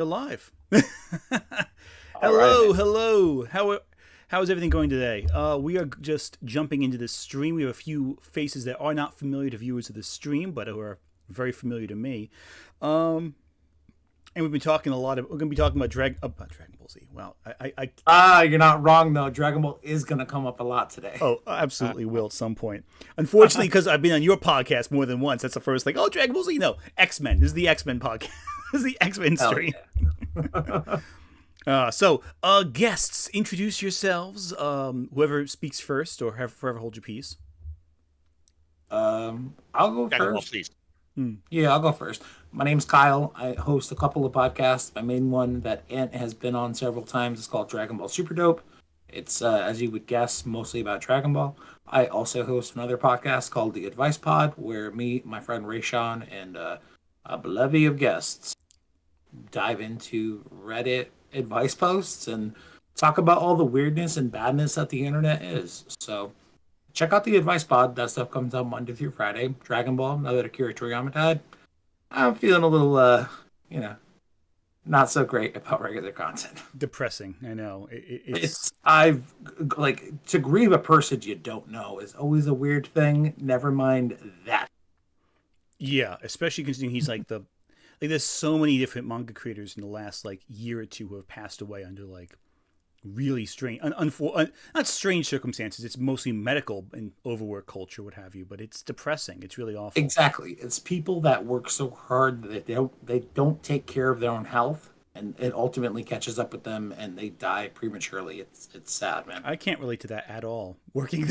Alive. All right, Hello, man. hello. How is everything going today? We are just jumping into this stream. We have a few faces that are not familiar to viewers of the stream, but who are very familiar to me. Um, and we've been talking a lot of. We're going to be talking about Dragon Ball Z. Well, You're not wrong though. Dragon Ball is gonna come up a lot today. oh, absolutely will at some point. Unfortunately, because I've been on your podcast more than once, that's the first thing. Oh, Dragon Ball Z. No, X Men. This is the X Men podcast. This is the X Men Hell stream. yeah. Guests, introduce yourselves. Whoever speaks first, or forever hold your peace. I'll go Dragon Ball, first. please. Yeah, I'll go first. My name's Kyle. I host a couple of podcasts. My main one that Ant has been on several times is called Dragon Ball Super Dope. It's, as you would guess, mostly about Dragon Ball. I also host another podcast called The Advice Pod, where me, my friend Rayshawn, and a bevy of guests dive into Reddit advice posts and talk about all the weirdness and badness that the internet is. So check out the Advice Pod. That stuff comes out Monday through Friday. Dragon Ball, now that Akira Toriyama died, I'm feeling a little, not so great about regular content. Depressing, I know. I've like to grieve a person you don't know is always a weird thing. Never mind that. Yeah, especially considering he's like there's so many different manga creators in the last like year or two who have passed away under like really strange, not strange circumstances. It's mostly medical and overwork culture, what have you. But it's depressing. It's really awful. Exactly. It's people that work so hard that they don't take care of their own health, and it ultimately catches up with them, and they die prematurely. It's sad, man. I can't relate to that at all. Working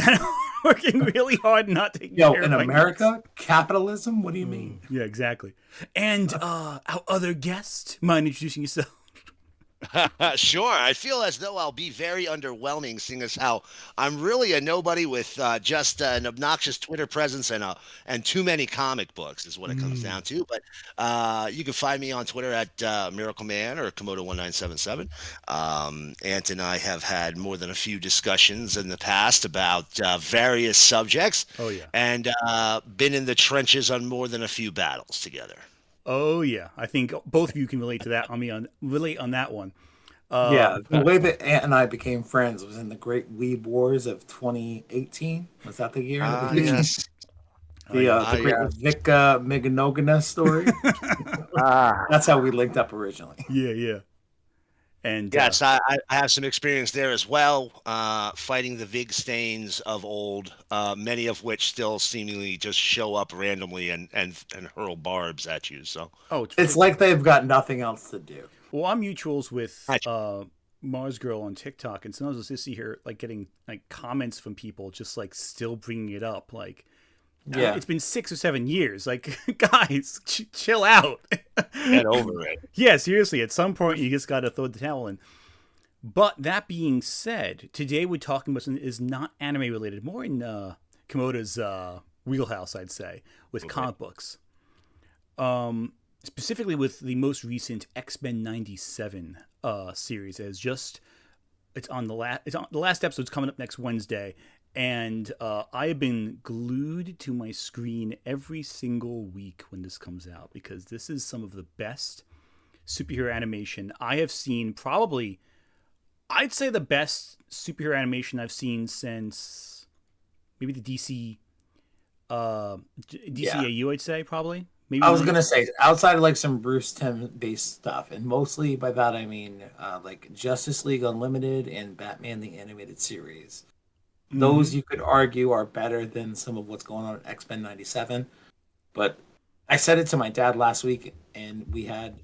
really hard, and not taking Yo, care in of my America, needs. capitalism. What do you mean? Yeah, exactly. And our other guest, mind introducing yourself? Sure. I feel as though I'll be very underwhelming, seeing as how I'm really a nobody with just an obnoxious Twitter presence and too many comic books is what it comes down to. But you can find me on Twitter at Miracle Man or Komodo1977. Ant and I have had more than a few discussions in the past about various subjects. Oh yeah. And been in the trenches on more than a few battles together. Oh yeah, I think both of you can relate to that. Relate on that one. Yeah, the way that Ant and I became friends was in the Great Weeb Wars of 2018. Was that the year? Yes. The Great Yeah. Vic Miganogana story. That's how we linked up originally. Yeah. And Yes, I have some experience there as well, fighting the Vig stains of old, many of which still seemingly just show up randomly and hurl barbs at you. So, It's like they've got nothing else to do. well, I'm mutuals with Gotcha. Mars Girl on TikTok, and sometimes I just see her like getting like comments from people just like still bringing it up. Like, Yeah. it's been 6 or 7 years. Like, guys, chill out. get over it. Yeah, seriously. At some point, you just got to throw the towel in. But that being said, today we're talking about something that is not anime related, more in Komoda's wheelhouse, I'd say, with comic books. Specifically with the most recent X-Men 97 series. It's on the last episode's coming up next Wednesday, and I have been glued to my screen every single week when this comes out, because this is some of the best superhero animation I have seen. Probably, I'd say the best superhero animation I've seen since maybe the DCAU. I'd say probably. Maybe I was gonna say outside of like some Bruce Timm based stuff, and mostly by that I mean like Justice League Unlimited and Batman the Animated Series. Those you could argue are better than some of what's going on in X-Men 97. But I said it to my dad last week, and we had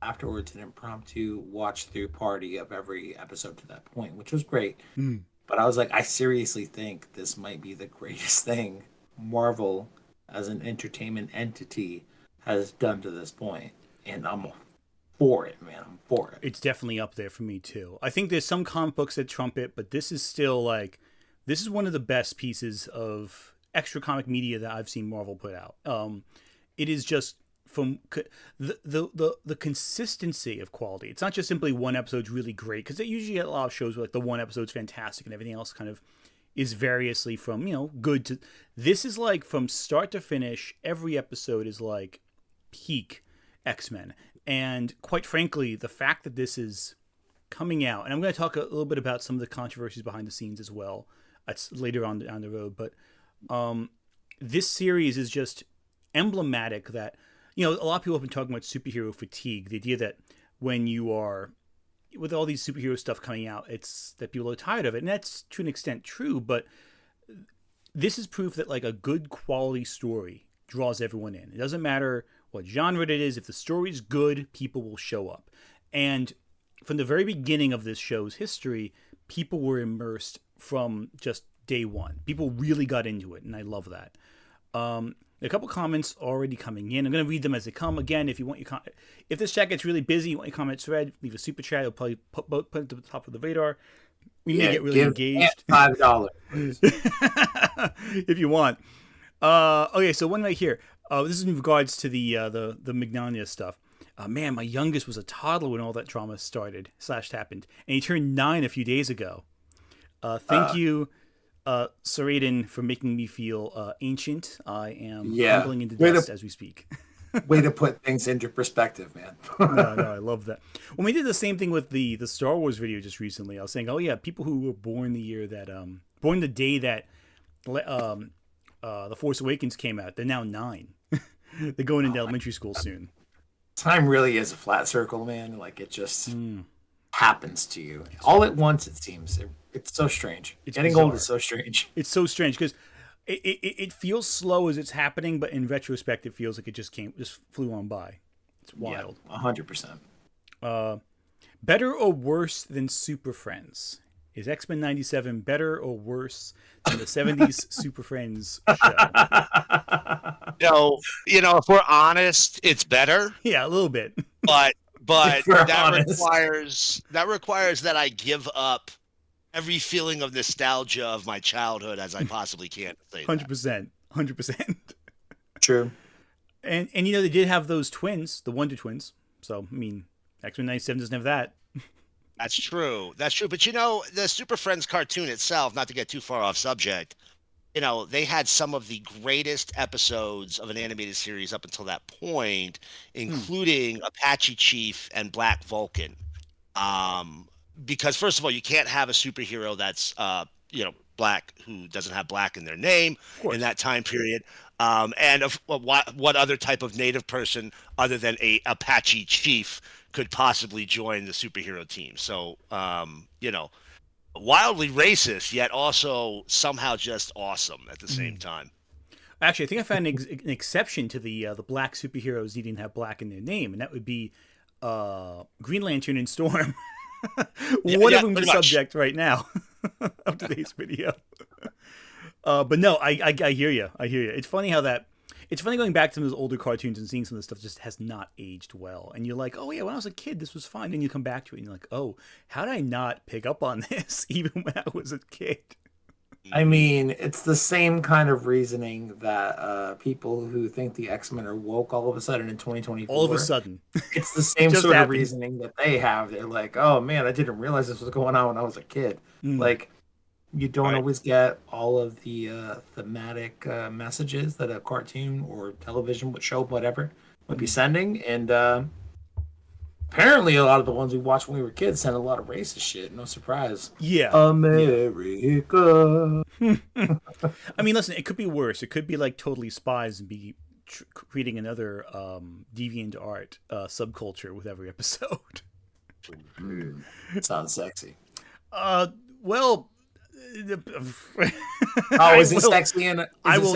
afterwards an impromptu watch through party of every episode to that point, which was great. But I was like, I seriously think this might be the greatest thing Marvel as an entertainment entity has done to this point. And I'm for it, man. I'm for it. It's definitely up there for me too. I think there's some comic books that trump it, but this is still like, this is one of the best pieces of extra comic media that I've seen Marvel put out. It is just from the consistency of quality. It's not just simply one episode's really great, because they usually get a lot of shows where like the one episode's fantastic and everything else kind of is variously from, good to. This is like from start to finish, every episode is like peak X-Men. And quite frankly, the fact that this is coming out, and I'm going to talk a little bit about some of the controversies behind the scenes as well. That's later on down the road, but this series is just emblematic that, a lot of people have been talking about superhero fatigue. The idea that when you are with all these superhero stuff coming out, it's that people are tired of it, and that's to an extent true. But this is proof that like a good quality story draws everyone in. It doesn't matter what genre it is. If the story's good, people will show up. And from the very beginning of this show's history, people were immersed from just day one. People really got into it, and I love that. A couple comments already coming in. I'm going to read them as they come. Again, if you want your if this chat gets really busy, you want your comments read, leave a super chat. I'll probably put it at the top of the radar. We may get really engaged. $5 if you want. Okay, so one right here. This is in regards to the Magneto stuff. Man, my youngest was a toddler when all that drama happened, and he turned 9 a few days ago. Thank you, Saradin, for making me feel ancient. I am humbling into dust as we speak. Way to put things into perspective, man. No, I love that. When we did the same thing with the Star Wars video just recently, I was saying, oh yeah, people who were born the day that The Force Awakens came out, they're now 9. They're going into elementary school soon. Time really is a flat circle, man. Like it just happens to you all at once. It seems it's so strange. Getting bizarre. old is so strange. It's so strange because it feels slow as it's happening, but in retrospect, it feels like it just flew on by. It's wild. 100%. Better or worse than Super Friends? Is X-Men 97 better or worse than the 70s Super Friends show? If we're honest, it's better. Yeah, a little bit. But that requires that I give up every feeling of nostalgia of my childhood as I possibly can. 100%. True. And they did have those twins, the Wonder Twins. So, I mean, X-Men 97 doesn't have that. That's true. But the Super Friends cartoon itself, not to get too far off subject, they had some of the greatest episodes of an animated series up until that point, including Apache Chief and Black Vulcan. Because first of all, you can't have a superhero that's black who doesn't have black in their name in that time period. And what other type of native person other than a Apache Chief could possibly join the superhero team? So, wildly racist, yet also somehow just awesome at the same time. Actually, I think I found an exception to the black superheroes needing to have black in their name, and that would be Green Lantern and Storm. One of them the subject right now of today's video. But no, I hear you. It's funny it's funny going back to those older cartoons and seeing some of this stuff just has not aged well. And you're like, oh yeah, when I was a kid, this was fine. And you come back to it and you're like, oh, how did I not pick up on this even when I was a kid? I mean, it's the same kind of reasoning that people who think the X-Men are woke all of a sudden in 2024. All of a sudden. It's the same sort of reasoning that they have. They're like, oh man, I didn't realize this was going on when I was a kid. Like, you don't always get all of the thematic messages that a cartoon or television would show, whatever, would be sending. And apparently a lot of the ones we watched when we were kids sent a lot of racist shit. No surprise. Yeah. America. I mean, listen, it could be worse. It could be like Totally Spies and be creating another deviant art subculture with every episode. Sounds sexy. Well... is he sexy? I will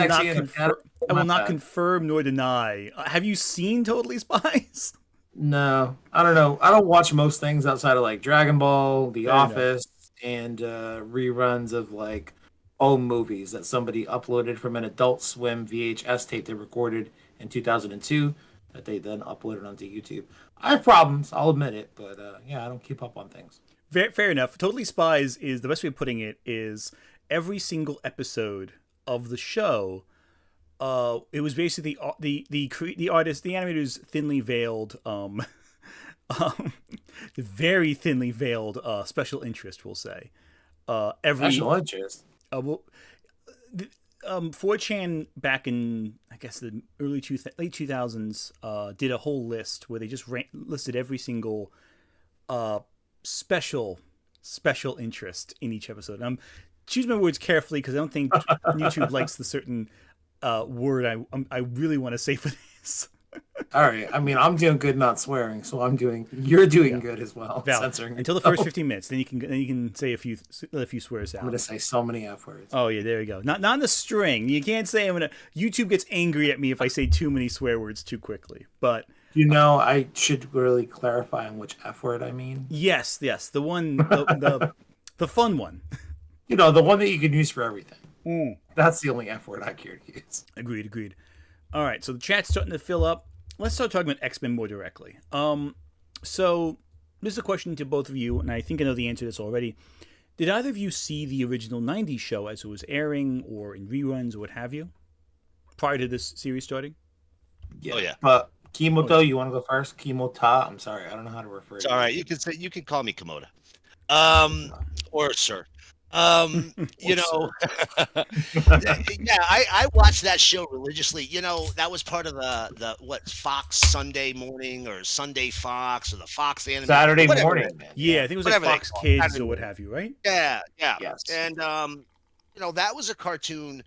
not confirm nor deny. Have you seen Totally Spies? No, I don't know. I don't watch most things outside of like Dragon Ball, The Office, and reruns of like old movies that somebody uploaded from an Adult Swim VHS tape they recorded in 2002 that they then uploaded onto YouTube. I have problems, I'll admit it, but I don't keep up on things. Fair enough. Totally Spies is the best way of putting it is every single episode of the show. It was basically the artist, the animator's thinly veiled, very thinly veiled special interest, we'll say. Special interest. 4chan back in I guess the late 2000s did a whole list where they just listed every single uh, special interest in each episode. Choose my words carefully because I don't think YouTube likes the certain word I really want to say for this. All right. I mean, I'm doing good not swearing, so you're doing Yeah. good as well. Val, Censoring until the first 15 minutes, then you can say a few swears I'm out. gonna say so many F words. Oh yeah, there you go. Not on the string. You can't say I'm gonna. YouTube gets angry at me if I say too many swear words too quickly. But You know, I should really clarify on which F word I mean. yes, the one, the fun one. You know, the one that you can use for everything. Mm. That's the only F word I care to use. Agreed. All right, so the chat's starting to fill up. Let's start talking about X-Men more directly. So this is a question to both of you, and I think I know the answer to this already. Did either of you see the original '90s show as it was airing, or in reruns, or what have you, prior to this series starting? Yeah. Oh, yeah. But Kimoto, you want to go first? Kimota. I'm sorry, I don't know how to refer It's to all it. right. You can call me Komoda. Or sir. You know, yeah, I watched that show religiously. You know, that was part of the what Fox Sunday morning or Sunday Fox or the Fox anime. Saturday whatever. morning, man. Yeah, I think it was Whatever they like Fox call it. Kids Saturday or what morning. have you, right? Yeah. Yes. And you know, that was a cartoon.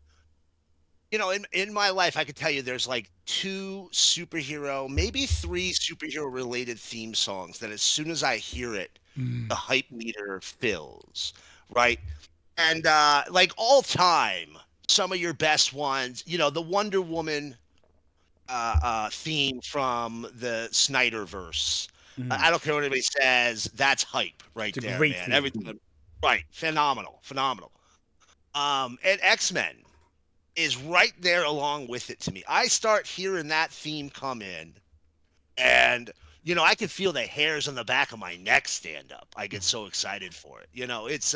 You know, in my life, I could tell you there's like 2 superhero, maybe 3 superhero related theme songs that as soon as I hear it, the hype meter fills, right? And like all time, some of your best ones, you know, the Wonder Woman theme from the Snyderverse. I don't care what anybody says, that's hype right It's a there, great man. theme. Everything, right? Phenomenal. And X-Men is right there along with it to me. I start hearing that theme come in, and you know, I can feel the hairs on the back of my neck stand up. I get so excited for it. You know, it's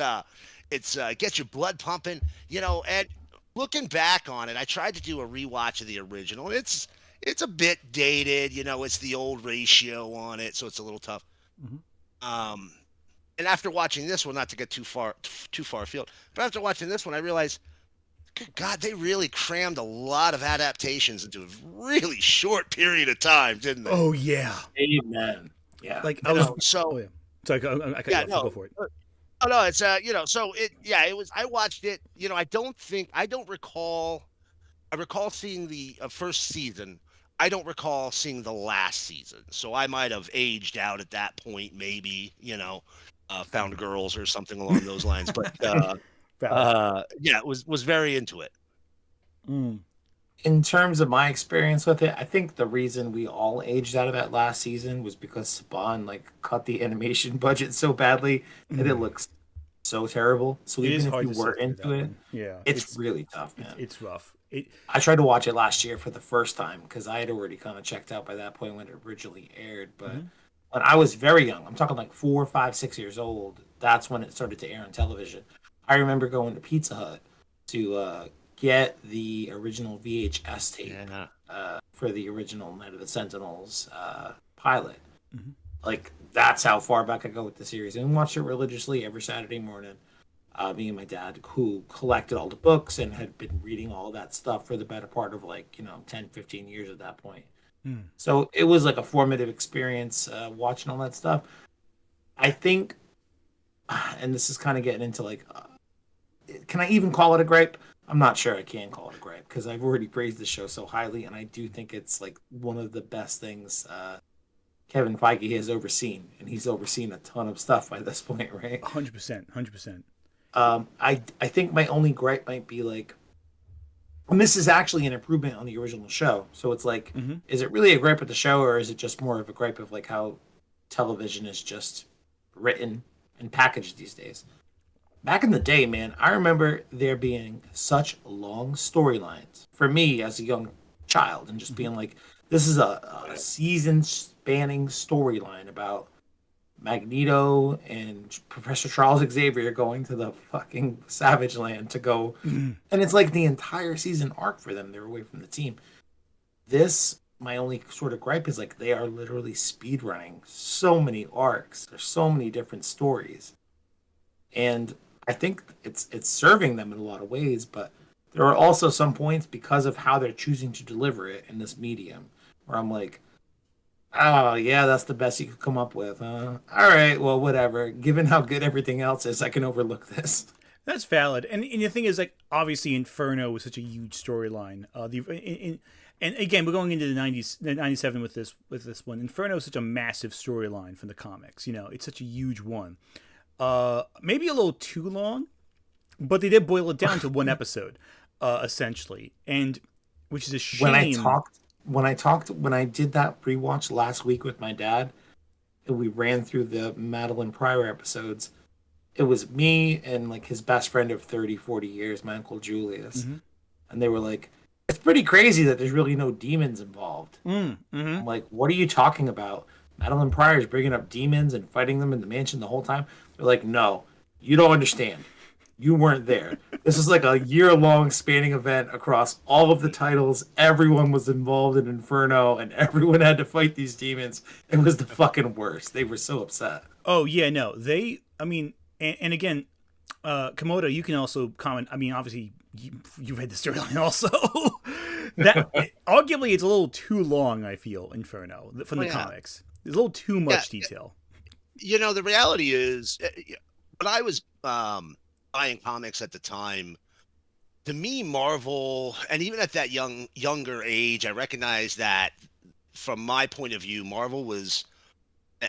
gets your blood pumping. You know, and looking back on it, I tried to do a rewatch of the original. It's a bit dated. You know, it's the old ratio on it, so it's a little tough. Um, and after watching this one, not to get too far afield, but after watching this one, I realized, good God, they really crammed a lot of adaptations into a really short period of time, didn't they? Oh yeah. Amen. Yeah. Like You know, so Oh yeah. Sorry, I cut you off. Go for it. Oh no, it's you know, so it was. I watched it. You know, I don't recall. I recall seeing the first season. I don't recall seeing the last season, so I might have aged out at that point. Maybe, you know, found girls or something along those lines. But yeah, it was very into it. In terms of my experience with it, I think the reason we all aged out of that last season was because Spawn like cut the animation budget so badly that it looks so terrible. So It is even if hard you to were sift through into that it, one. Yeah, it's really tough, man. It's rough. I tried to watch it last year for the first time because I had already kind of checked out by that point when it originally aired. But when I was very young, I'm talking like 4, 5, 6 years old, that's when it started to air on television. I remember going to Pizza Hut to get the original VHS tape for the original Night of the Sentinels pilot. Like, that's how far back I go with the series. And we watched it religiously every Saturday morning. Me and my dad, who collected all the books and had been reading all that stuff for the better part of 10, 15 years at that point. So it was like a formative experience watching all that stuff. I think, and this is kind of getting into can I even call it a gripe? I'm not sure I can call it a gripe because I've already praised the show so highly, and I do think it's like one of the best things Kevin Feige has overseen, and he's overseen a ton of stuff by this point, right? 100%. I think my only gripe might be and this is actually an improvement on the original show. So it's like, is it really a gripe of the show, or is it just more of a gripe of how television is just written and packaged these days? Back in the day, man, I remember there being such long storylines for me as a young child, and just being like, this is a season spanning storyline about Magneto and Professor Charles Xavier going to the fucking Savage Land to go, and it's like the entire season arc for them. They're away from the team. This, my only sort of gripe is they are literally speed running so many arcs. There's so many different stories, and I think it's serving them in a lot of ways, but there are also some points because of how they're choosing to deliver it in this medium where I'm like, oh yeah, that's the best you could come up with. All right, well, whatever. Given how good everything else is, I can overlook this. That's valid. And the thing is, like, obviously Inferno was such a huge storyline. And again, we're going into the 90s, the 97 with this one. Inferno is such a massive storyline from the comics. You know, it's such a huge one. Maybe a little too long, but they did boil it down to one episode, essentially, and which is a shame. When I did that rewatch last week with my dad, and we ran through the Madeline Pryor episodes, it was me and like his best friend of 30, 40 years, my Uncle Julius. Mm-hmm. And they were like, it's pretty crazy that there's really no demons involved. Mm-hmm. I'm like, what are you talking about? Madeline Pryor is bringing up demons and fighting them in the mansion the whole time. They're like, no, you don't understand. You weren't there. This is like a year-long spanning event across all of the titles. Everyone was involved in Inferno, and everyone had to fight these demons. It was the fucking worst. They were so upset. Oh, yeah, no. I mean, and again, Komodo, you can also comment. I mean, obviously, you read the storyline also. That arguably, it's a little too long, I feel, Inferno, from the comics. There's a little too much detail. You know, the reality is, when I was buying comics at the time, to me, Marvel, and even at that younger age, I recognized that from my point of view, Marvel was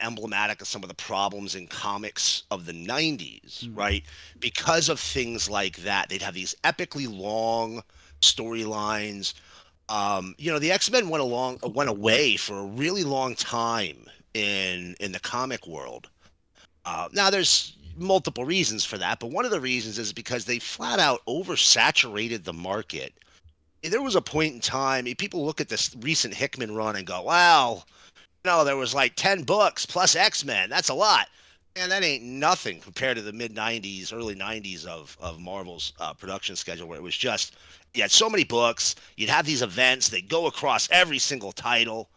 emblematic of some of the problems in comics of the 90s, right? Because of things like that. They'd have these epically long storylines. You know, the X-Men went away for a really long time in the comic world. Now there's multiple reasons for that, but one of the reasons is because they flat out oversaturated the market. There was a point in time, people look at this recent Hickman run and go, wow, no, there was like 10 books plus X-Men. That's a lot. And that ain't nothing compared to the mid-90s, early 90s of Marvel's production schedule, where it was just, you had so many books, you'd have these events, they go across every single title.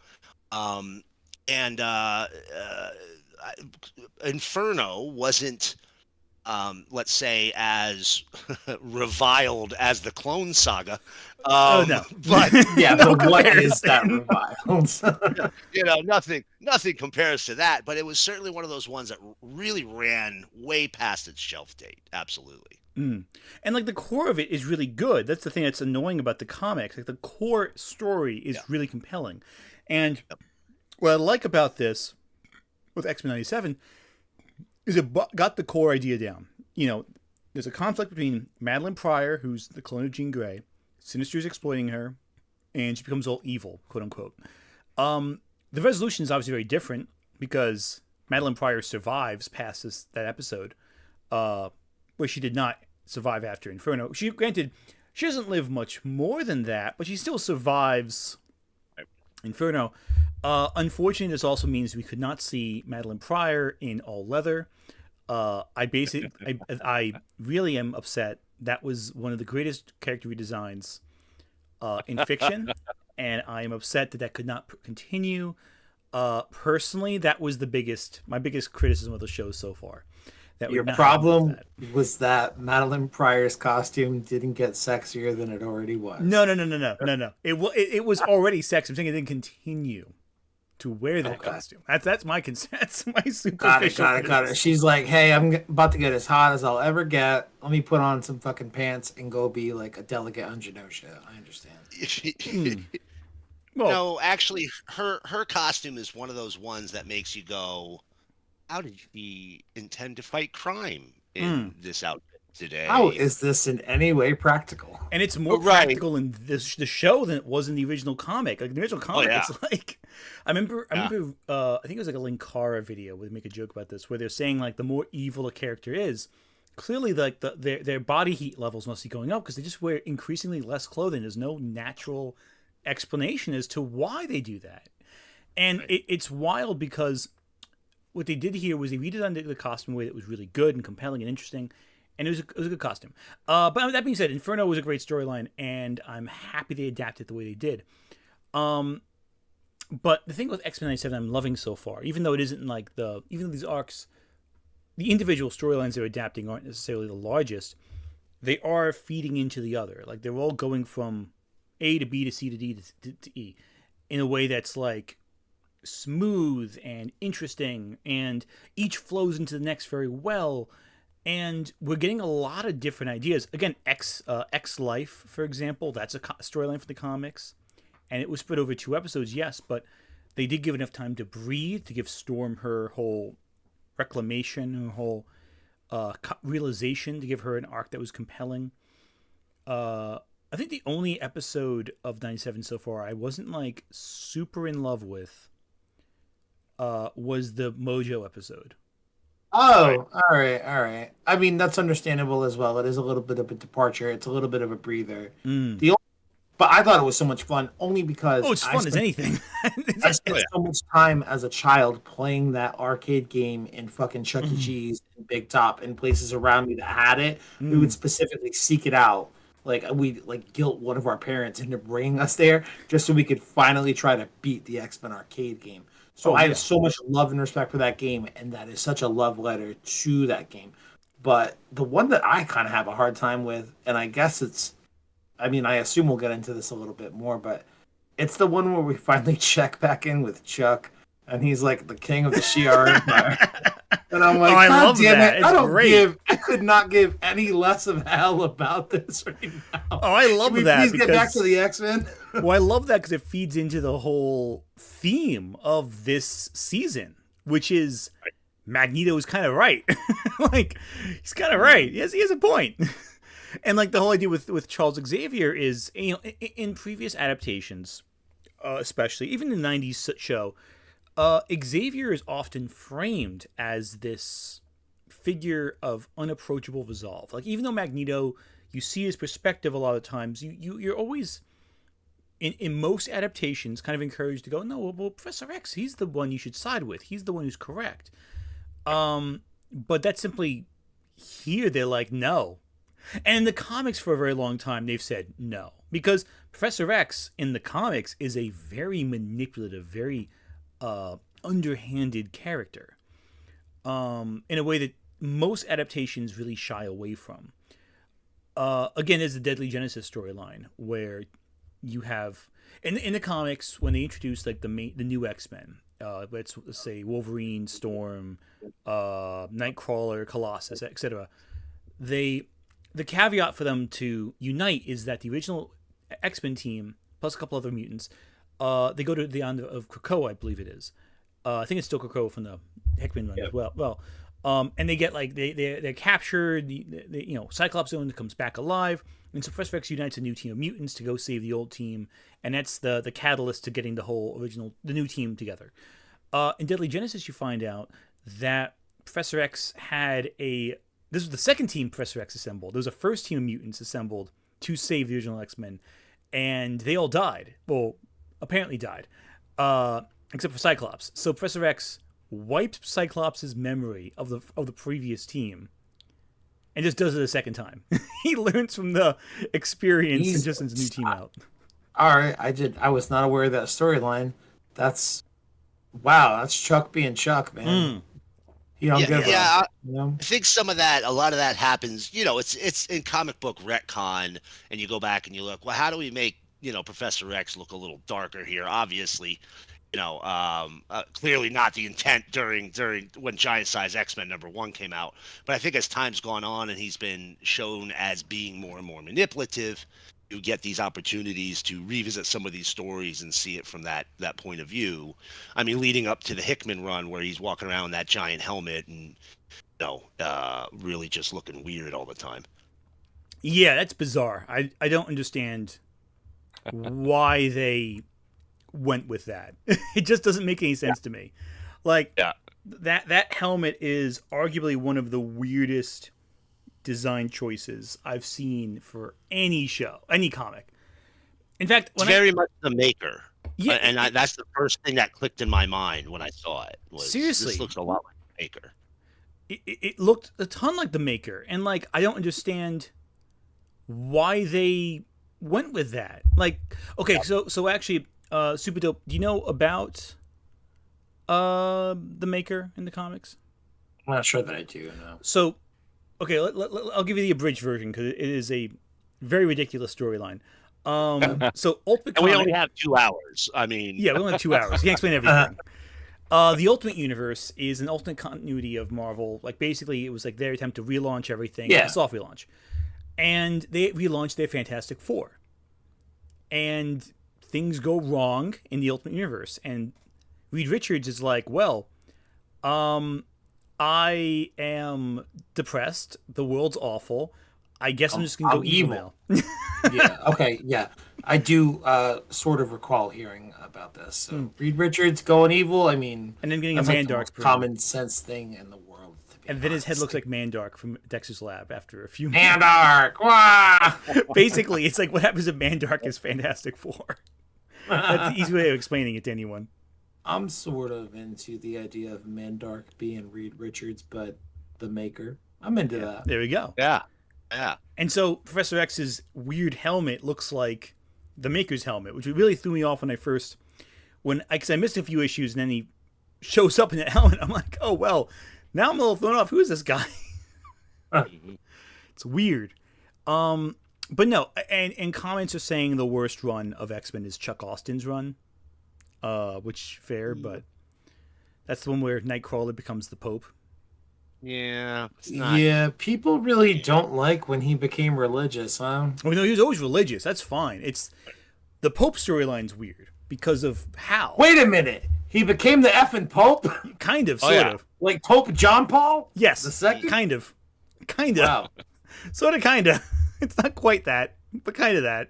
Inferno wasn't, let's say, as reviled as the Clone Saga. Oh no! But yeah, no, but what is that reviled? You know, nothing compares to that. But it was certainly one of those ones that really ran way past its shelf date. Absolutely. And like the core of it is really good. That's the thing that's annoying about the comics. Like the core story is really compelling, and what I like about this with X-Men 97 is it got the core idea down. You know, there's a conflict between Madeline Pryor, who's the clone of Jean Grey. Sinister is exploiting her, and she becomes all evil, quote unquote. The resolution is obviously very different because Madeline Pryor survives past that episode, where she did not survive after Inferno. She doesn't live much more than that, but she still survives Inferno. Unfortunately, this also means we could not see Madeline Pryor in all leather. I really am upset. That was one of the greatest character redesigns in fiction, and I am upset that could not continue. Personally, that was my biggest criticism of the show so far. Your problem was that Madeline Pryor's costume didn't get sexier than it already was. No. It was already sexy. I'm saying it didn't continue to wear that costume. That's my that's my superficial. Got it. She's like, hey, I'm about to get as hot as I'll ever get. Let me put on some fucking pants and go be like a delegate on Genosha. I understand. Well, no, actually, her costume is one of those ones that makes you go, how did she intend to fight crime in this outfit today? How is this in any way practical? And it's more practical in the show than it was in the original comic. Like the original comic, it's like I remember. I think it was like a Linkara video where they make a joke about this, where they're saying like the more evil a character is, clearly like their body heat levels must be going up because they just wear increasingly less clothing. There's no natural explanation as to why they do that, and it's wild because what they did here was they redesigned the costume in a way that was really good and compelling and interesting, and it was a good costume. But that being said, Inferno was a great storyline, and I'm happy they adapted the way they did. But the thing with X-Men 97 I'm loving so far, even though it isn't like even though these arcs, the individual storylines they're adapting aren't necessarily the largest, they are feeding into the other. Like they're all going from A to B to C to D to E in a way that's like smooth and interesting, and each flows into the next very well. And we're getting a lot of different ideas. Again, X Life, for example, that's a storyline for the comics, and it was spread over 2 episodes, yes, but they did give enough time to breathe, to give Storm her whole reclamation, her whole realization, to give her an arc that was compelling. I think the only episode of 97 so far I wasn't like super in love with was the Mojo episode. Oh, all right, all right. I mean, that's understandable as well. It is a little bit of a departure. It's a little bit of a breather. Mm. The only, but I thought it was so much fun only because Oh, it's fun as anything. I spent so much time as a child playing that arcade game in fucking Chuck E. Cheese and Big Top and places around me that had it. We would specifically seek it out. Like we like guilt one of our parents into bringing us there just so we could finally try to beat the X-Men arcade game. So I have so much love and respect for that game, and that is such a love letter to that game. But the one that I kind of have a hard time with, and I guess it's, I mean, I assume we'll get into this a little bit more, but it's the one where we finally check back in with Chuck, and he's like the king of the Shi'ar Empire. And I'm like, I God love damn that. it! It's I don't great. I could not give any less of hell about this right now. Oh, I love Can we that. please get back to the X-Men? Well, I love that because it feeds into the whole theme of this season, which is Magneto is kind of right. Like, he's kind of right. Yes, he has a point. And like the whole idea with Charles Xavier is, you know, in previous adaptations, especially even in the '90s show, Xavier is often framed as this figure of unapproachable resolve. Like even though Magneto, you see his perspective a lot of times, you're always in most adaptations kind of encouraged to go, no, well, Professor X, he's the one you should side with. He's the one who's correct. But that's simply here they're like, no. And in the comics for a very long time, they've said no. Because Professor X in the comics is a very manipulative, very underhanded character. In a way that most adaptations really shy away from. Again, there's the Deadly Genesis storyline where you have in the comics when they introduce like the new X-Men, let's say Wolverine, Storm, Nightcrawler, Colossus, etc. The caveat for them to unite is that the original X-Men team plus a couple other mutants, they go to the island of Krakoa, I believe it is. I think it's still Krakoa from the Hickman run as well. And they get like they're captured. The you know, Cyclops Zone comes back alive, and so Professor X unites a new team of mutants to go save the old team, and that's the catalyst to getting the new team together. In Deadly Genesis, you find out that Professor X had this was the second team Professor X assembled. There was a first team of mutants assembled to save the original X-Men, and they all died. Well, apparently died, except for Cyclops. So Professor X wipes Cyclops' memory of the previous team and just does it a second time. He learns from the experience and just sends a new team out. All right, I was not aware of that storyline. That's Chuck being Chuck, man. You don't give I you know? think a lot of that happens, you know, it's in comic book retcon, and you go back and you look, well, how do we make, you know, Professor X look a little darker here? Obviously, you know, clearly not the intent during when Giant Size X-Men #1 came out. But I think as time's gone on and he's been shown as being more and more manipulative, you get these opportunities to revisit some of these stories and see it from that point of view. I mean, leading up to the Hickman run where he's walking around with that giant helmet and, you know, really just looking weird all the time. Yeah, that's bizarre. I don't understand why they went with that. It just doesn't make any sense to me. Like that helmet is arguably one of the weirdest design choices I've seen for any show, any comic. In fact, it's very much the Maker. Yeah, and that's the first thing that clicked in my mind when I saw it. Seriously, this looks a lot like the Maker. It looked a ton like the Maker, and like I don't understand why they went with that. Like, okay, so actually, Super Dope, do you know about the Maker in the comics? I'm not sure that I do. No. So Okay, I'll give you the abridged version because it is a very ridiculous storyline. So Ultimate And we Comic, only have 2 hours. I mean, yeah, we only have 2 hours. Can't explain everything. The Ultimate Universe is an alternate continuity of Marvel. Like basically, it was like their attempt to relaunch everything, Yeah. a soft relaunch, and they relaunched their Fantastic Four, and things go wrong in the Ultimate Universe, and Reed Richards is like, well, I am depressed. The world's awful. I guess I'm just gonna go I'm evil evil. now. Yeah. Okay. Yeah. I do sort of recall hearing about this. So Reed Richards going evil. I mean, And then getting a that's like the Mandark most brain. common sense thing in the world. To be And then his head honest. looks like Mandark from Dexter's Lab after a few minutes. Mandark. Wah! Basically, it's like what happens if Mandark is Fantastic Four. That's the easy way of explaining it to anyone. I'm sort of into the idea of Mandark being Reed Richards, but the maker. I'm into that. There we go. yeah, yeah. And so Professor X's weird helmet looks like the Maker's helmet, which really threw me off when I first, because I missed a few issues, and then he shows up in that helmet. I'm like, oh well, now I'm a little thrown off. Who is this guy? It's weird. But no, and comments are saying the worst run of X-Men is Chuck Austin's run, which fair, but that's the one where Nightcrawler becomes the Pope. Yeah, it's not. Yeah, people really don't like when he became religious, huh? Oh no, he was always religious. That's fine. It's the Pope storyline's weird because of how. Wait a minute. He became the effing Pope? Kind of, Oh, sort yeah. of. Like Pope John Paul? Yes, The second? kind of, kind of, Wow. sort of, kind of. It's not quite that, but kind of that.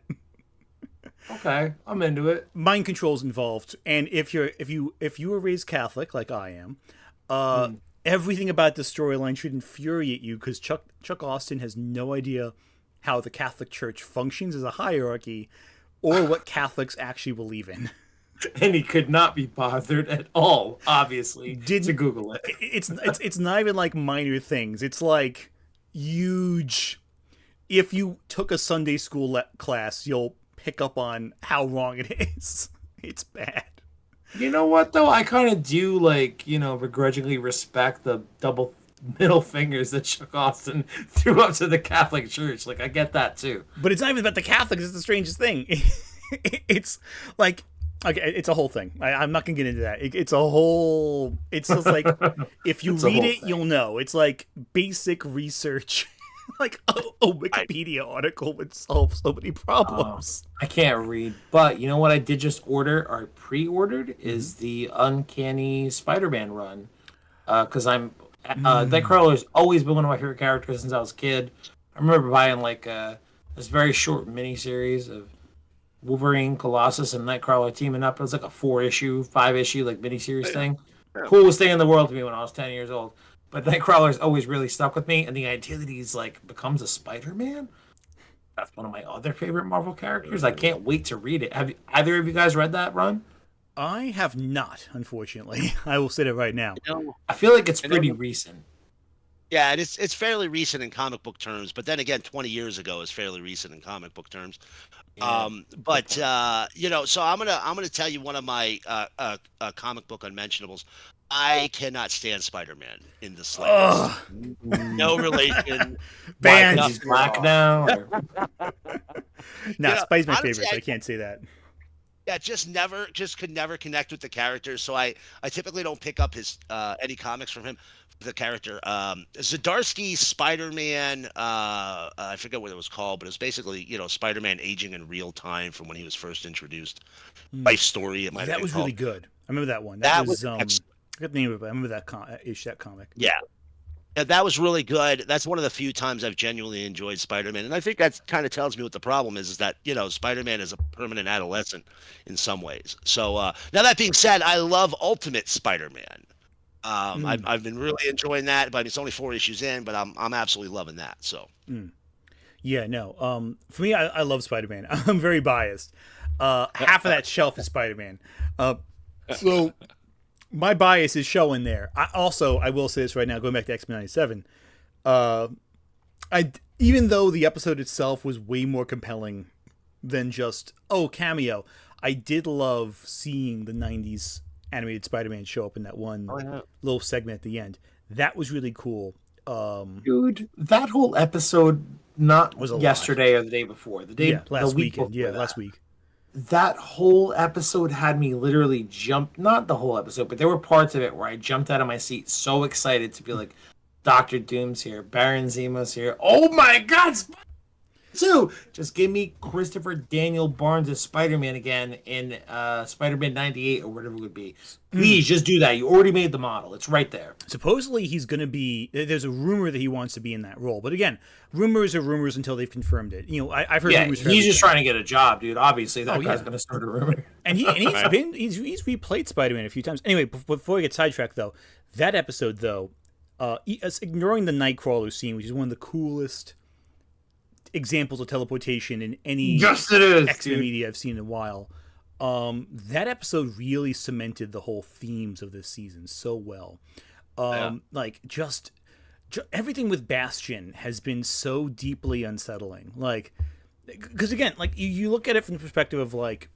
Okay, I'm into it. Mind control's involved, and if you were raised Catholic like I am, everything about the storyline should infuriate you because Chuck Austin has no idea how the Catholic Church functions as a hierarchy, or what Catholics actually believe in. And he could not be bothered at all, obviously, to Google it. It's not even like minor things. It's like huge. If you took a Sunday school class, you'll pick up on how wrong it is. It's bad. You know what, though? I kind of do, like, begrudgingly respect the double middle fingers that Chuck Austin threw up to the Catholic Church. Like, I get that, too. But it's not even about the Catholics. It's the strangest thing. It's like, okay, it's a whole thing. I'm not gonna get into that. It's a whole. It's just like if you It's a read whole it, thing. you'll know. It's like basic research. Like a Wikipedia article would solve so many problems. I can't read. But you know what I did just order, or pre-ordered, is the Uncanny Spider-Man run. Because Nightcrawler's always been one of my favorite characters since I was a kid. I remember buying, like, this very short miniseries of Wolverine, Colossus, and Nightcrawler teaming up. It was like a 4-issue, 5-issue, like, miniseries thing. Coolest thing in the world to me when I was 10 years old. But Nightcrawler's always really stuck with me, and the idea that he's, like, becomes a Spider-Man? That's one of my other favorite Marvel characters. I can't wait to read it. Have either of you guys read that run? I have not, unfortunately. I will say it right now. I feel like it's pretty recent. Yeah, and it's fairly recent in comic book terms, but then again, 20 years ago is fairly recent in comic book terms. Yeah. So I'm gonna tell you one of my comic book unmentionables. I cannot stand Spider-Man in the slightest. No relation. Banned. Because he's black now? Or... Nah, Spidey's my honestly, favorite. I can't say that. Yeah, just could never connect with the character. So I typically don't pick up his any comics from him. The character Zdarsky's Spider-Man. I forget what it was called, but it was basically Spider-Man aging in real time from when he was first introduced. Life story. It might. That have was been really called. good. I remember that one. That was was I forget the name of it. I remember that comic. Yeah. Yeah, that was really good. That's one of the few times I've genuinely enjoyed Spider-Man, and I think that kind of tells me what the problem is that Spider-Man is a permanent adolescent in some ways. So now that being said, I love Ultimate Spider-Man. I've been really enjoying that, but it's only 4 issues in, but I'm absolutely loving that. So Yeah, no. For me, I love Spider-Man. I'm very biased. Half of that shelf is Spider-Man. So my bias is showing there. I will say this right now, going back to X-Men 97. Even though the episode itself was way more compelling than just cameo, I did love seeing the 90s animated Spider-Man show up in that one little segment at the end. That was really cool. Dude, that whole episode, not Was a lot. yesterday or the day before, Yeah, the last week weekend. Yeah, before last that. week. That whole episode had me literally jump, not the whole episode, but there were parts of it where I jumped out of my seat so excited to be like, Doctor Doom's here, Baron Zemo's here. Oh my God, two. Just give me Christopher Daniel Barnes as Spider-Man again in Spider-Man 98 or whatever it would be. Please just do that. You already made the model. It's right there. Supposedly he's going to be. There's a rumor that he wants to be in that role, but again, rumors are rumors until they've confirmed it. You know, I've heard Yeah, rumors. he's just trying to get a job, dude. Obviously, that Oh guy's yeah, going to start a rumor. and he's replayed Spider-Man a few times. Anyway, before we get sidetracked though, that episode though, ignoring the Nightcrawler scene, which is one of the coolest examples of teleportation in any Yes, it is, X-Men dude. media I've seen in a while. That episode really cemented the whole themes of this season so well. Like just everything with Bastion has been so deeply unsettling. Like, because again, like you look at it from the perspective of like,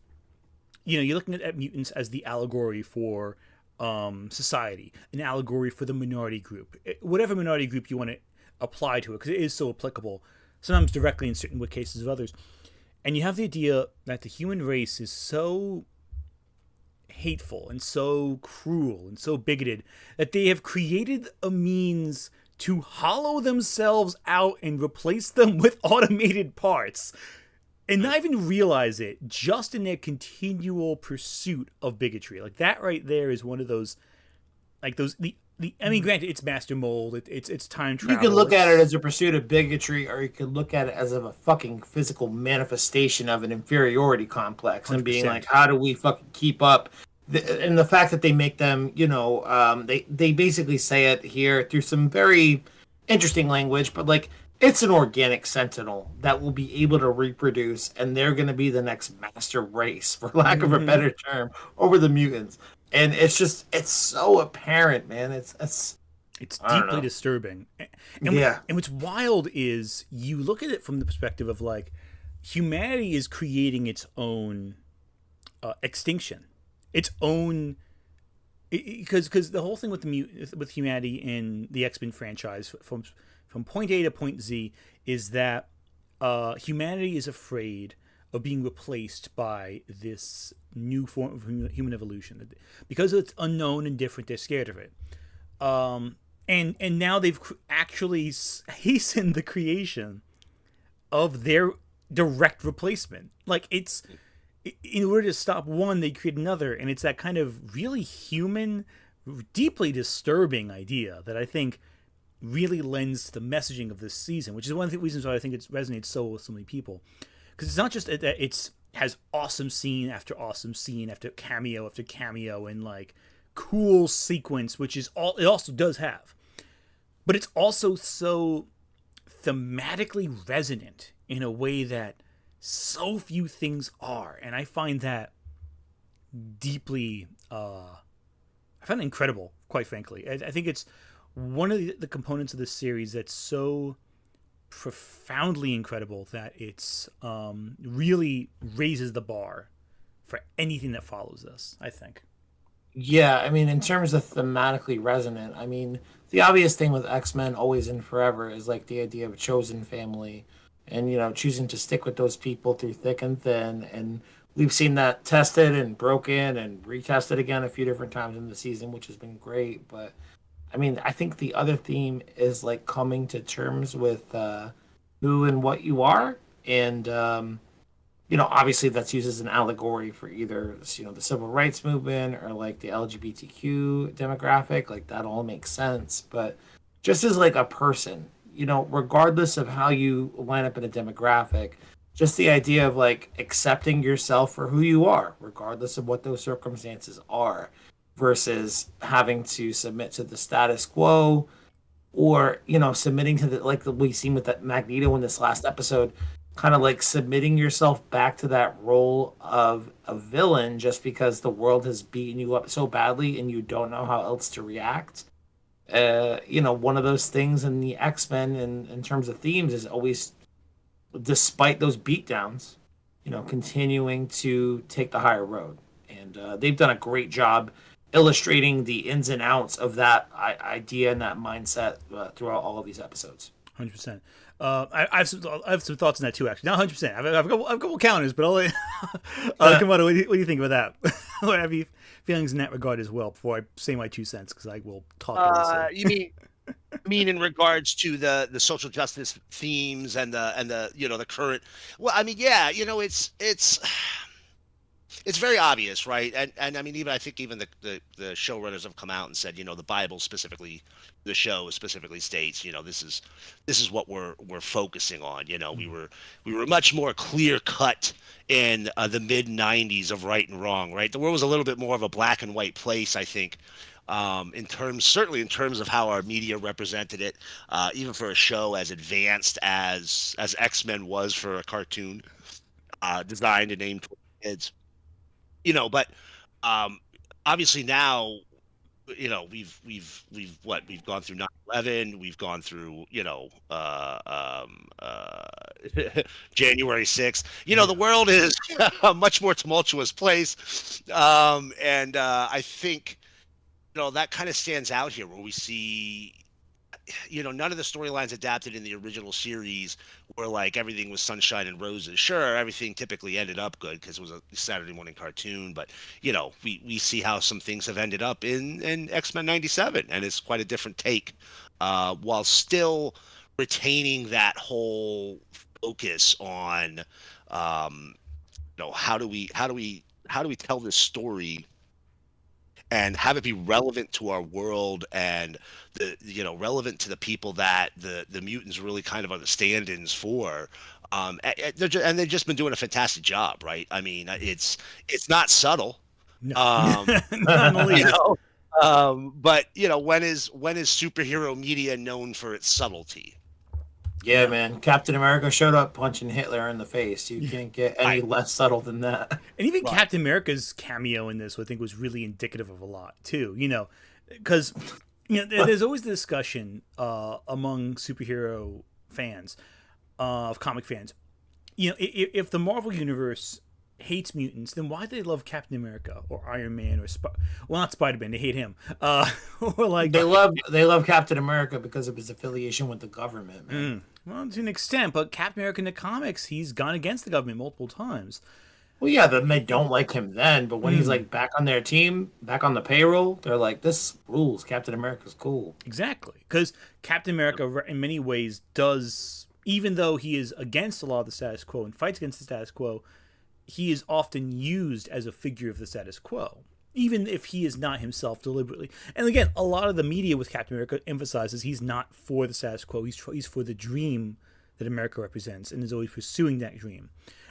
you know, you're looking at mutants as the allegory for society, an allegory for the minority group, whatever minority group you want to apply to it, because it is so applicable. Sometimes directly in certain cases of others. And you have the idea that the human race is so hateful and so cruel and so bigoted that they have created a means to hollow themselves out and replace them with automated parts and not even realize it, just in their continual pursuit of bigotry. Like that right there is one of those, like those the I mean, granted, it's master mold, it's time travel. You can look at it as a pursuit of bigotry, or you could look at it as of a fucking physical manifestation of an inferiority complex and being 100%. like, how do we fucking keep up? And the fact that they make them, you know, they basically say it here through some very interesting language, but like it's an organic sentinel that will be able to reproduce, and they're going to be the next master race, for lack of a better term, over the mutants. And it's so apparent, man. It's deeply disturbing. And yeah. and what's wild is you look at it from the perspective of like humanity is creating its own extinction, its own, because the whole thing with with humanity in the X-Men franchise from point A to point Z is that humanity is afraid of being replaced by this new form of human evolution because it's unknown and different. They're scared of it, and now they've actually hastened the creation of their direct replacement. Like it's in order to stop one, they create another, and it's that kind of really human, deeply disturbing idea that I think really lends to the messaging of this season, which is one of the reasons why I think it resonates so with so many people. Because it's not just that it's has awesome scene after cameo after cameo and like cool sequence, which is all it also does have, but it's also so thematically resonant in a way that so few things are, and I find that deeply I find it incredible, quite frankly. I think it's one of the components of this series that's so profoundly incredible that it's really raises the bar for anything that follows this, I think. Yeah, I mean, in terms of thematically resonant, I mean, the obvious thing with X-Men Always and Forever is like the idea of a chosen family and, you know, choosing to stick with those people through thick and thin. And we've seen that tested and broken and retested again a few different times in the season, which has been great. But I mean, I think the other theme is like coming to terms with who and what you are. And, you know, obviously that's used as an allegory for either, you know, the civil rights movement or like the LGBTQ demographic. Like that all makes sense. But just as like a person, you know, regardless of how you line up in a demographic, just the idea of like accepting yourself for who you are, regardless of what those circumstances are, versus having to submit to the status quo or, you know, submitting to the, like we've seen with that Magneto in this last episode, kind of like submitting yourself back to that role of a villain just because the world has beaten you up so badly and you don't know how else to react. You know, one of those things in the X-Men in terms of themes is always, despite those beatdowns, you know, continuing to take the higher road. And they've done a great job illustrating the ins and outs of that idea and that mindset throughout all of these episodes. 100%. I have some thoughts on that too. Actually, not 100%. I have a couple counters, but I'll let, come on. What do you think about that? Or have you feelings in that regard as well? Before I say my 2 cents, because I will talk. You mean in regards to the social justice themes and the the current? Well, I mean, yeah, it's very obvious, right? And I mean, even I think even the showrunners have come out and said, the Bible specifically, the show specifically states, this is what we're focusing on. We were much more clear cut in the mid '90s of right and wrong, right? The world was a little bit more of a black and white place, I think. Certainly in terms of how our media represented it, even for a show as advanced as X-Men was for a cartoon designed and aimed for kids. But obviously now, we've gone through 9/11, we've gone through, January 6th. The world is a much more tumultuous place. And I think, that kind of stands out here where we see, none of the storylines adapted in the original series were like everything was sunshine and roses. Sure, everything typically ended up good because it was a Saturday morning cartoon, but we see how some things have ended up in X-Men '97, and it's quite a different take, while still retaining that whole focus on, how do we tell this story and have it be relevant to our world and relevant to the people that the mutants really kind of are the stand-ins for. They've just been doing a fantastic job, right? I mean, it's not subtle. No. Not in the least. But when is superhero media known for its subtlety? Yeah, man. Captain America showed up punching Hitler in the face. You can't get any less subtle than that. And even Captain America's cameo in this, I think, was really indicative of a lot, too. Because there's always the discussion among superhero fans, of comic fans. If the Marvel Universe hates mutants, then why do they love Captain America or Iron Man or not Spider-Man? They hate him. Or like they love Captain America because of his affiliation with the government, man. Well, to an extent, but Captain America in the comics, he's gone against the government multiple times. Well, yeah, then they don't like him then, but when he's like back on their team, back on the payroll, they're like, this rules. Captain America's cool. Exactly, because Captain America, in many ways, does, even though he is against a lot of the status quo and fights against the status quo, he is often used as a figure of the status quo, even if he is not himself deliberately. And again, a lot of the media with Captain America emphasizes he's not for the status quo. He's for the dream that America represents and is always pursuing that dream.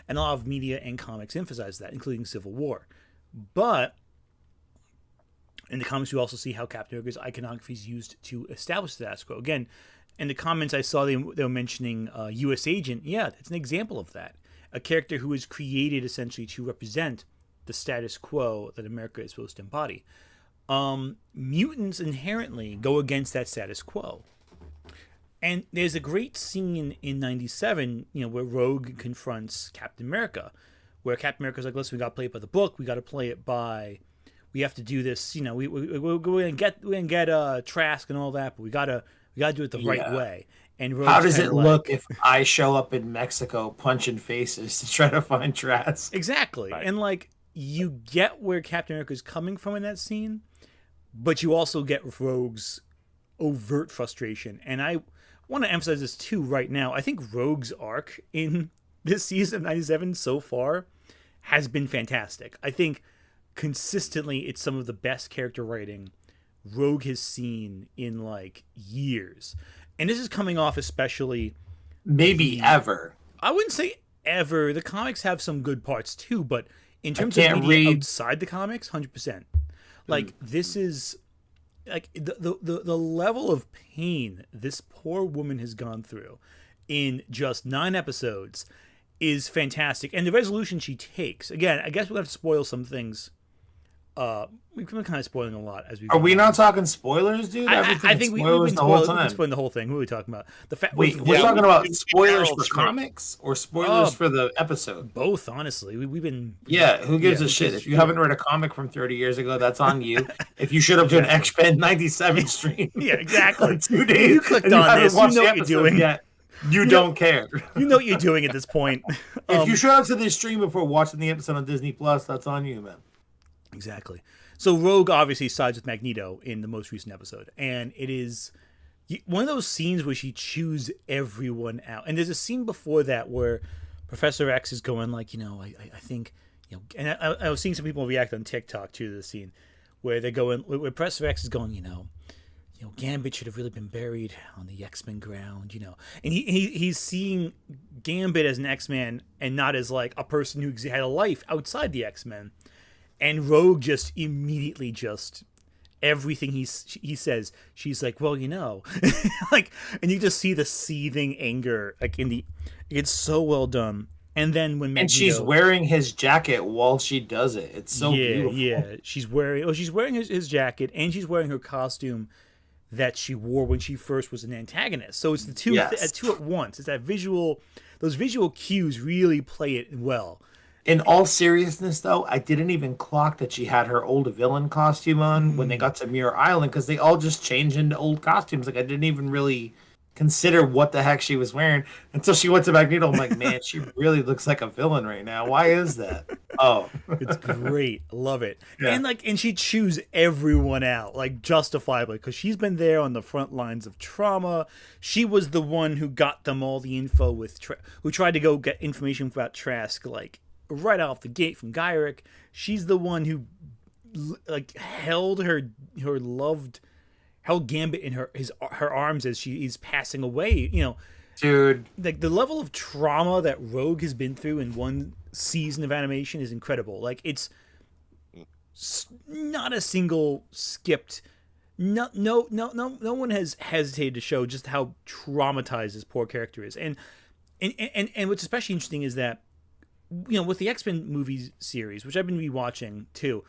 And a lot of media and comics emphasize that, including Civil War. But in the comics, you also see how Captain America's iconography is used to establish the status quo. Again, in the comments I saw they were mentioning U.S. Agent. Yeah, it's an example of that. A character who is created essentially to represent the status quo that America is supposed to embody. Mutants inherently go against that status quo. And there's a great scene in '97, where Rogue confronts Captain America, where Captain America's like, listen, we got to play it by the book. We got to play it by, we have to do this. We're going to get Trask and all that, but we got to do it the right way. And Rogue's how does it look if I show up in Mexico punching faces to try to find Trask? Exactly. Right. And you get where Captain America is coming from in that scene, but you also get Rogue's overt frustration. And I want to emphasize this too right now. I think Rogue's arc in this season of '97 so far has been fantastic. I think consistently it's some of the best character writing Rogue has seen in years. And this is coming off especially... Maybe ever. I wouldn't say ever. The comics have some good parts too, but in terms of media outside the comics, 100%. This is... the level of pain this poor woman has gone through in just 9 episodes is fantastic. And the resolution she takes... Again, I guess we'll have to spoil some things we've been kind of spoiling a lot as we Are go we on. not talking spoilers, dude? Everything I is think we've spoilers been the whole we've been time. spoiling the whole thing. Who are we talking about? The fact Wait, we're Yeah, talking we about we spoilers barreled for through. comics or spoilers Oh, for the episode? both, honestly. We've been Yeah, who gives a who shit? gives a If you shit? haven't read a comic from 30 years ago, that's on you. If you showed up to an Exactly. X-Men 97 stream Yeah, exactly. on two If days you clicked and you on haven't this, you watched know the what you're episode doing. yet, you You know, don't care. you know what you're doing at this point. If you showed up to this stream before watching the episode on Disney Plus, that's on you, man. Exactly. So Rogue obviously sides with Magneto in the most recent episode, and it is one of those scenes where she chews everyone out. And there's a scene before that where Professor X is going like, I think, and I was seeing some people react on TikTok to the scene where they're going, where Professor X is going, Gambit should have really been buried on the X-Men ground, and he's seeing Gambit as an X-Man and not as like a person who had a life outside the X-Men. And Rogue just immediately everything he says, she's like, well, like, and you just see the seething anger, like it's so well done. And then when Magneto, And she's wearing his jacket while she does it. It's so beautiful. Yeah, she's wearing his jacket, and she's wearing her costume that she wore when she first was an antagonist. So it's the two two at once. It's those visual cues really play it well. In all seriousness, though, I didn't even clock that she had her old villain costume on when they got to Muir Island because they all just changed into old costumes. Like, I didn't even really consider what the heck she was wearing until she went to Magneto. I'm like, man, she really looks like a villain right now. Why is that? Oh, it's great. Love it. Yeah. And she chews everyone out, like, justifiably, because she's been there on the front lines of trauma. She was the one who got them all the info who tried to go get information about Trask, like, right off the gate from Gyrick. She's the one who like held Gambit in her arms as she's passing away. dude, Like the level of trauma that Rogue has been through in one season of animation is incredible. Like it's not a single skipped. No one has hesitated to show just how traumatized this poor character is. And what's especially interesting is that with the X-Men movies series, which I've been rewatching too,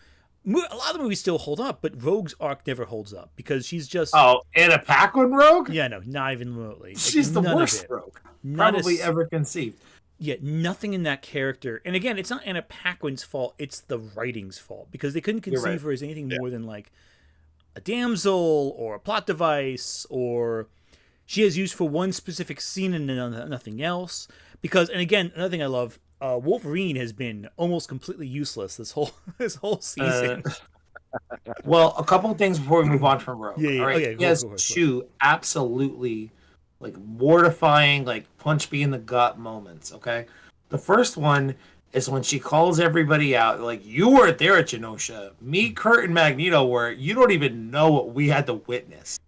a lot of the movies still hold up, but Rogue's arc never holds up because she's just Anna Paquin Rogue? Yeah, no, not even remotely. Like, She's the worst Rogue probably ever conceived. Yeah, nothing in that character. And again, it's not Anna Paquin's fault, it's the writing's fault because they couldn't conceive her as anything more than like a damsel or a plot device, or she has used for one specific scene and nothing else. Because, and again, another thing I love, Wolverine has been almost completely useless this whole season. Well, a couple of things before we move on from Rogue. Yeah. All right. Okay, he has two absolutely like mortifying, like punch me in the gut moments. Okay, the first one is when she calls everybody out. Like, you weren't there at Genosha. Me, Kurt, and Magneto were. You don't even know what we had to witness.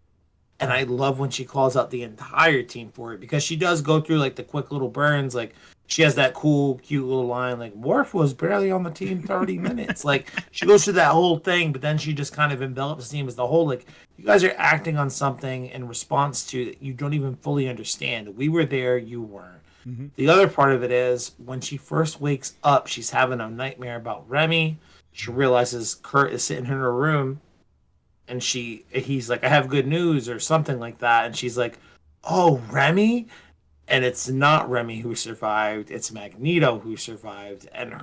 And I love when she calls out the entire team for it because she does go through like the quick little burns. Like, she has that cool, cute little line like, Worf was barely on the team 30 minutes. Like, she goes through that whole thing, but then she just kind of envelops the team as the whole, like, you guys are acting on something in response to that you don't even fully understand. We were there, you weren't. Mm-hmm. The other part of it is when she first wakes up, she's having a nightmare about Remy. She realizes Kurt is sitting in her room. And he's like, I have good news or something like that. And she's like, oh, Remy? And it's not Remy who survived. It's Magneto who survived. And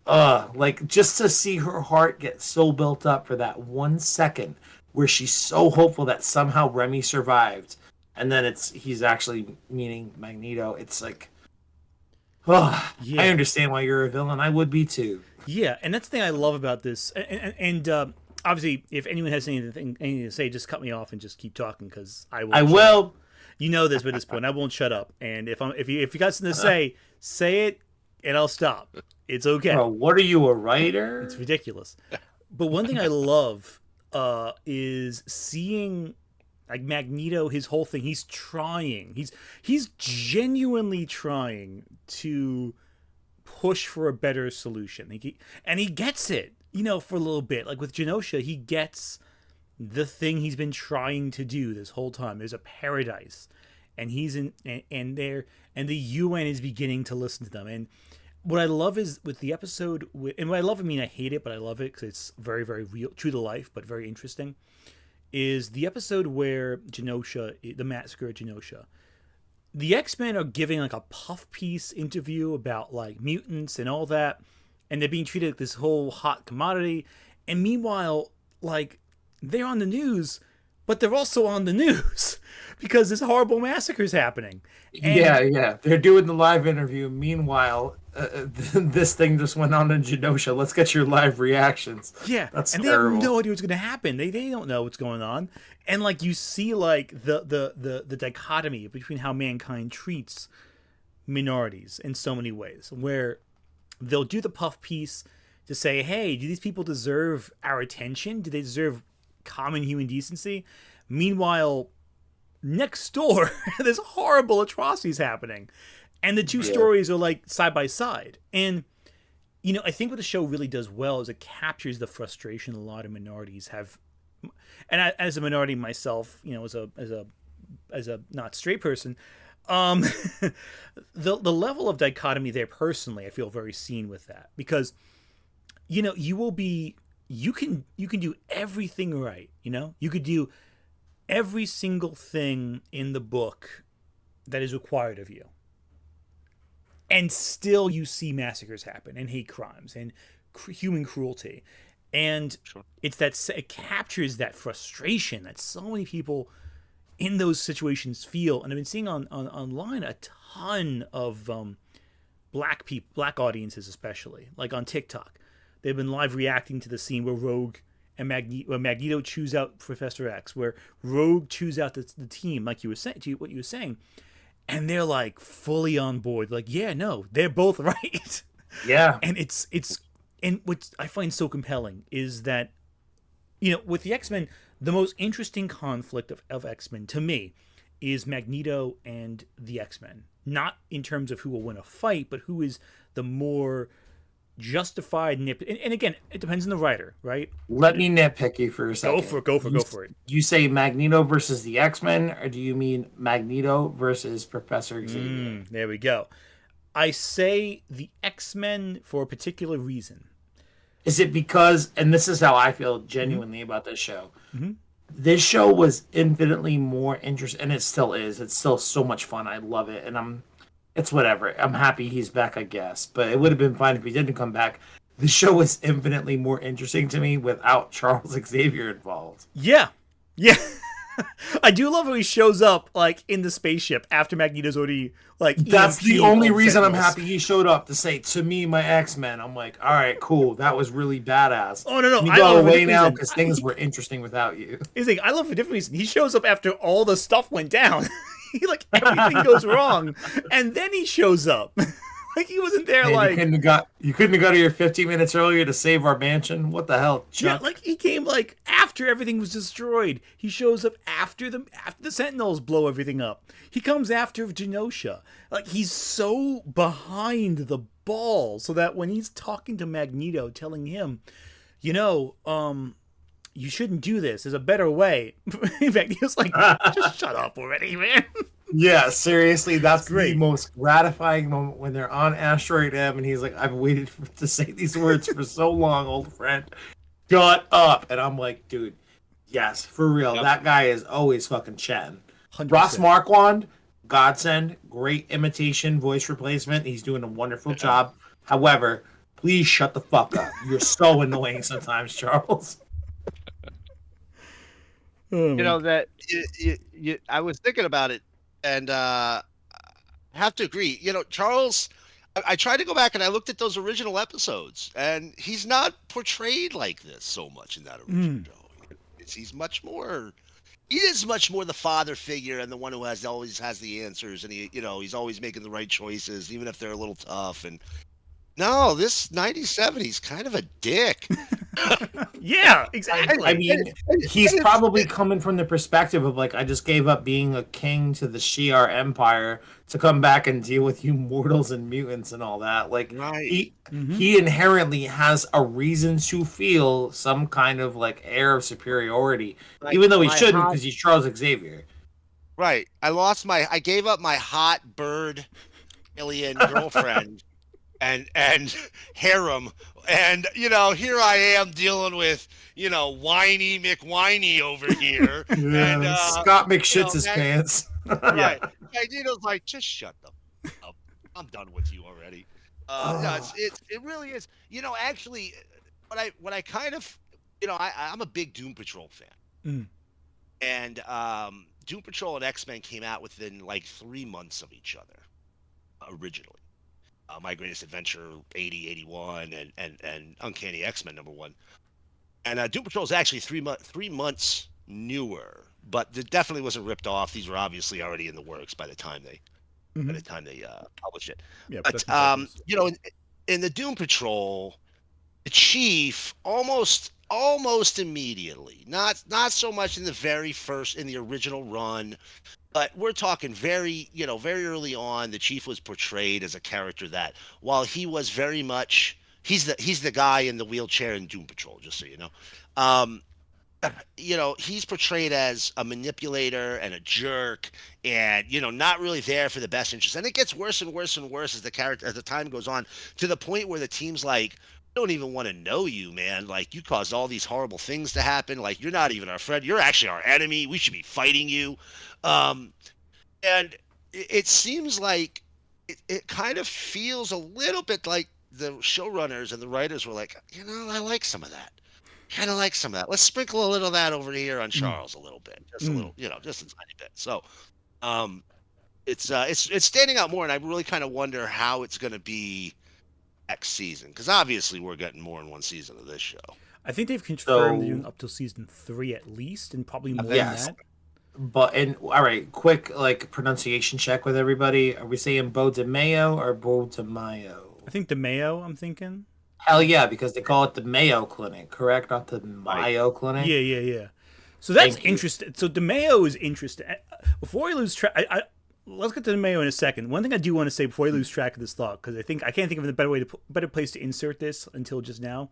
like just to see her heart get so built up for that 1 second where she's so hopeful that somehow Remy survived. And then he's actually meaning Magneto. It's like, I understand why you're a villain. I would be too. Yeah. And that's the thing I love about this. And obviously, if anyone has anything to say, just cut me off and just keep talking because I will. I will. You know this by this point. I won't shut up. And if you got something to say it, and I'll stop. It's okay. Bro, what are you, a writer? It's ridiculous. But one thing I love is seeing like Magneto. His whole thing. He's trying. He's genuinely trying to push for a better solution. And he gets it. For a little bit, like with Genosha, he gets the thing he's been trying to do this whole time. There's a paradise, and he's in, and the UN is beginning to listen to them. And what I love is with the episode, and what I love, I mean, I hate it, but I love it because it's very, very real, true to life, but very interesting. Is the episode where Genosha, the massacre at Genosha, the X-Men are giving like a puff piece interview about like mutants and all that, and they're being treated like this whole hot commodity. And meanwhile, like they're on the news, but they're also on the news because this horrible massacre is happening. And Yeah. They're doing the live interview. Meanwhile, this thing just went on in Genosha. Let's get your live reactions. yeah, That's and they terrible. have no idea what's going to happen. They don't know what's going on, and like you see like the dichotomy between how mankind treats minorities in so many ways, where they'll do the puff piece to say, hey, do these people deserve our attention? Do they deserve common human decency? Meanwhile, next door, there's horrible atrocities happening. And the two stories are like side by side. And, you know, I think what the show really does well is it captures the frustration a lot of minorities have. And I, as a minority myself, you know, as a not straight person, um, the level of dichotomy there personally, I feel very seen with that because, you know, you can do everything right. You know, you could do every single thing in the book that is required of you, and still you see massacres happen and hate crimes and human cruelty, and Sure. it captures that frustration that so many people in those situations feel. And I've been seeing online a ton of black audiences, especially like on TikTok. They've been live reacting to the scene where Rogue and Magneto choose out Professor X, where Rogue choose out the team, like you were saying, what you were saying, and they're like fully on board. Like, yeah, no, they're both right. Yeah. And it's and what I find so compelling is that, you know, with the X-Men, the most interesting conflict of X-Men to me is Magneto and the X-Men. Not in terms of who will win a fight, but who is the more justified nip. And again, it depends on the writer, right? Let me nitpick you for a second. Go for it. You say Magneto versus the X-Men, or do you mean Magneto versus Professor Xavier? There we go. I say the X-Men for a particular reason. Is it because, and this is how I feel genuinely about this show, this show was infinitely more interesting, and it still is. It's still so much fun. I love it, and it's whatever. I'm happy he's back, I guess, but it would have been fine if he didn't come back. The show was infinitely more interesting to me without Charles Xavier involved. Yeah. I do love how he shows up like in the spaceship after Magneto's already like. That's the EMP'd only all reason I'm Sentinels. happy he showed up, to say to me, my X-Men. I'm like, all right, cool. That was really badass. Oh no, You I go love it for away different now reason. because things were interesting without you. He's like, I love it for a different reason. He shows up after all the stuff went down. He like everything goes wrong, and then he shows up. Like he wasn't there. Man, like you couldn't have got here 15 minutes earlier to save our mansion. What the hell, yeah, Chuck? like he came like after everything was destroyed. He shows up after the Sentinels blow everything up. He comes after Genosha. Like he's so behind the ball, so that when he's talking to Magneto, telling him, you know, you shouldn't do this. There's a better way. In fact, he was like, just shut up already, man. Yeah, seriously, that's great. the most gratifying moment when they're on Asteroid M, and he's like, "I've waited to say these words for so long, old friend. Shut up!" And I'm like, "Dude, yes, for real. Yep. That guy is always fucking chatting." 100%. Ross Marquand, godsend, great imitation voice replacement. He's doing a wonderful job. However, please shut the fuck up. You're so annoying sometimes, Charles. You know that I was thinking about it, and I have to agree. You know, Charles. I tried to go back and I looked at those original episodes, and he's not portrayed like this so much in that original show. He's much more. He is much more the father figure and the one who always has the answers, and he's always making the right choices, even if they're a little tough. And no, this 97, he's kind of a dick. Yeah, exactly. I mean, he's probably coming from the perspective of like, I just gave up being a king to the Shi'ar Empire to come back and deal with you mortals and mutants and all that. Like, Right. he inherently has a reason to feel some kind of like air of superiority, Like, even though he my shouldn't, hot- because he's Charles Xavier. Right. I gave up my hot bird alien girlfriend and harem, and here I am dealing with whiny McWhiny over here, and Yeah, Scott McShits his Mag- pants. Yeah. right, Magneto's like, just shut the f- up. I'm done with you already. No, Oh. it really is. Actually, what I kind of, I'm a big Doom Patrol fan, Mm. and Doom Patrol and X-Men came out within like 3 months of each other originally. My Greatest Adventure 80, 81, and Uncanny X-Men #1. And Doom Patrol is actually 3 months newer, but it definitely wasn't ripped off. These were obviously already in the works by the time they Hmm. published it. Yeah, But production cycles. in the Doom Patrol, the Chief almost immediately, not so much in the original run, but we're talking very early on. The Chief was portrayed as a character that, while he was very much, he's the guy in the wheelchair in Doom Patrol, just so you know. Um, he's portrayed as a manipulator and a jerk, and not really there for the best interest. And it gets worse and worse and worse as the time goes on, to the point where the team's like, "I don't even want to know you, man. Like, you caused all these horrible things to happen. Like, you're not even our friend. You're actually our enemy. We should be fighting you." Um, and it seems like it kind of feels a little bit like the showrunners and the writers were like, I like some of that. Kind of like some of that. Let's sprinkle a little of that over here on Mm. Charles a little bit, just a Mm. little, just a tiny bit. So, um, it's standing out more, and I really kind of wonder how it's going to be next season, because obviously we're getting more than one season of this show. I think they've confirmed they're So doing up till season 3 at least, and probably I more think than yes, that. but and all right, quick like pronunciation check with everybody. Are we saying Bo de Mayo or Bo de Mayo? I think the Mayo. I'm thinking. Hell yeah, because they call it the Mayo Clinic, correct? Not the Right. Mayo Clinic. Yeah, yeah, yeah. So that's Thank you. interesting. So DeMayo is interesting. Before we lose track, let's get to DeMayo in a second. One thing I do want to say before I lose track of this thought, because I can't think of a better place to insert this until just now.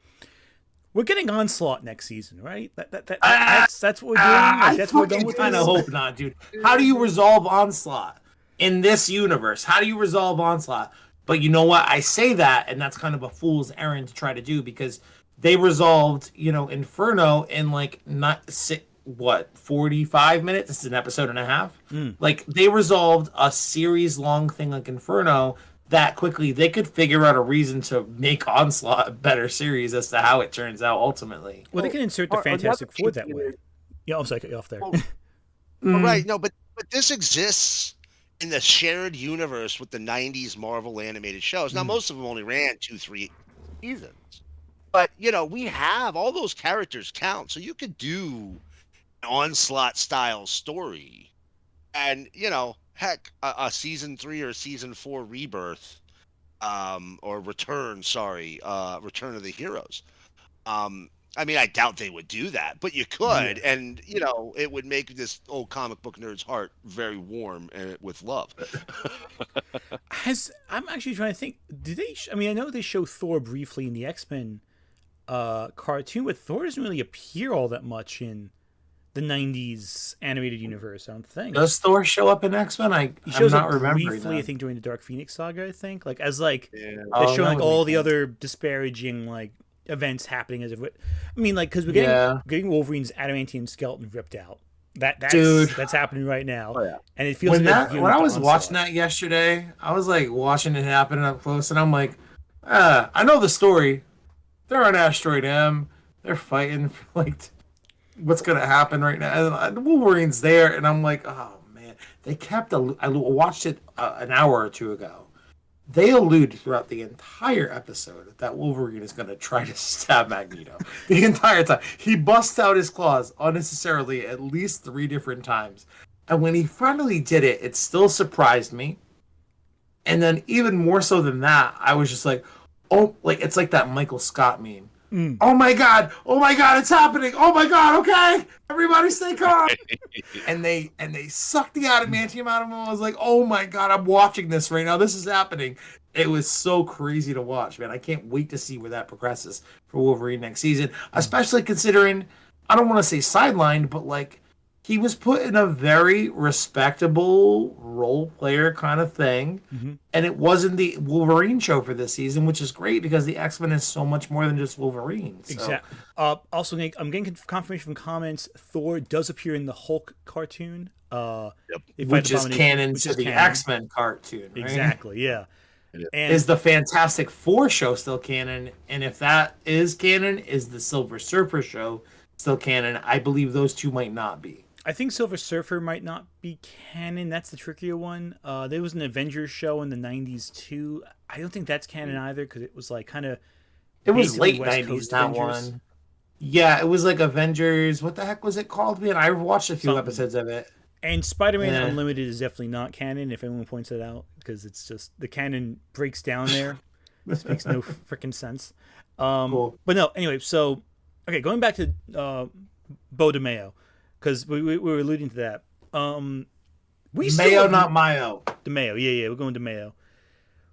We're getting Onslaught next season, right? That's what we're doing. Like, that's what we're done with kind this. of hope not, dude. How do you resolve Onslaught in this universe? How do you resolve Onslaught? But you know what? I say that, and that's kind of a fool's errand to try to do, because they resolved, Inferno in like not 45 minutes. It's an episode and a half. Like they resolved a series long thing like Inferno that quickly. They could figure out a reason to make Onslaught a better series as to how it turns out ultimately. Well, they can insert the Fantastic Four that way. Yeah, I'm sorry, cut you off there. Oh, right. No, but this exists in the shared universe with the '90s Marvel animated shows. Now, most of them only ran 2-3 seasons, but we have all those characters count, so you could do an Onslaught style story, and heck, a season 3 or season 4 rebirth, or return. Sorry, Return of the Heroes. I mean, I doubt they would do that, but you could, Yeah. and it would make this old comic book nerd's heart very warm and with love. I'm actually trying to think. Did they? I mean, I know they show Thor briefly in the X-Men cartoon, but Thor doesn't really appear all that much in the '90s animated universe. I don't think. Does Thor show up in X-Men? He I'm shows not up remembering briefly, that. I think, during the Dark Phoenix saga. I think, like as like Yeah. they're Oh, showing that like would all make the sense. other disparaging like events happening as if. I mean, like because we're getting Wolverine's adamantium skeleton ripped out. Dude. That's happening right now, Oh, yeah. and it feels like When I was watching that yesterday, I was like watching it happen up close, and I'm like, I know the story. They're on Asteroid M. They're fighting for like what's gonna happen right now. And Wolverine's there, and I'm like, oh man, they kept. I watched it an hour or two ago. They allude throughout the entire episode that Wolverine is going to try to stab Magneto. The entire time. He busts out his claws unnecessarily at least 3 different times. And when he finally did it, it still surprised me. And then even more so than that, I was just like, oh, like it's like that Michael Scott meme. Oh my god, it's happening. Oh my god, okay. Everybody stay calm. and they sucked the adamantium out of him. I was like, oh my god, I'm watching this right now. This is happening. It was so crazy to watch, man. I can't wait to see where that progresses for Wolverine next season, especially considering I don't want to say sidelined, but like he was put in a very respectable role player kind of thing. Mm-hmm. And it wasn't the Wolverine show for this season, which is great because the X-Men is so much more than just Wolverine. So. Exactly. Also, Nick, I'm getting confirmation from comments. Thor does appear in the Hulk cartoon. Which is canon to the X-Men cartoon. Right? Exactly. Yeah. And is the Fantastic Four show still canon? And if that is canon, is the Silver Surfer show still canon? I believe those two might not be. I think Silver Surfer might not be canon. That's the trickier one. There was an Avengers show in the 90s too. I don't think that's canon either because it was like kind of. It was late 90s, that one. Yeah, it was like Avengers. What the heck was it called, man? I watched a few episodes of it. And Spider-Man Unlimited is definitely not canon, if anyone points it out, because it's just the canon breaks down there. This makes no freaking sense. Cool. But no, anyway, so okay, going back to Bo DeMayo, because we were alluding to that. Mayo, not Mayo. DeMayo, yeah, we're going to Mayo.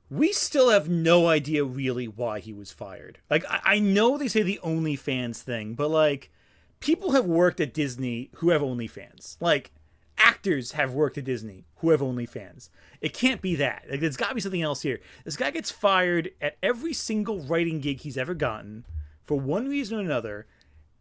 We still have no idea really why he was fired. Like, I know they say the OnlyFans thing, but like, people have worked at Disney who have OnlyFans. Like, actors have worked at Disney who have OnlyFans. It can't be that. Like, there's got to be something else here. This guy gets fired at every single writing gig he's ever gotten for one reason or another,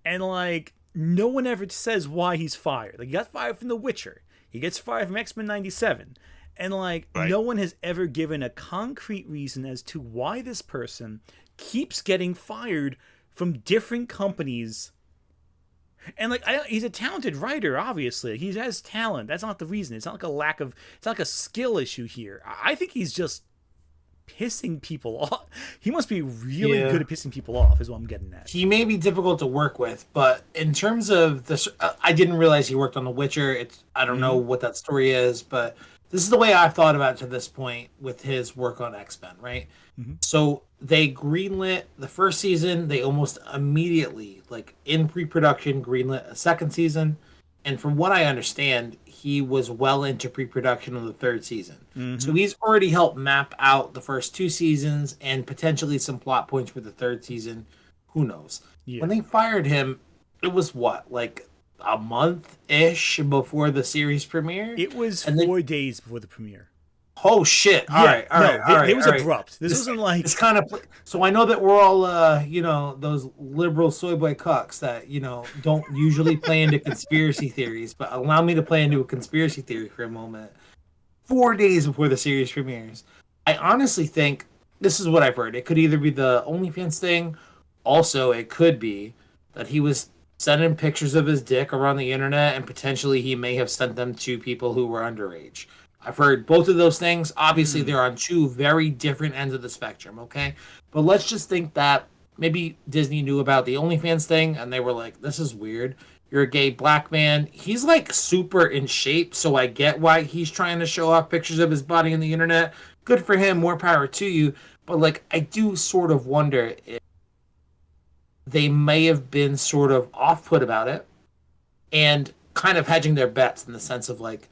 and like, no one ever says why he's fired. Like, he got fired from The Witcher. He gets fired from X-Men 97. And like, no one has ever given a concrete reason as to why this person keeps getting fired from different companies. And like, he's a talented writer, obviously. He has talent. That's not the reason. It's not like it's not like a skill issue here. I think he's just pissing people off. He must be really good at pissing people off, is what I'm getting at. He may be difficult to work with, but in terms of this, I didn't realize he worked on The Witcher. I don't know what that story is, but this is the way I've thought about it to this point with his work on X-Men, right? Mm-hmm. So they greenlit the first season. They almost immediately, like in pre-production, greenlit a second season. And from what I understand, he was well into pre-production on the third season. Mm-hmm. So he's already helped map out the first two seasons and potentially some plot points for the third season. Who knows? Yeah. When they fired him, it was what, like a month-ish before the series premiere? It was 4 days before the premiere. Oh shit! All right. It was abrupt. This wasn't like it's kind of. So I know that we're all, those liberal soy boy cucks that don't usually play into conspiracy theories. But allow me to play into a conspiracy theory for a moment. 4 days before the series premieres, I honestly think this is what I've heard. It could either be the OnlyFans thing. Also, it could be that he was sending pictures of his dick around the internet, and potentially he may have sent them to people who were underage. I've heard both of those things. Obviously, they're on two very different ends of the spectrum, okay? But let's just think that maybe Disney knew about the OnlyFans thing, and they were like, this is weird. You're a gay black man. He's, like, super in shape, so I get why he's trying to show off pictures of his body on the internet. Good for him. More power to you. But, like, I do sort of wonder if they may have been sort of off-put about it and kind of hedging their bets in the sense of, like,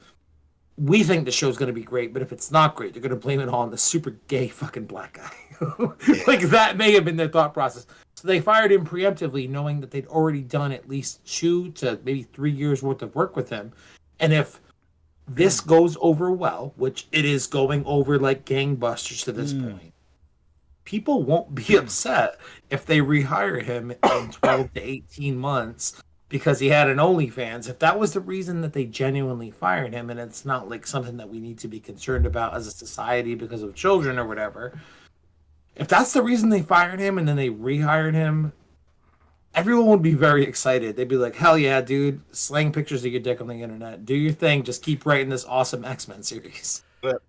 we think the show's going to be great, but if it's not great, they're going to blame it all on the super gay fucking black guy. Like, that may have been their thought process. So they fired him preemptively, knowing that they'd already done at least 2 to maybe 3 years worth of work with him. And if this goes over well, which it is going over like gangbusters to this point, people won't be upset if they rehire him in 12 to 18 months because he had an OnlyFans. If that was the reason that they genuinely fired him, and it's not like something that we need to be concerned about as a society because of children or whatever, if that's the reason they fired him and then they rehired him, everyone would be very excited. They'd be like, hell yeah, dude, slang pictures of your dick on the internet. Do your thing. Just keep writing this awesome X-Men series. But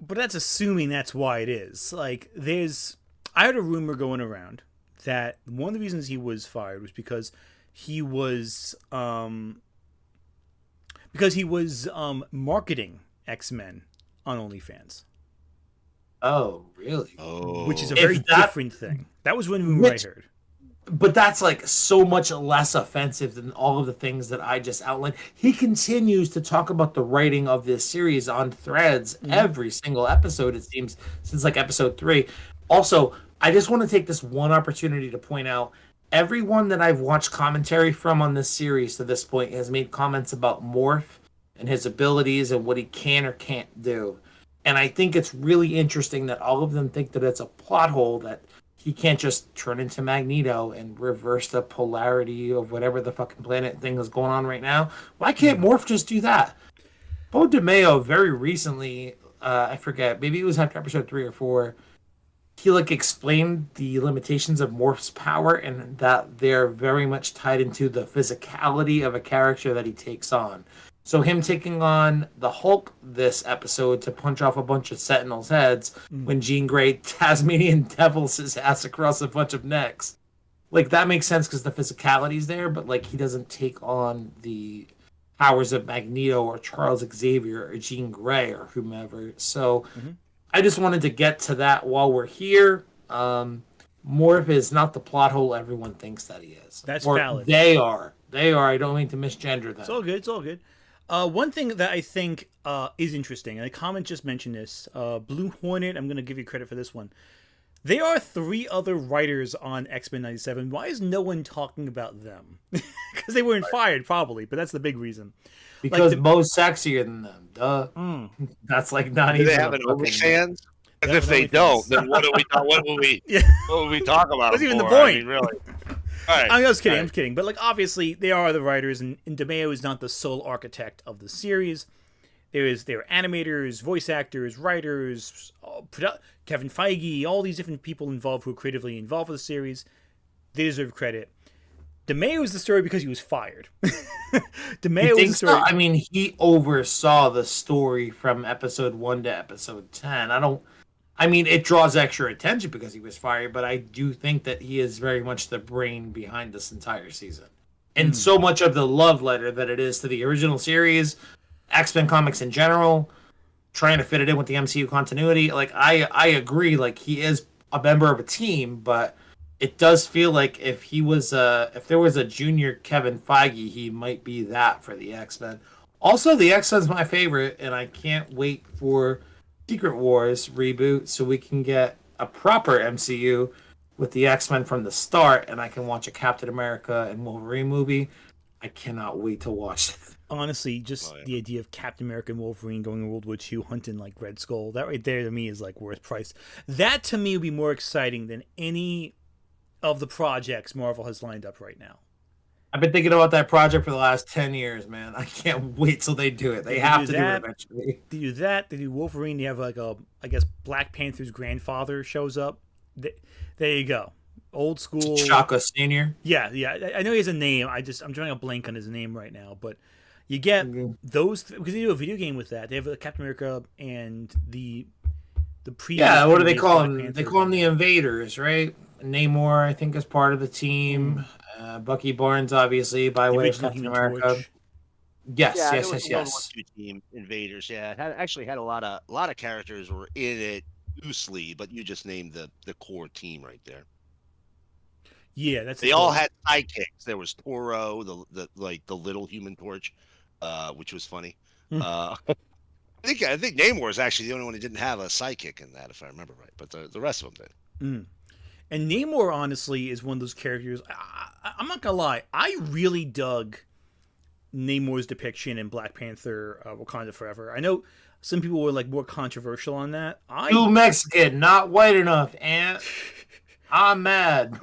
that's assuming that's why it is. Like, I heard a rumor going around that one of the reasons he was fired was because he was marketing X-Men on OnlyFans. Oh, really? Oh, which is a very different thing. That was one rumor I heard. But that's like so much less offensive than all of the things that I just outlined. He continues to talk about the writing of this series on Threads every single episode, it seems, since like episode 3. Also, I just want to take this one opportunity to point out everyone that I've watched commentary from on this series to this point has made comments about Morph and his abilities and what he can or can't do. And I think it's really interesting that all of them think that it's a plot hole, that he can't just turn into Magneto and reverse the polarity of whatever the fucking planet thing is going on right now. Why can't Morph just do that? Bo DeMeo very recently, I forget, maybe it was after episode 3 or 4, he like explained the limitations of Morph's power and that they're very much tied into the physicality of a character that he takes on. So him taking on the Hulk this episode to punch off a bunch of Sentinels' heads when Jean Grey Tasmanian devils his ass across a bunch of necks. Like, that makes sense because the physicality's there, but like he doesn't take on the powers of Magneto or Charles Xavier or Jean Grey or whomever. So I just wanted to get to that while we're here. Morph is not the plot hole everyone thinks that he is. That's or valid. They are. I don't mean to misgender them. It's all good. It's all good. One thing that I think is interesting, and a comment just mentioned this, Blue Hornet, I'm going to give you credit for this one. There are 3 other writers on X-Men 97. Why is no one talking about them? Because they weren't fired, probably, but that's the big reason. Because Mo's sexier than them. Duh. That's like not Do even. they have an OnlyFans? And if they don't, then what would we talk about? What's even the for? point? I mean, really. All right. I was kidding. I'm kidding. But like, obviously, they are the writers, and DeMeo is not the sole architect of the series. There are animators, voice actors, writers, Kevin Feige, all these different people involved who are creatively involved with the series. They deserve credit. DeMeo is the story because he was fired. DeMeo is the story. So? I mean, he oversaw the story from episode 1 to episode 10. I mean, it draws extra attention because he was fired, but I do think that he is very much the brain behind this entire season. And so much of the love letter that it is to the original series, X-Men comics in general, trying to fit it in with the MCU continuity. Like, I agree, like, he is a member of a team, but it does feel like if there was a junior Kevin Feige, he might be that for the X-Men. Also, the X-Men's my favorite, and I can't wait for Secret Wars reboot so we can get a proper MCU with the X-Men from the start, and I can watch a Captain America and Wolverine movie. I cannot wait to watch it. Honestly, just the idea of Captain America and Wolverine going to World War II hunting like Red Skull, that right there to me is like worth price. That to me would be more exciting than any of the projects Marvel has lined up right now. I've been thinking about that project for the last 10 years, man. I can't wait till they do it. They have to do it eventually. They do that. They do Wolverine. They have like I guess Black Panther's grandfather shows up. There you go. Old school. Shaka Senior. Yeah. I know he has a name. I'm drawing a blank on his name right now, but you get those because they do a video game with that. They have Captain America and the previous. Yeah, what do they call them? They call them the Invaders, right? Namor, I think, is part of the team. Bucky Barnes, obviously, by way of Captain America. Torch. Yes. Team Invaders. Yeah, it actually had a lot of characters were in it loosely, but you just named the core team right there. Yeah, they all had sidekicks. There was Toro, the little Human Torch, which was funny. I think Namor is actually the only one who didn't have a sidekick in that, if I remember right. But the rest of them did. And Namor, honestly, is one of those characters. I'm not gonna lie, I really dug Namor's depiction in Black Panther: Wakanda Forever. I know some people were like more controversial on that. Too Mexican, not white enough, and I'm mad.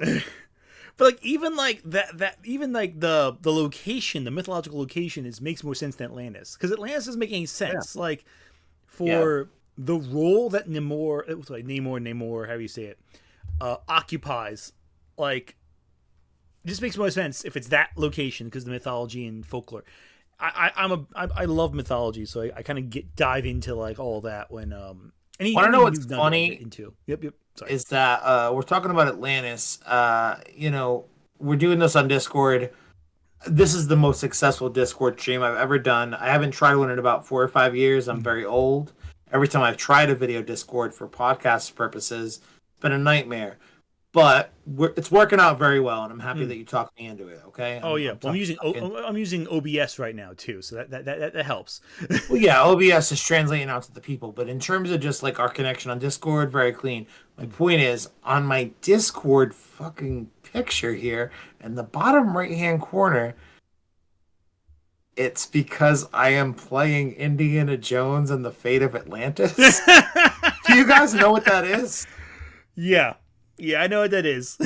But like even like the location, the mythological location makes more sense than Atlantis, because Atlantis doesn't make any sense. Yeah. Like for the role that Namor, how do you say it, occupies, like it just makes more sense if it's that location because of the mythology and folklore. I love mythology, so I kind of dive into like all that when want to know what's funny? Into yep. Sorry. Is that we're talking about Atlantis. We're doing this on Discord. This is the most successful Discord stream I've ever done. I haven't tried one in about 4 or 5 years. I'm very old. Every time I've tried a video Discord for podcast purposes, it's been a nightmare. But it's working out very well, and I'm happy that you talked me into it. Okay. Well, I'm using OBS right now too, so that helps. Well, yeah, OBS is translating out to the people, but in terms of just like our connection on Discord, very clean. My point is, on my Discord fucking picture here in the bottom right-hand corner. It's because I am playing Indiana Jones and the Fate of Atlantis. Do you guys know what that is? Yeah. Yeah, I know what that is.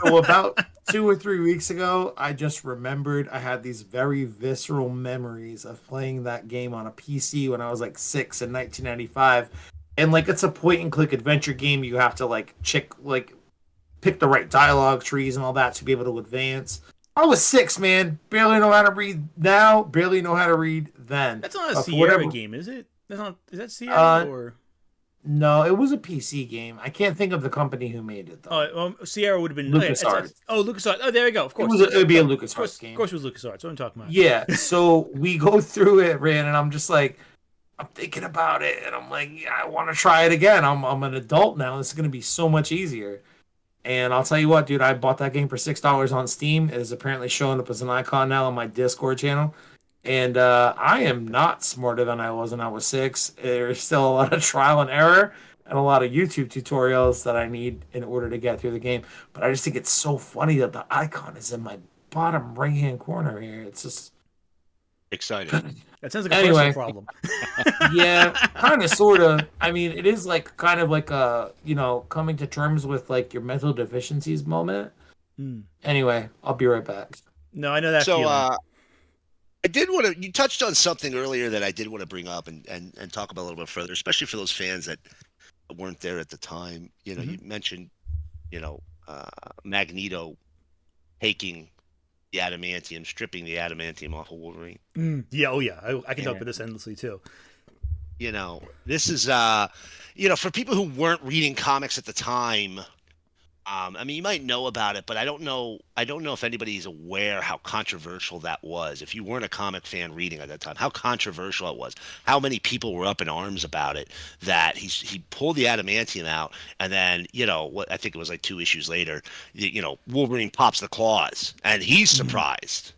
So about 2 or 3 weeks ago, I just remembered I had these very visceral memories of playing that game on a PC when I was like 6 in 1995. And like it's a point and click adventure game. You have to pick the right dialogue trees and all that to be able to advance. I was 6, man. Barely know how to read now. Barely know how to read then. That's not a But for Sierra whatever, game, is it? That's not. Is that Sierra or? no, it was a PC game. I can't think of the company who made it though. Oh, Sierra would have been LucasArts. LucasArts. Oh, there we go. Of course, it would be a Of LucasArts game. Of course, it was LucasArts. What I'm talking about. Yeah. So we go through it, Rand, and I'm just like, I'm thinking about it, and I'm like, yeah, I want to try it again. I'm an adult now. This is going to be so much easier. And I'll tell you what, dude, I bought that game for $6 on Steam. It is apparently showing up as an icon now on my Discord channel. And I am not smarter than I was when I was 6. There's still a lot of trial and error and a lot of YouTube tutorials that I need in order to get through the game. But I just think it's so funny that the icon is in my bottom right-hand corner here. It's just exciting. That sounds like a personal problem. Yeah, kind of, sort of. I mean, it is like kind of like a, coming to terms with like your mental deficiencies moment. Anyway, I'll be right back. No, I know that So, feeling. I did want to. You touched on something earlier that I did want to bring up and talk about a little bit further, especially for those fans that weren't there at the time. You mentioned, Magneto taking the adamantium, stripping the adamantium off of Wolverine. Yeah, oh yeah. I can talk about this endlessly too. This is for people who weren't reading comics at the time. I mean, you might know about it, but I don't know if anybody's aware how controversial that was. If you weren't a comic fan reading at that time, how controversial it was, how many people were up in arms about it, that he pulled the adamantium out, and then, what I think it was like 2 issues later, Wolverine pops the claws, and he's surprised,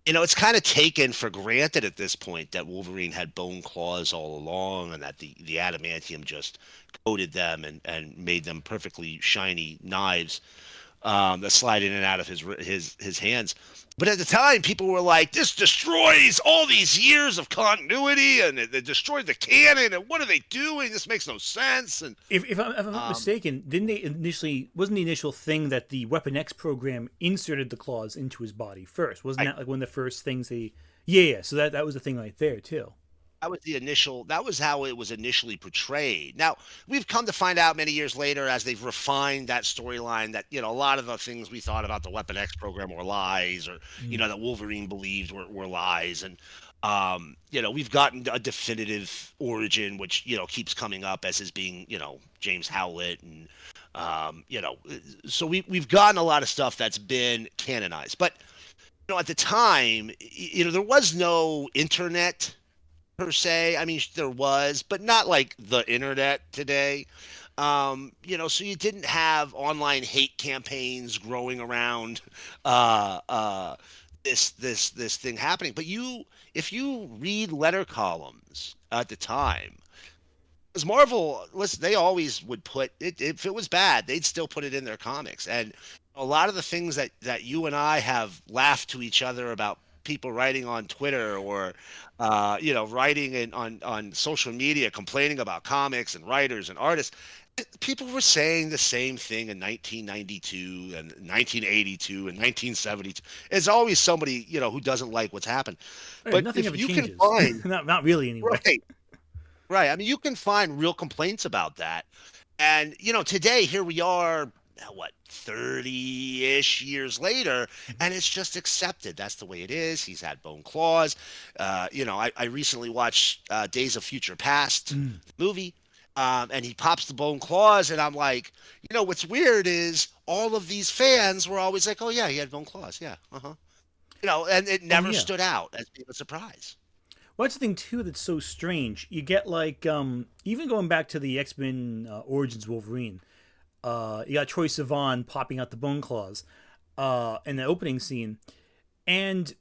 it's kind of taken for granted at this point that Wolverine had bone claws all along, and that the adamantium just coated them and made them perfectly shiny knives that slide in and out of his hands. But at the time, people were like, "This destroys all these years of continuity, and it destroyed the canon. And what are they doing? This makes no sense." And if I'm not mistaken, wasn't the initial thing that the Weapon X program inserted the claws into his body first? Wasn't that like one of the first things they? Yeah. So that was the thing right there too. That was how it was initially portrayed. Now, we've come to find out many years later, as they've refined that storyline, that, a lot of the things we thought about the Weapon X program were lies, or, that Wolverine believed were lies. And, we've gotten a definitive origin, which, keeps coming up as his being, James Howlett. And, so we've gotten a lot of stuff that's been canonized. But, at the time, there was no internet per se. I mean, there was, but not like the internet today. So you didn't have online hate campaigns growing around this thing happening. But if you read letter columns at the time, because Marvel, listen, they always would put it, if it was bad, they'd still put it in their comics. And a lot of the things that you and I have laughed to each other about, people writing on Twitter or writing on social media complaining about comics and writers and artists, people were saying the same thing in 1992 and 1982 and 1972. There's always somebody who doesn't like what's happened. Right, but nothing if ever you changes. can find not really anyway. Right. I mean, you can find real complaints about that. And today, here we are, 30-ish years later, and it's just accepted. That's the way it is. He's had bone claws. I recently watched Days of Future Past, the movie, and he pops the bone claws, and I'm like, what's weird is all of these fans were always like, "Oh yeah, he had bone claws, yeah, and it never stood out as being a surprise. Well, that's the thing too that's so strange. You get like even going back to the X-Men Origins Wolverine. You got Troye Sivan popping out the bone claws in the opening scene. And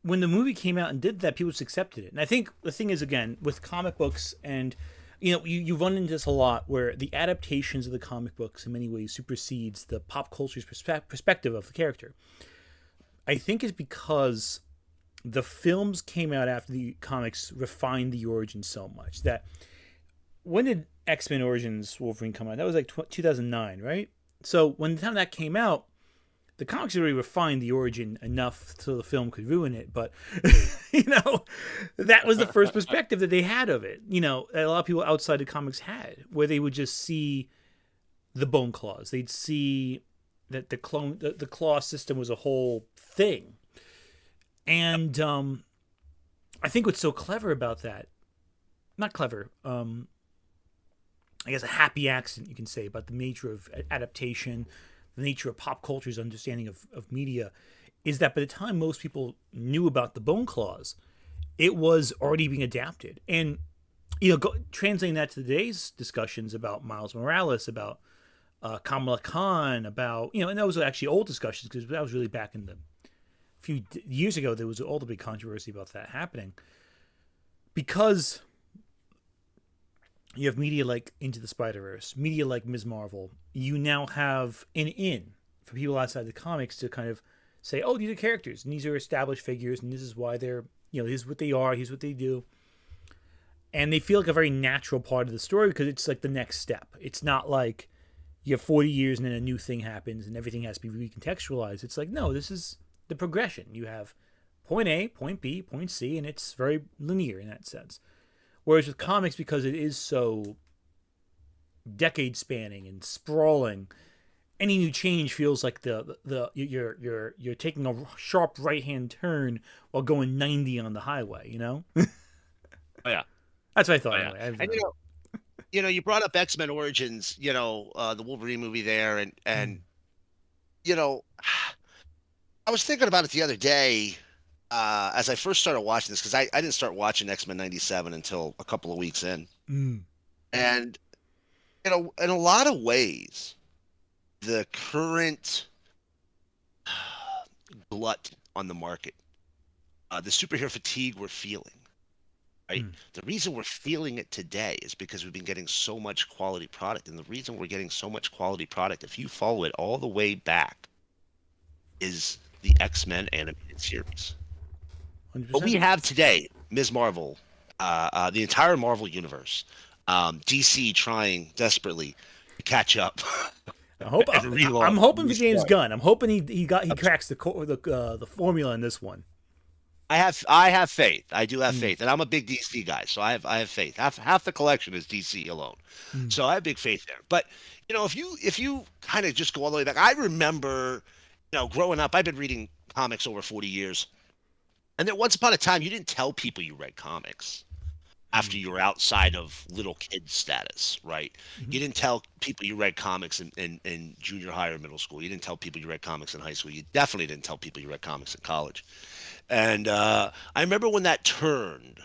when the movie came out and did that, people just accepted it. And I think the thing is, again, with comic books and, you run into this a lot where the adaptations of the comic books in many ways supersedes the pop culture's perspective of the character. I think is because the films came out after the comics refined the origin so much that when did X-Men Origins Wolverine come out? That was like 2009, right? So when the time that came out, the comics had already refined the origin enough so the film could ruin it. But, that was the first perspective that they had of it. That a lot of people outside the comics had, where they would just see the bone claws. They'd see that the claw system was a whole thing. And I think what's so clever about that, not clever, I guess a happy accident you can say about the nature of adaptation, the nature of pop culture's understanding of media, is that by the time most people knew about the bone claws, it was already being adapted. And, translating that to today's discussions about Miles Morales, about Kamala Khan, about, and those were actually old discussions because that was really back in the few years ago, there was all the big controversy about that happening. Because you have media like Into the Spider-Verse, media like Ms. Marvel, you now have an in for people outside the comics to kind of say, oh, these are characters, and these are established figures, and this is why they're, here's what they are, here's what they do. And they feel like a very natural part of the story because it's like the next step. It's not like you have 40 years and then a new thing happens and everything has to be recontextualized. It's like, no, this is the progression. You have point A, point B, point C, and it's very linear in that sense. Whereas with comics, because it is so decade spanning and sprawling, any new change feels like you're taking a sharp right hand turn while going 90 on the highway. Oh yeah, that's what I thought. Oh, yeah. Anyway. And you brought up X-Men Origins, the Wolverine movie there, and I was thinking about it the other day as I first started watching this, because I didn't start watching X-Men 97 until a couple of weeks in. And, in a lot of ways, the current glut on the market, the superhero fatigue we're feeling, right? The reason we're feeling it today is because we've been getting so much quality product. And the reason we're getting so much quality product, if you follow it all the way back, is the X-Men animated series. 100%. What we have today, Ms. Marvel, the entire Marvel universe, DC trying desperately to catch up. I'm hoping for James Gunn. I'm hoping he cracks the formula in this one. I have faith. I do have faith, and I'm a big DC guy, so I have faith. Half the collection is DC alone, so I have big faith there. But if you kind of just go all the way back, I remember, growing up, I've been reading comics over 40 years, and then once upon a time, you didn't tell people you read comics after you were outside of little kid status, right? You didn't tell people you read comics in junior high or middle school. You didn't tell people you read comics in high school. You definitely didn't tell people you read comics in college. And I remember when that turned,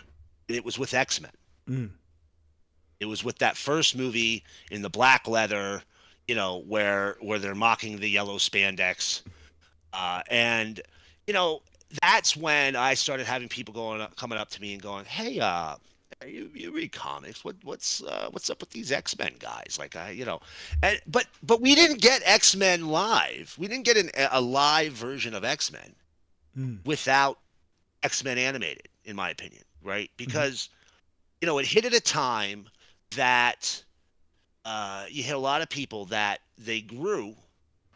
it was with X-Men. It was with that first movie in the black leather, where they're mocking the yellow spandex. And that's when I started having people coming up to me and going, hey, you read comics. What's up with these X-Men guys? But we didn't get X-Men live. We didn't get a live version of X-Men without X-Men animated, in my opinion, right? Because, it hit at a time that you hit a lot of people that they grew,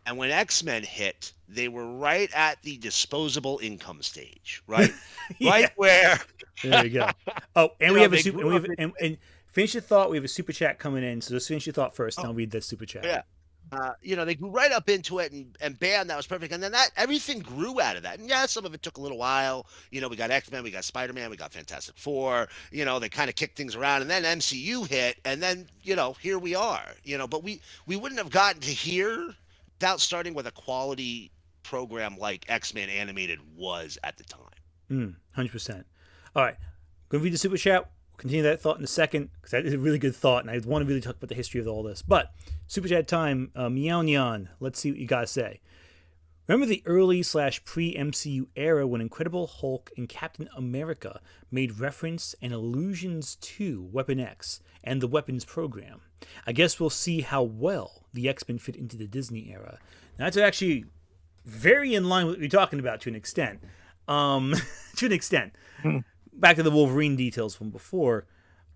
and when X-Men hit, they were right at the disposable income stage, right? Right where. There you go. Oh, and we have and finish your thought. We have a super chat coming in, so just finish your thought first, and I'll read the super chat. Yeah. They grew right up into it, and bam, that was perfect. And then everything grew out of that. And yeah, some of it took a little while. We got X-Men, we got Spider-Man, we got Fantastic Four. They kind of kicked things around, and then MCU hit, and then here we are. But we wouldn't have gotten to here without starting with a quality program like X-Men animated was at the time. 100%. All right, going to read the super chat. We'll continue that thought in a second because that is a really good thought, and I want to really talk about the history of all this. But super chat time, Meow Neon. Let's see what you guys say. Remember the early / pre-MCU era when Incredible Hulk and Captain America made reference and allusions to Weapon X and the weapons program? I guess we'll see how well the X-Men fit into the Disney era. Now, that's actually very in line with what we're talking about to an extent. To an extent. Back to the Wolverine details from before.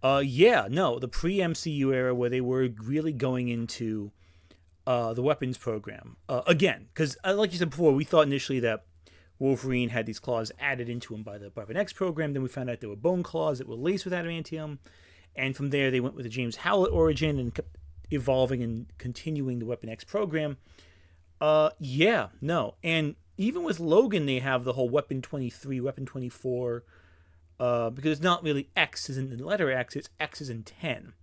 The pre-MCU era where they were really going into the weapons program. Again, because like you said before, we thought initially that Wolverine had these claws added into him by the Weapon X program. Then we found out there were bone claws that were laced with adamantium. And from there, they went with the James Howlett origin and kept evolving and continuing the Weapon X program. And even with Logan, they have the whole Weapon 23, Weapon 24, because it's not really X isn't the letter X, it's X is in 10.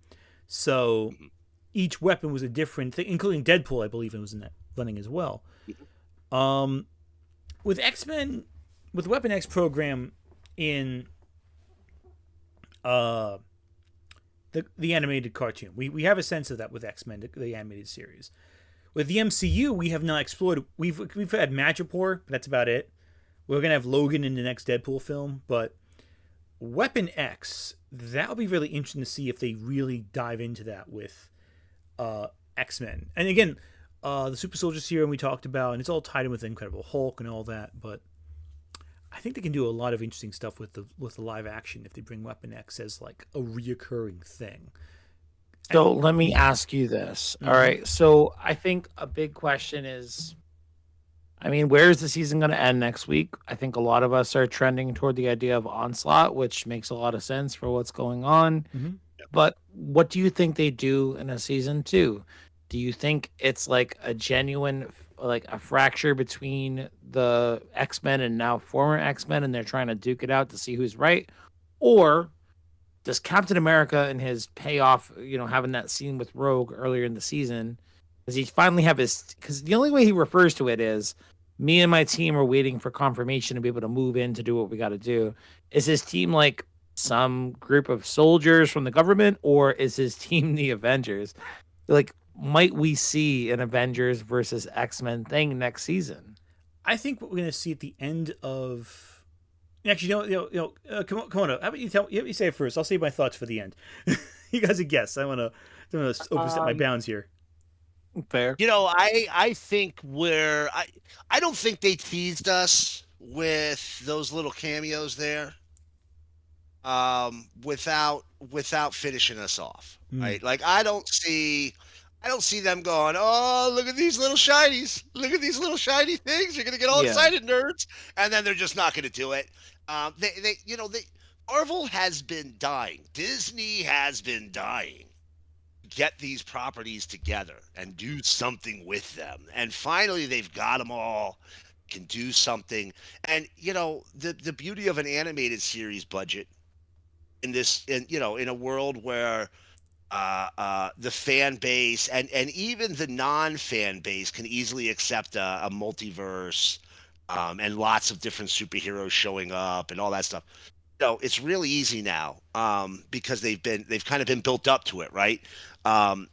So each weapon was a different thing, including Deadpool, I believe, was in that running as well. With X-Men, with the Weapon X program in the animated cartoon, we have a sense of that with X-Men, the animated series. With the MCU, we have not explored. We've had Madripoor, but that's about it. We're gonna have Logan in the next Deadpool film, but Weapon X, that'll be really interesting to see if they really dive into that with X-Men. And again, the Super Soldier Serum we talked about, and it's all tied in with Incredible Hulk and all that. But I think they can do a lot of interesting stuff with the live action if they bring Weapon X as like a reoccurring thing. So let me ask you this. All right. So I think a big question is, I mean, where is the season going to end next week? I think a lot of us are trending toward the idea of Onslaught, which makes a lot of sense for what's going on. But what do you think they do in a season 2? Do you think it's like a genuine, like a fracture between the X-Men and now former X-Men, and they're trying to duke it out to see who's right? Or does Captain America and his payoff, having that scene with Rogue earlier in the season, does he finally have his, because the only way he refers to it is, me and my team are waiting for confirmation to be able to move in to do what we got to do. Is his team like some group of soldiers from the government, or is his team the Avengers? Like, might we see an Avengers versus X-Men thing next season? I think what we're going to see at the end of... Actually, come on up. How about you say it first? I'll save my thoughts for the end. You guys are guests. I want to overstep my bounds here. Fair. I think I don't think they teased us with those little cameos there, without finishing us off, right? Like I don't see them going, oh, look at these little shinies, look at these little shiny things. You're gonna get all excited, nerds, and then they're just not gonna do it. Marvel has been dying. Disney has been dying. Get these properties together and do something with them. And finally, they've got them all, can do something. And, the beauty of an animated series budget in a world where the fan base and even the non-fan base can easily accept a multiverse, and lots of different superheroes showing up and all that stuff. It's really easy now, because they've kind of been built up to it, right? We're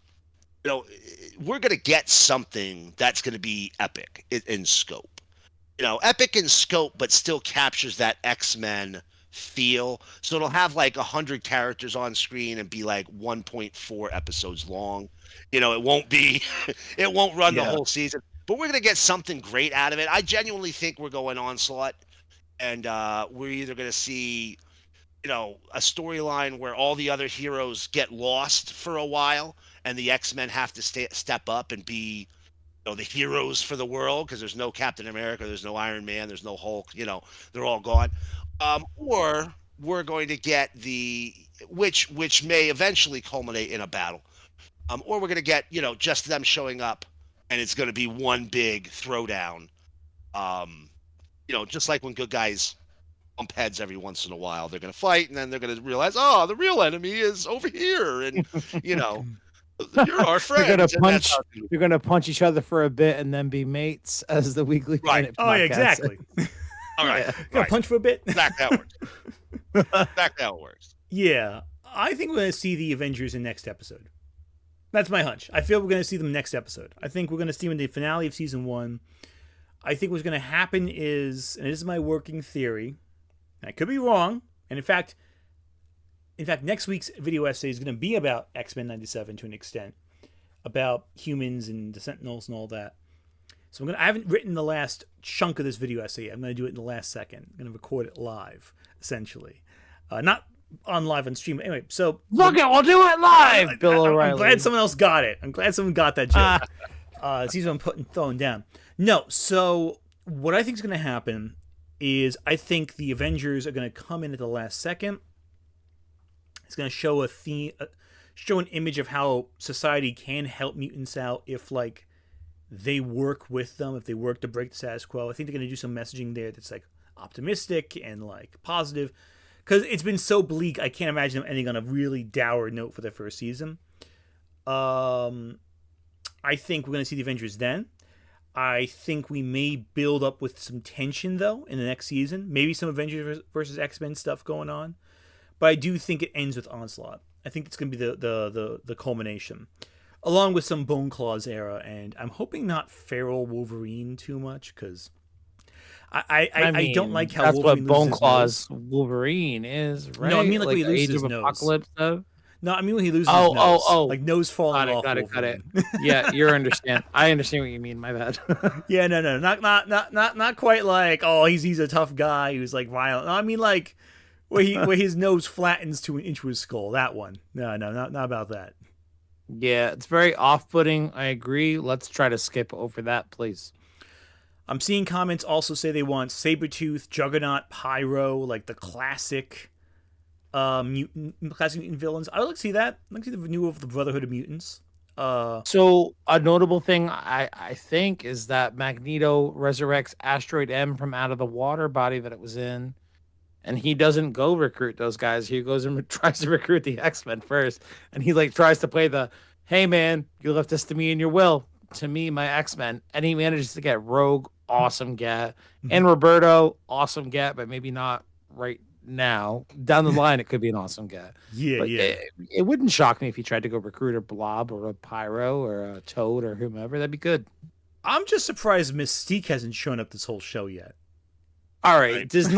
going to get something that's going to be epic in scope. Epic in scope, but still captures that X-Men feel. So it'll have like 100 characters on screen and be like 1.4 episodes long. It won't be, it won't run the whole season. But we're going to get something great out of it. I genuinely think we're going Onslaught, and we're either going to see, a storyline where all the other heroes get lost for a while, and the X-Men have to step up and be, the heroes for the world, because there's no Captain America, there's no Iron Man, there's no Hulk, they're all gone. Or we're going to get which may eventually culminate in a battle. Or we're going to get, just them showing up, and it's going to be one big throwdown. Just like when good guys bump heads every once in a while, they're going to fight, and then they're going to realize, oh, the real enemy is over here, and you're our friend. You're going to punch each other for a bit, and then be mates, as the Weekly Planet podcast. Oh, yeah, exactly. All right, Gonna punch for a bit. Exactly how it works. Yeah, I think we're going to see the Avengers in next episode. That's my hunch. I feel we're going to see them next episode. I think we're going to see them in the finale of season 1. I think what's going to happen is, and this is my working theory, and I could be wrong, and in fact, next week's video essay is going to be about X-Men 97 to an extent, about humans and the Sentinels and all that. So I haven't written the last chunk of this video essay yet. I'm going to do it in the last second. I'm going to record it live, essentially. Not on live on stream. Anyway, so... Look it, we'll do it live, Bill O'Reilly. I'm glad someone else got it. I'm glad someone got that joke. It's easy I'm throwing down. No, so what I think is going to happen is I think the Avengers are going to come in at the last second. It's going to show a theme, show an image of how society can help mutants out if, like, they work with them, if they work to break the status quo. I think they're going to do some messaging there that's, like, optimistic and, like, positive. Because it's been so bleak, I can't imagine them ending on a really dour note for their first season. I think we're going to see the Avengers then. I think we may build up with some tension, though, in the next season. Maybe some Avengers versus X-Men stuff going on. But I do think it ends with Onslaught. I think it's going to be the culmination. Along with some Bone Claws era. And I'm hoping not feral Wolverine too much, because I don't like how that's Wolverine what Bone loses Claws Wolverine is, right? No, I mean like when he loses Age his of nose. Apocalypse stuff. No, I mean when he loses his nose. Like nose falling off. Got it. Yeah, I understand what you mean. My bad. Yeah, no, not quite like, oh, he's a tough guy who's like violent. No, I mean like where his nose flattens to an inch of his skull. That one. No, not about that. Yeah, it's very off-putting. I agree. Let's try to skip over that, please. I'm seeing comments also say they want Sabretooth, Juggernaut, Pyro, like the classic mutant villains. I would like to see that. I'd like to see the renewal of the Brotherhood of Mutants. So a notable thing I think is that Magneto resurrects Asteroid M from out of the water body that it was in, and he doesn't go recruit those guys. He goes and tries to recruit the X-Men first, and he like tries to play the, hey man, you left this to me in your will, to me, my X-Men, and he manages to get Rogue, awesome get, and Roberto, awesome get, but maybe not right now. Down the line, it could be an awesome get. Yeah. It wouldn't shock me if he tried to go recruit a Blob or a Pyro or a Toad or whomever. That'd be good. I'm just surprised Mystique hasn't shown up this whole show yet. All right, did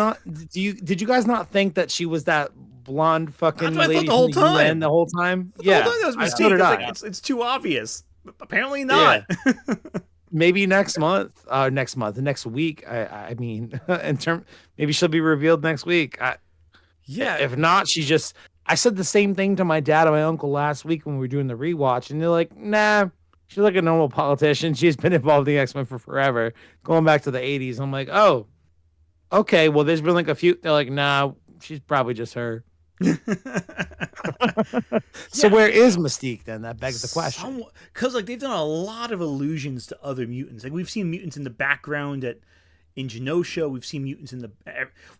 you guys not think that she was that blonde fucking lady the whole time? The whole time? Yeah, that was Mystique. It's too obvious. Apparently not. Yeah. Maybe next next week. I mean, maybe she'll be revealed next week. If not, I said the same thing to my dad and my uncle last week when we were doing the rewatch, and they're like, nah, she's like a normal politician. She's been involved in the X-Men for forever, going back to the 80s. I'm like, oh, okay. Well, there's been like a few. They're like, nah, she's probably just her. So where is Mystique then? That begs the question. Because like they've done a lot of allusions to other mutants. Like we've seen mutants in the background in Genosha. We've seen mutants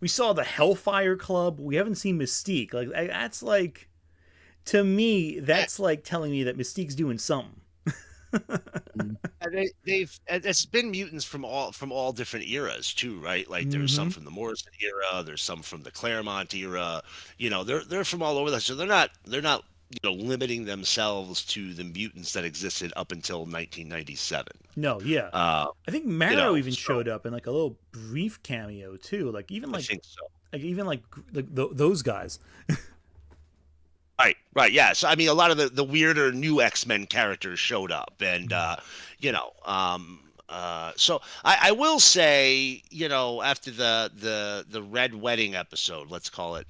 we saw the Hellfire Club. We haven't seen Mystique. Like that's like, to me, that's like telling me that Mystique's doing something. It's been mutants from all different eras too, right? Like there's some from the Morrison era, there's some from the Claremont era. You know, they're from all over that. So they're not limiting themselves to the mutants that existed up until 1997. No, yeah. I think Marrow even showed up in like a little brief cameo too. Like even like I think so. Like even like those guys. Right, yeah. So I mean, a lot of the weirder new X-Men characters showed up, and so I will say, after the Red Wedding episode, let's call it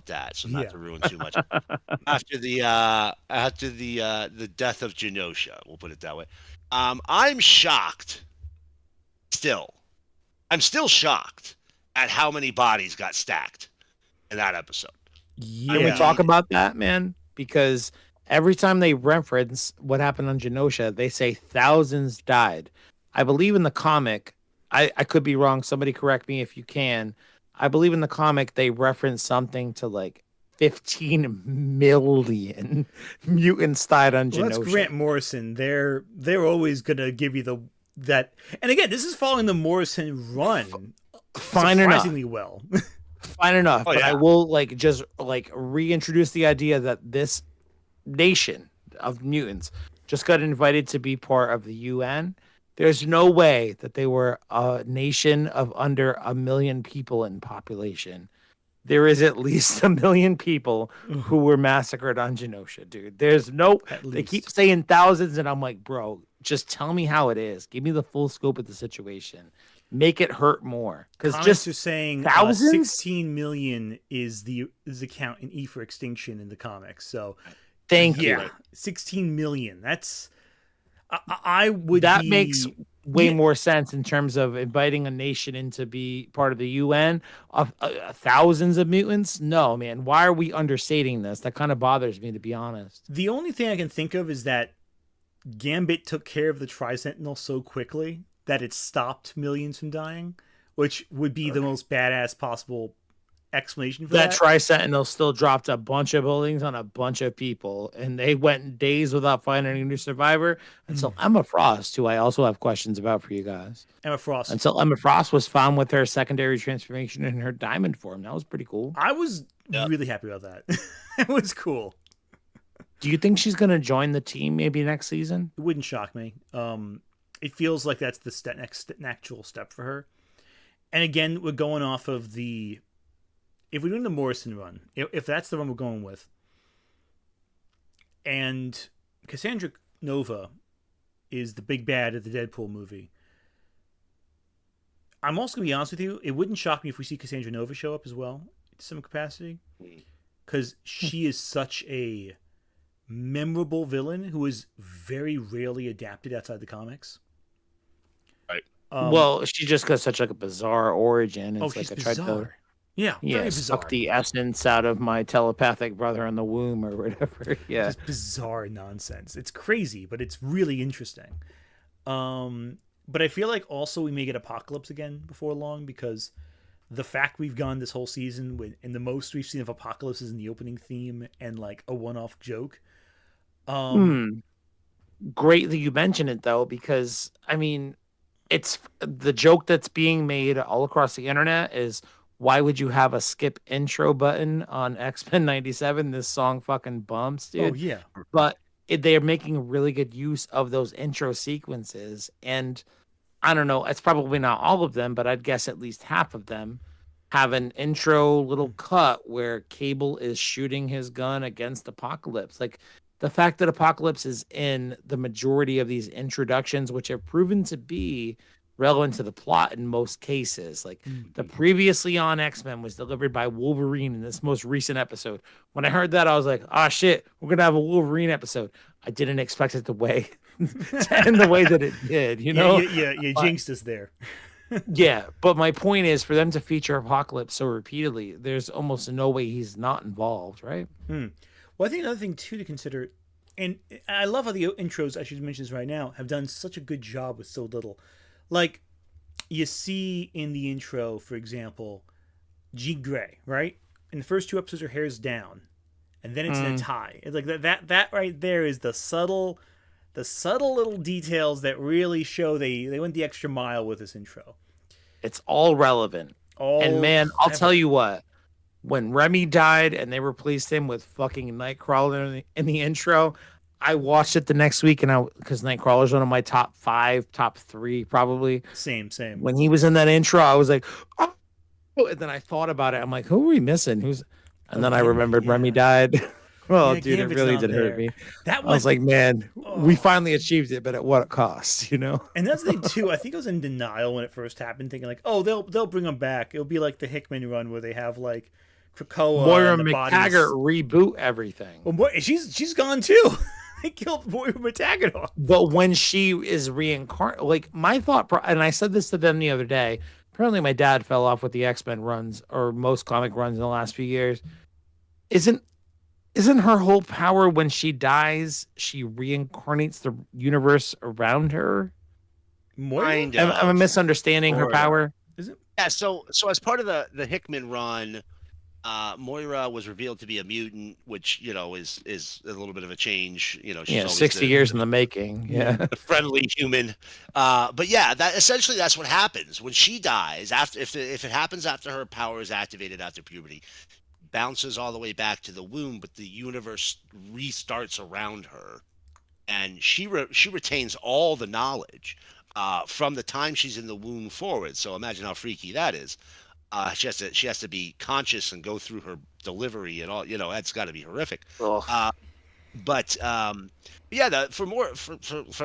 that, so not to ruin too much. after the death of Genosha, we'll put it that way. I'm shocked. I'm still shocked at how many bodies got stacked in that episode. Yeah. Can we talk about that, man? Because every time they reference what happened on Genosha, they say thousands died. I believe in the comic, I could be wrong. Somebody correct me if you can. I believe in the comic they reference something to like 15 million mutants died on Genosha. Well, that's Grant Morrison. They're always gonna give you that. And again, this is following the Morrison run surprisingly well. Fine enough, but I will just reintroduce the idea that this nation of mutants just got invited to be part of the UN. There's no way that they were a nation of under 1 million people in population. There is at least 1 million people who were massacred on Genosha, dude. There's no, At they keep least. saying thousands, and I'm like, bro, just tell me how it is. Give me the full scope of the situation. Make it hurt more. Because Comics are just saying thousands? 16 million is the count in E for extinction in the comics. So Thank yeah, you. 16 million. That's I would That makes be way yeah. more sense in terms of inviting a nation in to be part of the UN of thousands of mutants. No, man, why are we understating this? That kind of bothers me, to be honest. The only thing I can think of is that Gambit took care of the Tri-Sentinel so quickly that it stopped millions from dying, which would be the most badass possible explanation for That that. Tri-Sentinel still dropped a bunch of buildings on a bunch of people, and they went days without finding a new survivor until Emma Frost, who I also have questions about for you guys. Emma Frost. Until Emma Frost was found with her secondary transformation in her diamond form. That was pretty cool. I was Yep. really happy about that. It was cool. Do you think she's going to join the team maybe next season? It wouldn't shock me. It feels like that's the next natural step for her. And again, we're going off of the if we're doing the Morrison run, if that's the one we're going with, and Cassandra Nova is the big bad of the Deadpool movie. I'm also gonna be honest with you. It wouldn't shock me if we see Cassandra Nova show up as well to some capacity, because she is such a memorable villain who is very rarely adapted outside the comics. Right. Well, she just got such like a bizarre origin. It's she's like I tried bizarre. to Yeah, very bizarre. suck the essence out of my telepathic brother in the womb or whatever. Yeah. Just bizarre nonsense. It's crazy, but it's really interesting. But I feel like also we may get Apocalypse again before long, because the fact we've gone this whole season with, and the most we've seen of Apocalypse is in the opening theme and like a one-off joke. Great that you mention it though, because I mean, it's the joke that's being made all across the internet is why would you have a skip intro button on X-Men 97? This song fucking bumps, dude. Oh yeah, But they're making really good use of those intro sequences. And I don't know, it's probably not all of them, but I'd guess at least half of them have an intro little cut where Cable is shooting his gun against Apocalypse. Like the fact that Apocalypse is in the majority of these introductions, which have proven to be relevant to the plot in most cases. Like the previously on X-Men was delivered by Wolverine in this most recent episode. When I heard that, I was like, oh shit, we're gonna have a Wolverine episode. I didn't expect it to end the way that it did, you know? you jinxed us there. Yeah, but my point is for them to feature Apocalypse so repeatedly, there's almost no way he's not involved, right? Well, I think another thing too to consider, and I love how the intros, I should mention this right now, have done such a good job with so little. Like, you see in the intro, for example, Jean Grey, right? In the first two episodes, her hair's down, and then it's in a tie. It's like that right there is the subtle little details that really show they went the extra mile with this intro. It's all relevant. And man, I'll tell you what, when Remy died and they replaced him with fucking Nightcrawler in the intro, I watched it the next week, and because Nightcrawler's one of my top 5, top 3 probably. Same. When he was in that intro, I was like, oh, and then I thought about it. I'm like, who are we missing? And then I remembered Remy died. Oh, dude, Gambit's it really not did there. hurt me. That I was like, man, we finally achieved it, but at what cost, you know? And that's the thing too. I think I was in denial when it first happened, thinking like, oh, they'll bring them back. It'll be like the Hickman run where they have like Krakoa, Moira and the McTaggart bodies. reboot everything. Well, she's gone too. They killed Moira McTaggart off. But when she is reincarnated, like my thought, and I said this to them the other day. Apparently, my dad fell off with the X-Men runs or most comic runs in the last few years. Isn't her whole power when she dies, she reincarnates the universe around her? Moira? Am I misunderstanding her power? Is it? Yeah, so as part of the Hickman run, Moira was revealed to be a mutant, which is a little bit of a change. She's 60 years in the making. Yeah, the friendly human. But yeah, that's what happens when she dies. After if it happens after her power is activated after puberty, bounces all the way back to the womb, but the universe restarts around her, and she retains all the knowledge. from the time she's in the womb forward. So imagine how freaky that is. She has to be conscious and go through her delivery and all. That's got to be horrific. Ugh. But yeah, for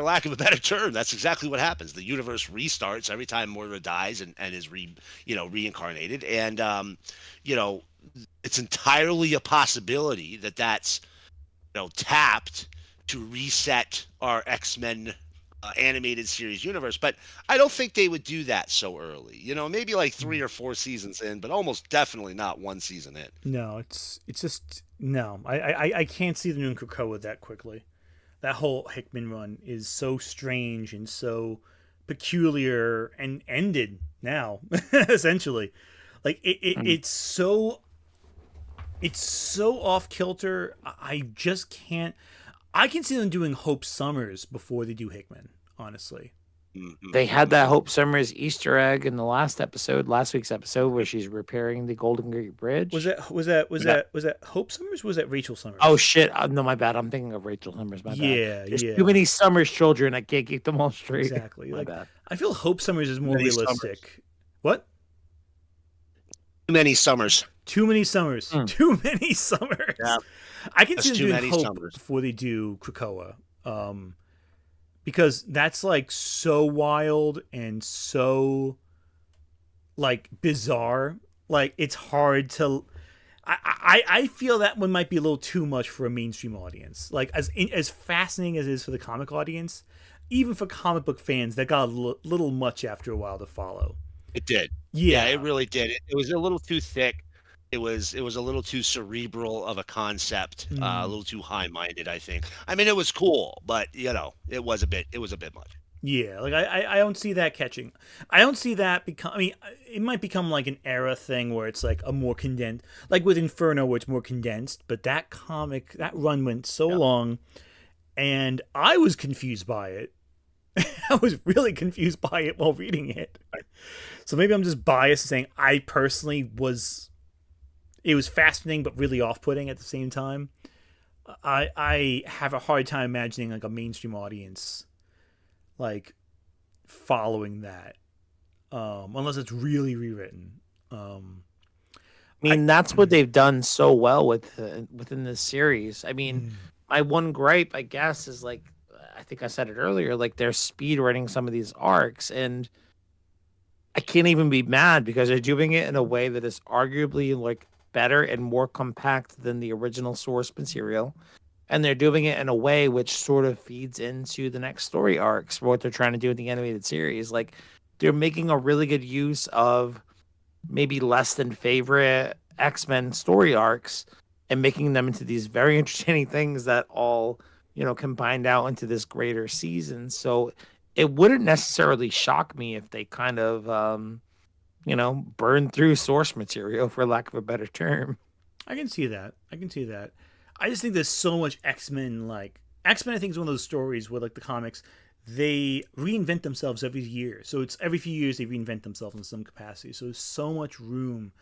lack of a better term, that's exactly what happens. The universe restarts every time Moira dies and is reincarnated, and you know, it's entirely a possibility that that's tapped to reset our X-Men animated series universe. But I don't think they would do that so early. Maybe like 3 or 4 seasons in, but almost definitely not one season in. No, it's just no. I can't see them doing Krakoa that quickly. That whole Hickman run is so strange and so peculiar and ended now, essentially. Like it's so off kilter. I just can't. I can see them doing Hope Summers before they do Hickman. Honestly, They had that Hope Summers Easter egg in the last week's episode, where she's repairing the Golden Gate Bridge. was that Hope Summers? Or was that Rachel Summers? Oh shit! No, my bad. I'm thinking of Rachel Summers. My bad. Yeah, There's yeah. too many Summers children. I can't keep them all straight. Exactly. My Like bad. I feel Hope Summers is more Many realistic. Summers. What? Too many summers. Too many summers. Too many summers. Yeah. I can That's see them too doing many Hope summers. before they do Krakoa. Because that's like so wild and so like bizarre. Like it's hard to. I feel that one might be a little too much for a mainstream audience. Like as fascinating as it is for the comic audience, even for comic book fans, that got a little much after a while to follow. It did. Yeah, It really did. It was a little too thick. It was a little too cerebral of a concept, a little too high-minded, I think. I mean, it was cool, but it was a bit much. Yeah, like I don't see that catching. I don't see that become. I mean, it might become like an era thing where it's like a more condensed, like with Inferno, where it's more condensed. But that comic, that run went so long, and I was confused by it. I was really confused by it while reading it. So maybe I'm just biased saying I personally was. It was fascinating, but really off-putting at the same time. I have a hard time imagining like a mainstream audience like following that unless it's really rewritten. I mean, that's what they've done so well within this series. I mean, my one gripe, I guess, is like, I think I said it earlier, like they're speed running some of these arcs, and I can't even be mad because they're doing it in a way that is arguably like better and more compact than the original source material. And they're doing it in a way which sort of feeds into the next story arcs for what they're trying to do in the animated series. Like they're making a really good use of maybe less than favorite X-Men story arcs and making them into these very entertaining things that all, combined out into this greater season. So it wouldn't necessarily shock me if they kind of, burn through source material, for lack of a better term. I can see that. I just think there's so much X-Men. Like X-Men, I think is one of those stories where like the comics, they reinvent themselves every year. So it's every few years they reinvent themselves in some capacity. So there's so much room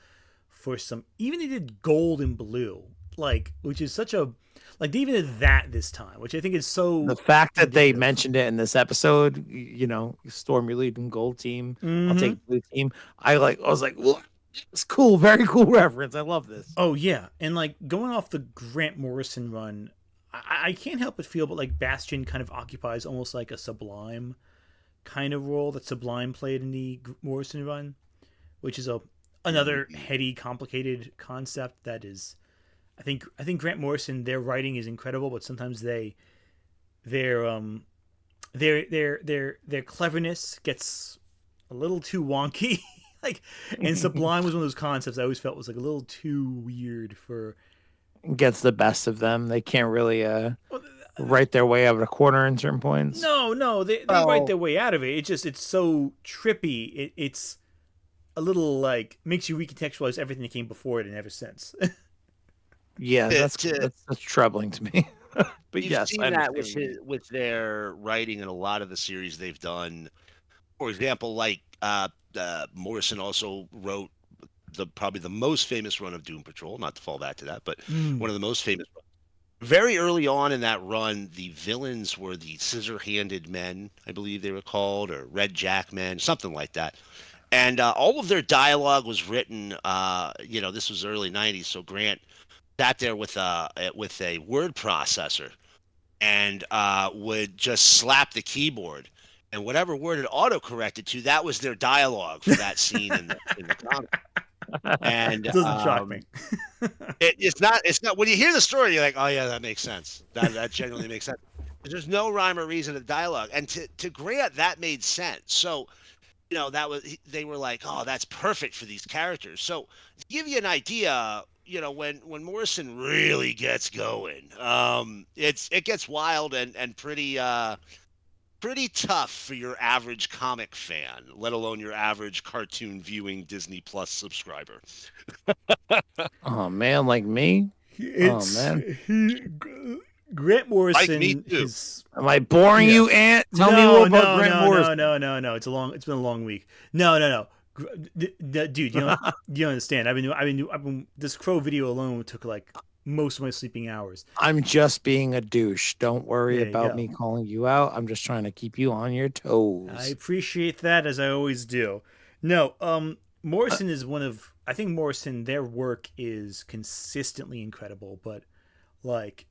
for some. Even they did Gold and Blue, like which is such a they even did that this time, which I think is so. The fact that they ridiculous. mentioned it in this episode, Storm, you're leading Gold team. I'll take Blue team. I was like, well, it's cool, very cool reference. I love this. Oh yeah, and like going off the Grant Morrison run, I can't help but feel, but like Bastion kind of occupies almost like a Sublime kind of role that Sublime played in the Morrison run, which is another heady, complicated concept that is. I think Grant Morrison, their writing is incredible, but sometimes their cleverness gets a little too wonky. Like, and Sublime was one of those concepts I always felt was like a little too weird for. Gets the best of them. They can't really write their way out of a corner in certain points. No, they write their way out of it. It's so trippy. It's a little like makes you recontextualize everything that came before it and ever since. Yeah, that's troubling to me. But You've yes, seen I that understand with their writing in a lot of the series they've done. For example, like Morrison also wrote probably the most famous run of Doom Patrol. Not to fall back to that, but one of the most famous very early on in that run, the villains were the scissor-handed men, I believe they were called, or Red Jack men, something like that. And all of their dialogue was written. This was early '90s, so Grant sat there with a word processor and would just slap the keyboard, and whatever word it auto-corrected to, that was their dialogue for that scene in the comic. And Doesn't shock me. it's not when you hear the story, you're like, oh yeah, that makes sense. That genuinely makes sense. There's no rhyme or reason to the dialogue, and to Grant that made sense. So they were like, oh, that's perfect for these characters. So to give you an idea, when Morrison really gets going, it gets wild and pretty tough for your average comic fan, let alone your average cartoon viewing Disney Plus subscriber. Oh man, like me? Oh It's man. Grant Like me Morrison too. is. Am I boring Yeah. you, Ant? Tell me No, more about no, Grant no, Morrison. no. It's been a long week. No. Dude, you don't understand. I've been. This Crow video alone took like most of my sleeping hours. I'm just being a douche. Don't worry There you about go. me calling you out. I'm just trying to keep you on your I toes. appreciate that as I always do. No, Morrison is one of. I think Morrison, their work is consistently incredible, but like,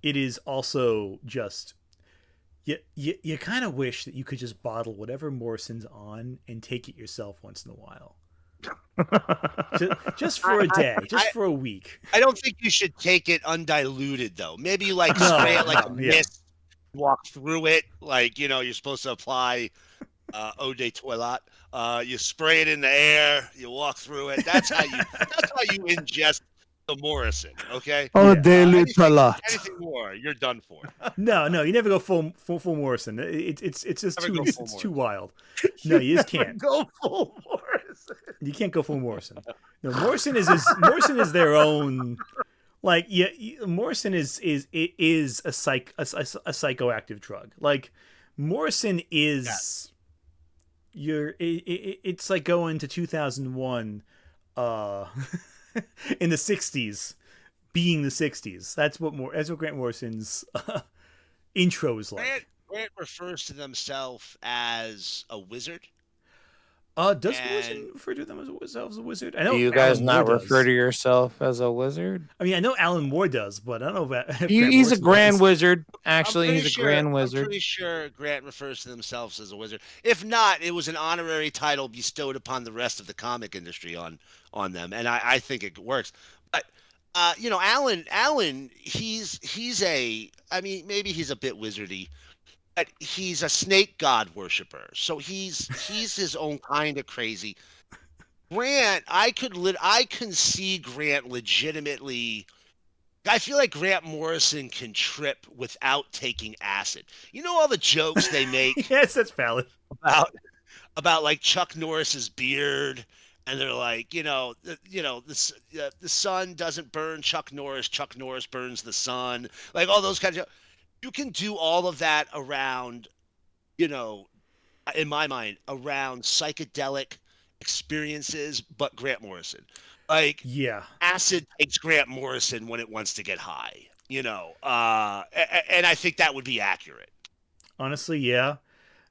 it is also just. You kind of wish that you could just bottle whatever Morrison's on and take it yourself once in a while. Just for a day, just for a week. I don't think you should take it undiluted though. Maybe you like No, spray it like a no, yeah. mist, walk through it like you're supposed to apply eau de toilette. You spray it in the air, you walk through it. That's how you ingest the Morrison. Okay. Oh, Yeah. daily Anything more, you're done for. No, you never go full Morrison. It's just Never too go full it's too Morrison. wild. No, you just can't. Go full Morrison. You can't go full Morrison. No, Morrison is their own. Like Morrison is a psychoactive drug. Like Morrison is it's like going to 2001 in the 60s being the 60s. That's what Grant Morrison's intro is like. Grant refers to themselves as a wizard. Does And Morrison refer to themselves as a wizard? I know Do you guys Alan not Moore refer does. to yourself as a wizard? I mean, I know Alan Moore does, but I don't know if Grant He's a Morrison grand does. wizard. I'm Actually, pretty he's a sure. grand I'm wizard. pretty sure Grant refers to themselves as a wizard. If not, it was an honorary title bestowed upon the rest of the comic industry on them, and I think it works. But Alan, he's I mean, maybe he's a bit wizardy, but he's a snake god worshiper. So he's his own kind of crazy. Grant, I can see Grant legitimately. I feel like Grant Morrison can trip without taking acid. You know all the jokes they make Yes, that's valid. about like Chuck Norris's beard, and they're like, the sun doesn't burn Chuck Norris. Chuck Norris burns the sun. Like all those kinds of. You can do all of that around, you know, in my mind, around psychedelic experiences, but Grant Morrison. Like Yeah, acid takes Grant Morrison when it wants to get high, and I think that would be accurate. honestly, yeah.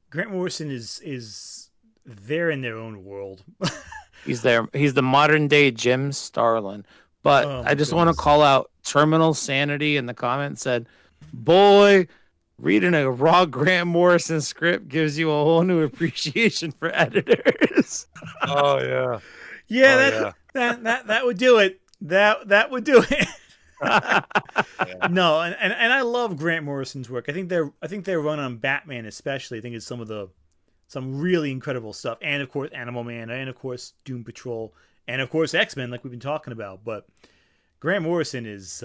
Grant Morrison is they're in their own world. He's there. He's the modern day Jim Starlin. But Oh, I my just want to goodness. call out Terminal Sanity in the comments said, boy, reading a raw Grant Morrison script gives you a whole new appreciation for editors. Oh yeah. Yeah, Oh, that would do it. That would do it. yeah. No, and I love Grant Morrison's work. I think their run on Batman especially, I think is some really incredible stuff. And of course Animal Man, and of course Doom Patrol, and of course X-Men like we've been talking about. But Grant Morrison is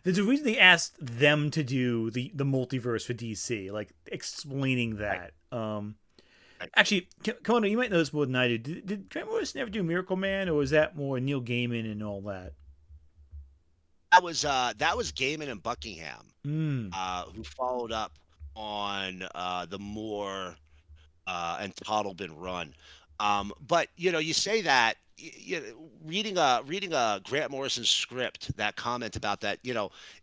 there's a reason they asked them to do the multiverse for DC, like explaining that. Actually, come on, you might know this more than I do. Did Grant Morrison ever do Miracle Man, or was that more Neil Gaiman and all that? That was Gaiman and Buckingham, Mm. who followed up on the Moore and Toddlebin run. But you say that reading a Grant Morrison script, that comment about that,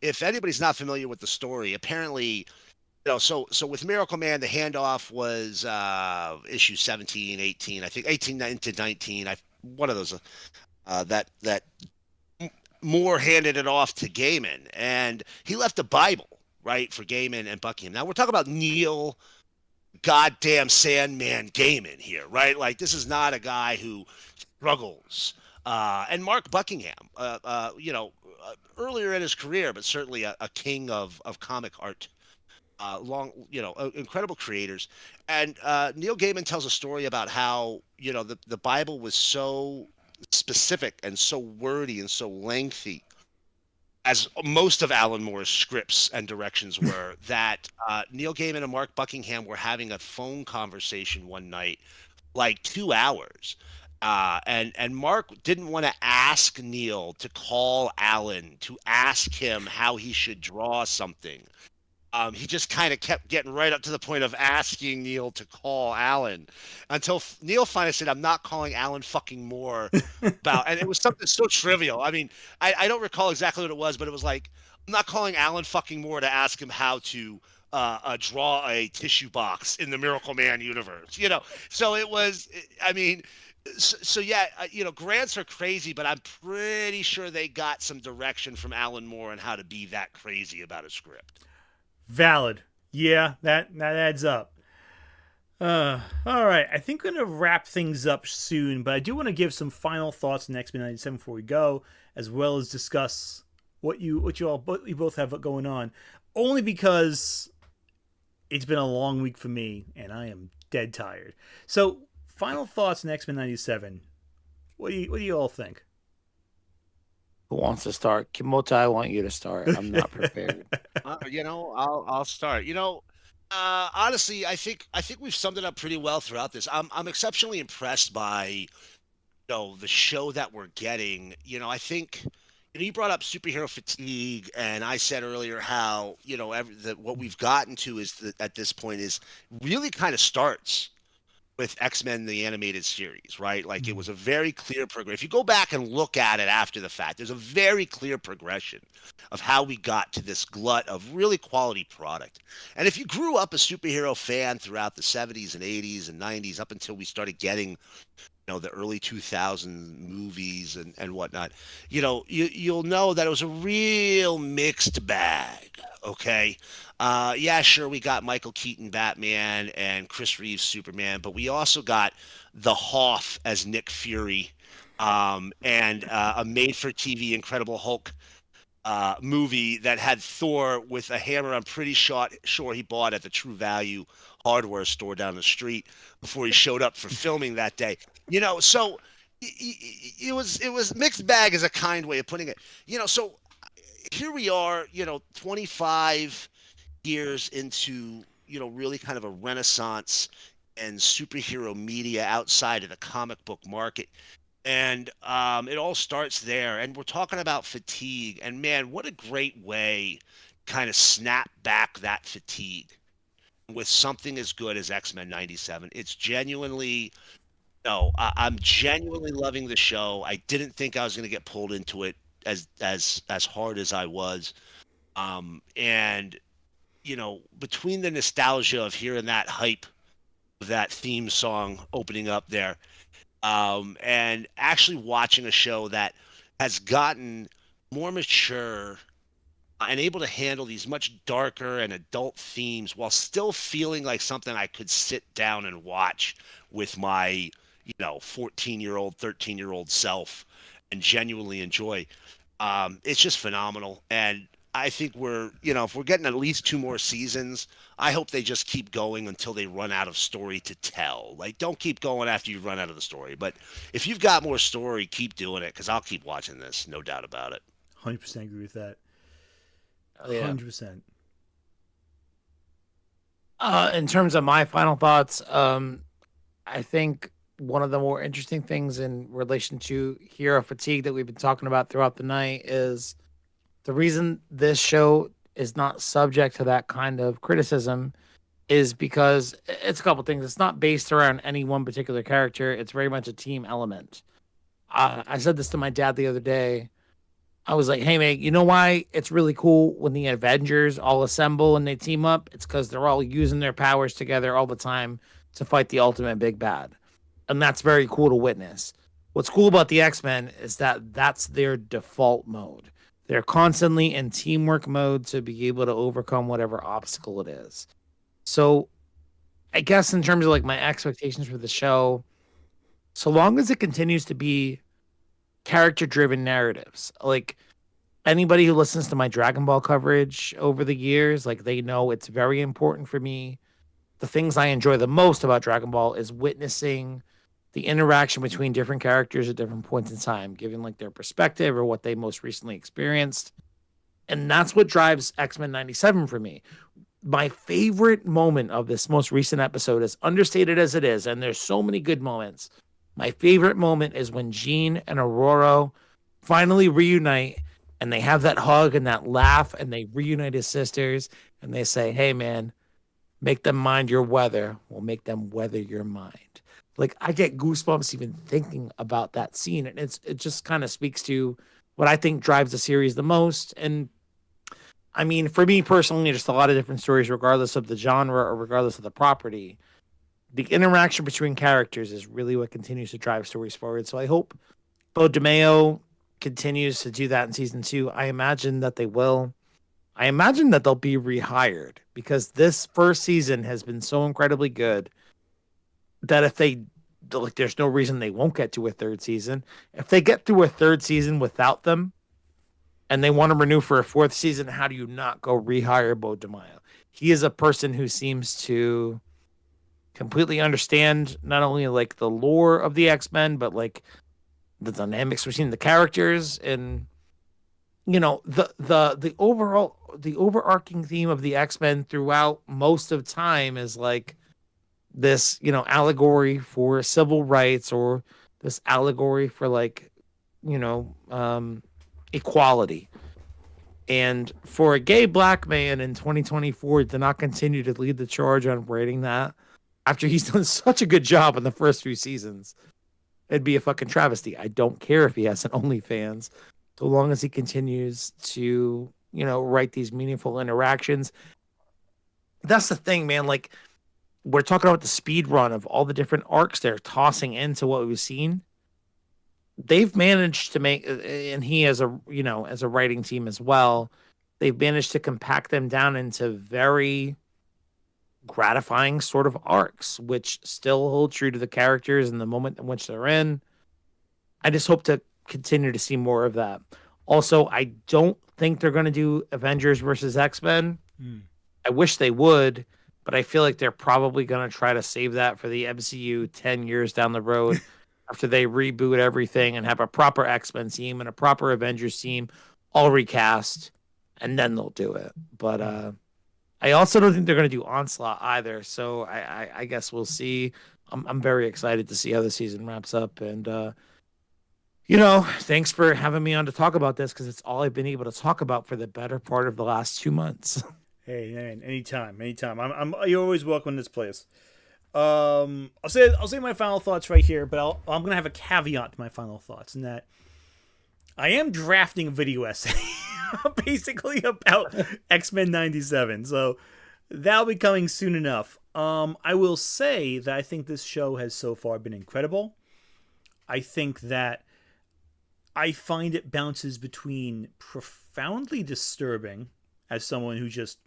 if anybody's not familiar with the story, apparently, so with Miracle Man, the handoff was issue 17, 18, I think 18 to 19. One of those that Moore handed it off to Gaiman, and he left a Bible, right, for Gaiman and Buckingham. Now we're talking about Neil goddamn Sandman Gaiman here, right? Like, this is not a guy who struggles. And Mark Buckingham, earlier in his career, but certainly a king of comic art. Incredible creators. And Neil Gaiman tells a story about how, the Bible was so specific and so wordy and so lengthy, as most of Alan Moore's scripts and directions were, that Neil Gaiman and Mark Buckingham were having a phone conversation one night, like 2 hours. And Mark didn't want to ask Neil to call Alan to ask him how he should draw something. He just kind of kept getting right up to the point of asking Neil to call Alan, until Neil finally said, "I'm not calling Alan fucking Moore about," and it was something so trivial. I mean, I don't recall exactly what it was, but it was like, "I'm not calling Alan fucking Moore to ask him how to draw a tissue box in the Miracle Man universe." So it was. I mean. So yeah, grants are crazy, but I'm pretty sure they got some direction from Alan Moore on how to be that crazy about a script. Valid. Yeah, that adds up. All right. I think we're gonna wrap things up soon, but I do want to give some final thoughts on X-Men '97 before we go, as well as discuss what you both have going on. Only because it's been a long week for me, and I am dead tired. So, final thoughts on X-Men '97. What do you all think? Who wants to start? Kimota, I want you to start. I'm not prepared. I'll start. Honestly, I think we've summed it up pretty well throughout this. I'm exceptionally impressed by the show that we're getting. I think you brought up superhero fatigue, and I said earlier how what we've gotten to is that at this point is really kind of starts with X-Men the animated series, right? Like, it was a very clear progression. If you go back and look at it after the fact, there's a very clear progression of how we got to this glut of really quality product. And if you grew up a superhero fan throughout the 70s and 80s and 90s, up until we started getting the early 2000 movies and whatnot, you'll know that it was a real mixed bag. Okay. Yeah, sure, we got Michael Keaton Batman and Chris Reeves Superman, but we also got the Hoff as Nick Fury, and a made-for-TV Incredible Hulk movie that had Thor with a hammer. I'm pretty sure he bought at the True Value hardware store down the street before he showed up for filming that day. So it was mixed bag is a kind way of putting it. So here we are, 25 years into, really kind of a renaissance and superhero media outside of the comic book market. And it all starts there. And we're talking about fatigue. And man, what a great way to kind of snap back that fatigue with something as good as X-Men '97. It's genuinely, no, I'm genuinely loving the show. I didn't think I was going to get pulled into it as hard as I was. And between the nostalgia of hearing that hype of that theme song opening up there, and actually watching a show that has gotten more mature and able to handle these much darker and adult themes while still feeling like something I could sit down and watch with my 14-year-old 13-year-old self and genuinely enjoy. It's just phenomenal. And I think if we're getting at least 2 more seasons, I hope they just keep going until they run out of story to tell. Like, don't keep going after you run out of the story. But if you've got more story, keep doing it, because I'll keep watching this, no doubt about it. 100% agree with that. Oh, yeah. 100%. In terms of my final thoughts, I think one of the more interesting things in relation to hero fatigue that we've been talking about throughout the night is the reason this show is not subject to that kind of criticism is because it's a couple things. It's not based around any one particular character. It's very much a team element. I said this to my dad the other day. I was like, hey, mate, you know why it's really cool when the Avengers all assemble and they team up? It's because they're all using their powers together all the time to fight the ultimate big bad. And that's very cool to witness. What's cool about the X-Men is that that's their default mode. They're constantly in teamwork mode to be able to overcome whatever obstacle it is. So I guess in terms of like my expectations for the show, so long as it continues to be character driven narratives, like anybody who listens to my Dragon Ball coverage over the years, like they know it's very important for me. The things I enjoy the most about Dragon Ball is witnessing the interaction between different characters at different points in time, giving like their perspective or what they most recently experienced. And that's what drives X-Men 97 for me. My favorite moment of this most recent episode, as understated as it is, and there's so many good moments. My favorite moment is when Jean and Aurora finally reunite and they have that hug and that laugh and they reunite as sisters and they say, hey, man, make them mind your weather. We'll make them weather your mind. Like I get goosebumps even thinking about that scene. And it just kind of speaks to what I think drives the series the most. And I mean, for me personally, just a lot of different stories, regardless of the genre or regardless of the property. The interaction between characters is really what continues to drive stories forward. So I hope Bo DeMeo continues to do that in season 2. I imagine that they will. I imagine that they'll be rehired because this first season has been so incredibly good that if they like, there's no reason they won't get to a third season. If they get through a third season without them and they want to renew for a fourth season, how do you not go rehire Bo DeMeo? He is a person who seems to completely understand not only like the lore of the X-Men, but like the dynamics between the characters and the overarching theme of the X-Men throughout most of time is like this, allegory for civil rights or this allegory for like, equality. And for a gay black man in 2024 to not continue to lead the charge on writing that after he's done such a good job in the first few seasons, it'd be a fucking travesty. I don't care if he has an OnlyFans, so long as he continues to, write these meaningful interactions. That's the thing, man. Like, we're talking about the speed run of all the different arcs they're tossing into what we've seen. They've managed to make, and he as a writing team as well, they've managed to compact them down into very gratifying sort of arcs, which still hold true to the characters and the moment in which they're in. I just hope to continue to see more of that. Also, I don't think they're going to do Avengers versus X-Men. I wish they would, but I feel like they're probably going to try to save that for the MCU 10 years down the road after they reboot everything and have a proper X-Men team and a proper Avengers team all recast, and then they'll do it. But I also don't think they're going to do Onslaught either, so I guess we'll see. I'm very excited to see how the season wraps up, and thanks for having me on to talk about this because it's all I've been able to talk about for the better part of the last 2 months. Hey, man, anytime. You're always welcome in this place. I'll say my final thoughts right here, but I'm gonna have a caveat to my final thoughts, in that I am drafting a video essay, basically about X-Men 97. So that'll be coming soon enough. I will say that I think this show has so far been incredible. I think that I find it bounces between profoundly disturbing as someone who just,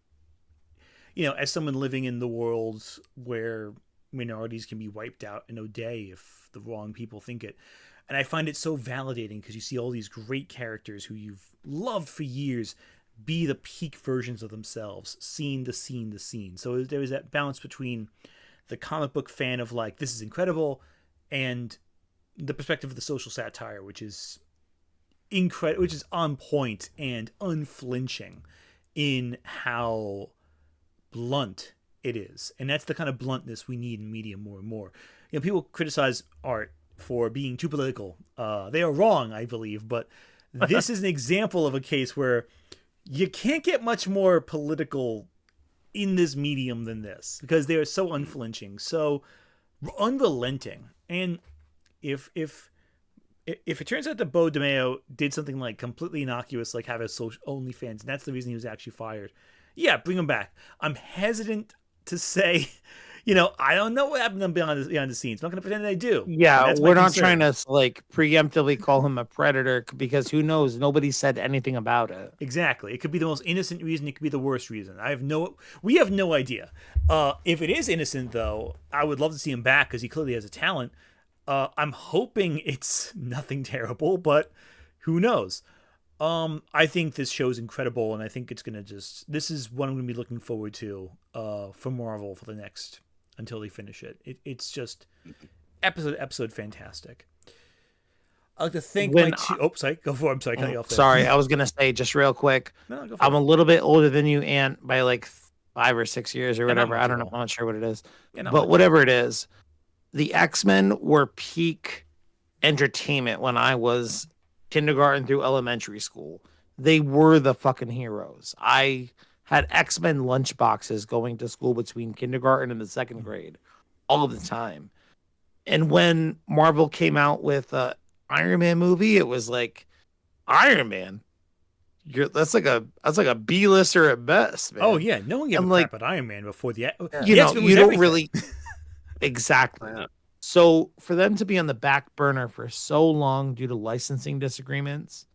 as someone living in the world where minorities can be wiped out in a day if the wrong people think it. And I find it so validating because you see all these great characters who you've loved for years be the peak versions of themselves, scene to scene to scene. So there was that balance between the comic book fan of like, this is incredible, and the perspective of the social satire, which is incredible, which is on point and unflinching in how blunt it is. And that's the kind of bluntness we need in media more and more. People criticize art for being too political. They are wrong, I believe, but this is an example of a case where you can't get much more political in this medium than this, because they are so unflinching, so unrelenting. And if if it turns out that Bo DeMeo did something like completely innocuous, like have a social OnlyFans, and that's the reason he was actually fired, yeah, bring him back. I'm hesitant to say, I don't know what happened behind the scenes. I'm not going to pretend I do. Yeah, That's my we're not concern. trying to like preemptively call him a predator because who knows? Nobody said anything about it. Exactly. It could be the most innocent reason. It could be the worst reason. We have no idea. If it is innocent, though, I would love to see him back because he clearly has a talent. I'm hoping it's nothing terrible, but who knows? I think this show is incredible, and I think it's gonna this is what I'm gonna be looking forward to for Marvel for the next until they finish it. It's just episode fantastic. I'd like to thank When my two. Oh, sorry, go for it. I'm sorry, cut you off there. Sorry, I was gonna say just real quick. No, go for I'm it. a little bit older than you, Ant, by like 5 or 6 years or Yeah, not whatever. much I at don't know. all. I'm not sure what it is, Yeah, not but much. whatever it is, the X-Men were peak entertainment when I was kindergarten through elementary school. They were the fucking heroes. I had X-Men lunch boxes going to school between kindergarten and the second grade all the time. And when Marvel came out with a Iron Man movie, it was like Iron Man. That's like a B-lister at best, man. Oh yeah, no one gave And a like, crap at Iron Man before the. you know, X-Men you was don't everything. really exactly. Yeah. So for them to be on the back burner for so long due to licensing disagreements,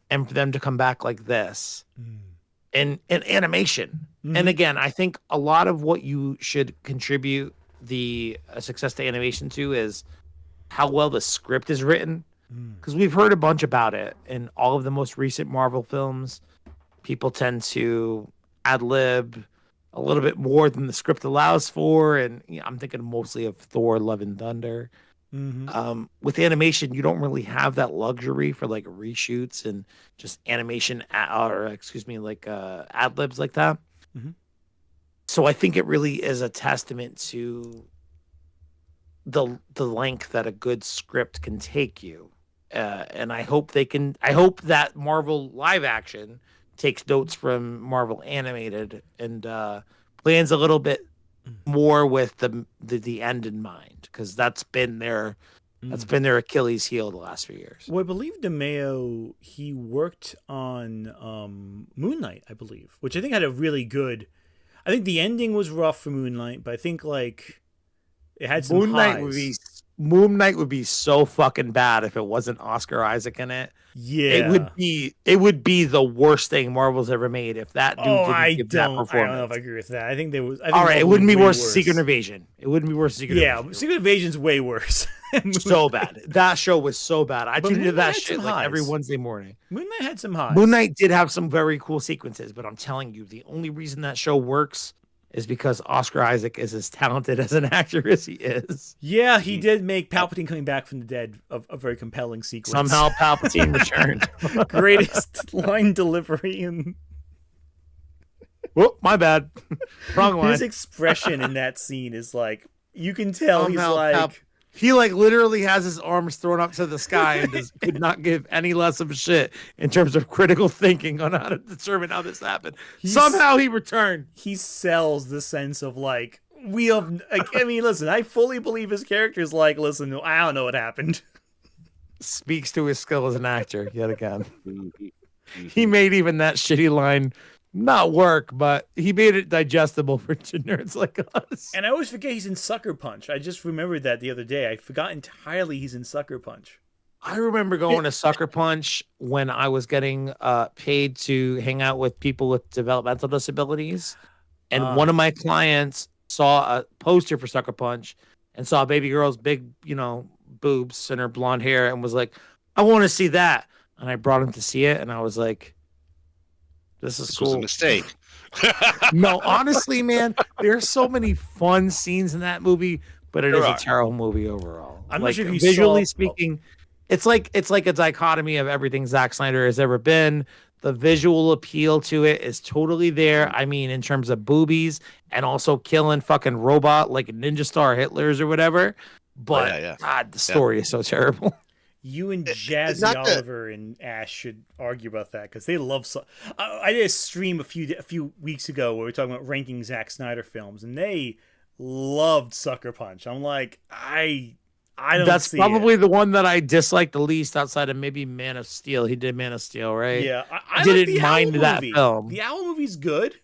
and for them to come back like this in animation, and again, I think a lot of what you should contribute the success to animation to is how well the script is written, because we've heard a bunch about it in all of the most recent Marvel films. People tend to ad lib a little bit more than the script allows for, and I'm thinking mostly of Thor: Love and Thunder. With animation, you don't really have that luxury for like reshoots and just animation, like ad libs like that. So I think it really is a testament to the length that a good script can take you, and I hope they can. I hope that Marvel live action takes notes from Marvel animated and plans a little bit more with the end in mind, because that's been their Achilles heel the last few years. Well, I believe DeMeo, he worked on Moon Knight, I believe, which I think had a really good. I think the ending was rough for Moon Knight, but I think like it had some highs. Moon Knight would be so fucking bad if it wasn't Oscar Isaac in it. Yeah, it would be the worst thing Marvel's ever made if that dude didn't give that performance. I don't know if I agree with that. I think there was. I think all right, it wouldn't be way worse than Secret Invasion. It wouldn't be worse than Secret Invasion. Yeah, Secret Invasion's way worse. So bad. That show was so bad. I tuned into that had shit some like every highs. Wednesday morning. Moon Knight had some highs. Moon Knight did have some very cool sequences, but I'm telling you, the only reason that show works is because Oscar Isaac is as talented as an actor as he is. Yeah, he did make Palpatine coming back from the dead a very compelling sequence. Somehow Palpatine returned. Greatest line delivery in Whoop, my bad. Wrong line. his expression in that scene is like you can tell Somehow he's like he like literally has his arms thrown up to the sky and just could not give any less of a shit in terms of critical thinking on how to determine how this happened. Somehow he returned. He sells the sense of like we have. Like, I mean, listen, I fully believe his character is like, listen, I don't know what happened. Speaks to his skill as an actor yet again. He made even that shitty line not work, but he made it digestible for nerds like us. And I always forget he's in Sucker Punch. I just remembered that the other day. I forgot entirely he's in Sucker Punch. I remember going to Sucker Punch when I was getting paid to hang out with people with developmental disabilities. And one of my clients saw a poster for Sucker Punch and saw a baby girl's big, boobs and her blonde hair and was like, I want to see that. And I brought him to see it. And I was like, this is cool. Was a mistake. No, honestly, man, there's so many fun scenes in that movie, but it is a terrible movie overall. I'm not sure if you visually saw... speaking, it's like a dichotomy of everything Zack Snyder has ever been. The visual appeal to it is totally there. I mean, in terms of boobies and also killing fucking robot like Ninja Star Hitlers or whatever. But God, the story is so terrible. You and Jazzy Oliver and Ash should argue about that because they love. I did a stream a few weeks ago where we were talking about ranking Zack Snyder films, and they loved Sucker Punch. I'm like, I I don't That's see probably it. the one that I dislike the least outside of maybe Man of Steel. He did Man of Steel, right? Yeah, I like Didn't the Owl mind that movie. film. The Owl movie's good.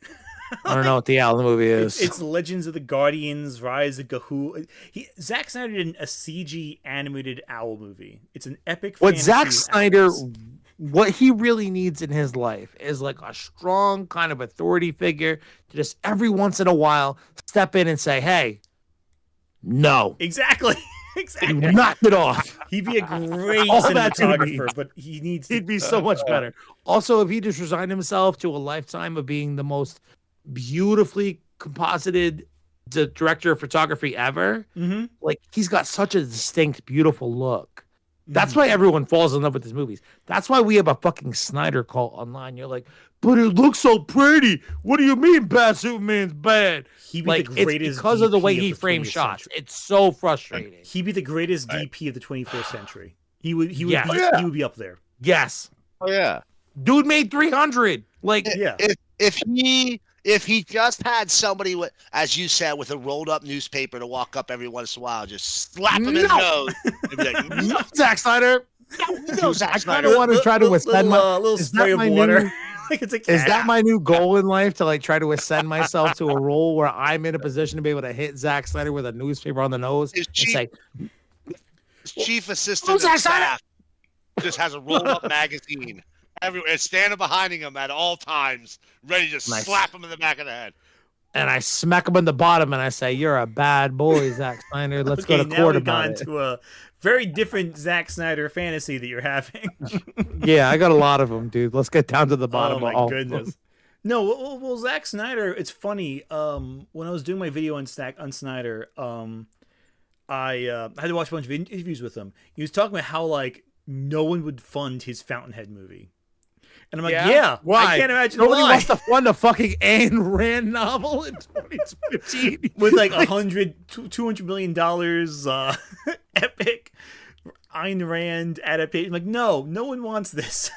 I don't know Like, what the Allen movie is. it's Legends of the Guardians, Rise of Gahul. Zack Snyder did a CG animated owl movie. It's an epic What fantasy Zack with Snyder, owls. what he really needs in his life is like a strong kind of authority figure to just every once in a while step in and say, "Hey, no, Exactly. you Exactly. knocked it off." He'd be a great All that dude cinematographer, needs. but he needs to. He'd be so much better. Also, if he just resigned himself to a lifetime of being the most beautifully composited director of photography ever, Mm-hmm. like he's got such a distinct, beautiful look. That's Mm-hmm. why everyone falls in love with his movies. That's why we have a fucking Snyder cult online. You're like, but it looks so pretty. What do you mean bad Superman's bad? He'd be Like, the it's greatest because of the way DP of he the frames 20th shots. century. It's so frustrating. He'd be the greatest Right. DP of the 21st century. He would. He would Yes. be. Oh, yeah. He would be up there. Yes. Oh yeah. Dude made 300. Like, Yeah. If he just had somebody with, as you said, with a rolled up newspaper to walk up every once in a while, just slap him in the No. nose, and be like, no, Zack Snyder. no, Zack I kind Snyder. of want to try to ascend my. little Is spray that of my water. new? Like it's a cat. Is that my new goal in life to like try to ascend myself to a role where I'm in a position to be able to hit Zack Snyder with a newspaper on the nose His and chief, say, his chief assistant Zack of Snyder? staff just has a rolled up magazine everywhere, standing behind him at all times, ready to Nice. slap him in the back of the head. and I smack him in the bottom and I say, "You're a bad boy, Zack Snyder. Let's Okay, go to now court we've about gone it." to a very different Zack Snyder fantasy that you're having. Yeah, I got a lot of them, dude. Let's get down to the bottom Oh my of all. goodness. No, well, Zack Snyder. It's funny. When I was doing my video on Snyder, I had to watch a bunch of interviews with him. He was talking about how like no one would fund his Fountainhead movie, and I'm like, yeah, Why? I can't imagine Nobody why. wants to fund a fucking Ayn Rand novel in 2015 With like $200 million epic Ayn Rand adaptation. Like, no one wants this.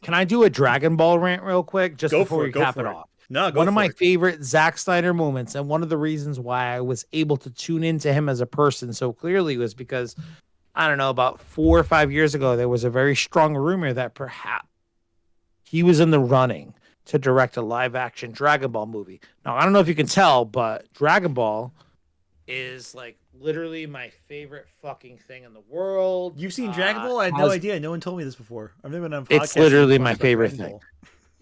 Can I do a Dragon Ball rant real quick just Go before for we it. Go cap for it it. off? No, go One of for my it. favorite Zack Snyder moments, and one of the reasons why I was able to tune into him as a person so clearly was because, I don't know, about 4 or 5 years ago, there was a very strong rumor that perhaps he was in the running to direct a live action Dragon Ball movie. Now, I don't know if you can tell, but Dragon Ball is like literally my favorite fucking thing in the world. You've seen Dragon Ball? I had no idea. No one told me this before. I've never been on a podcast. It's literally and my talked about favorite Dragon thing. Ball.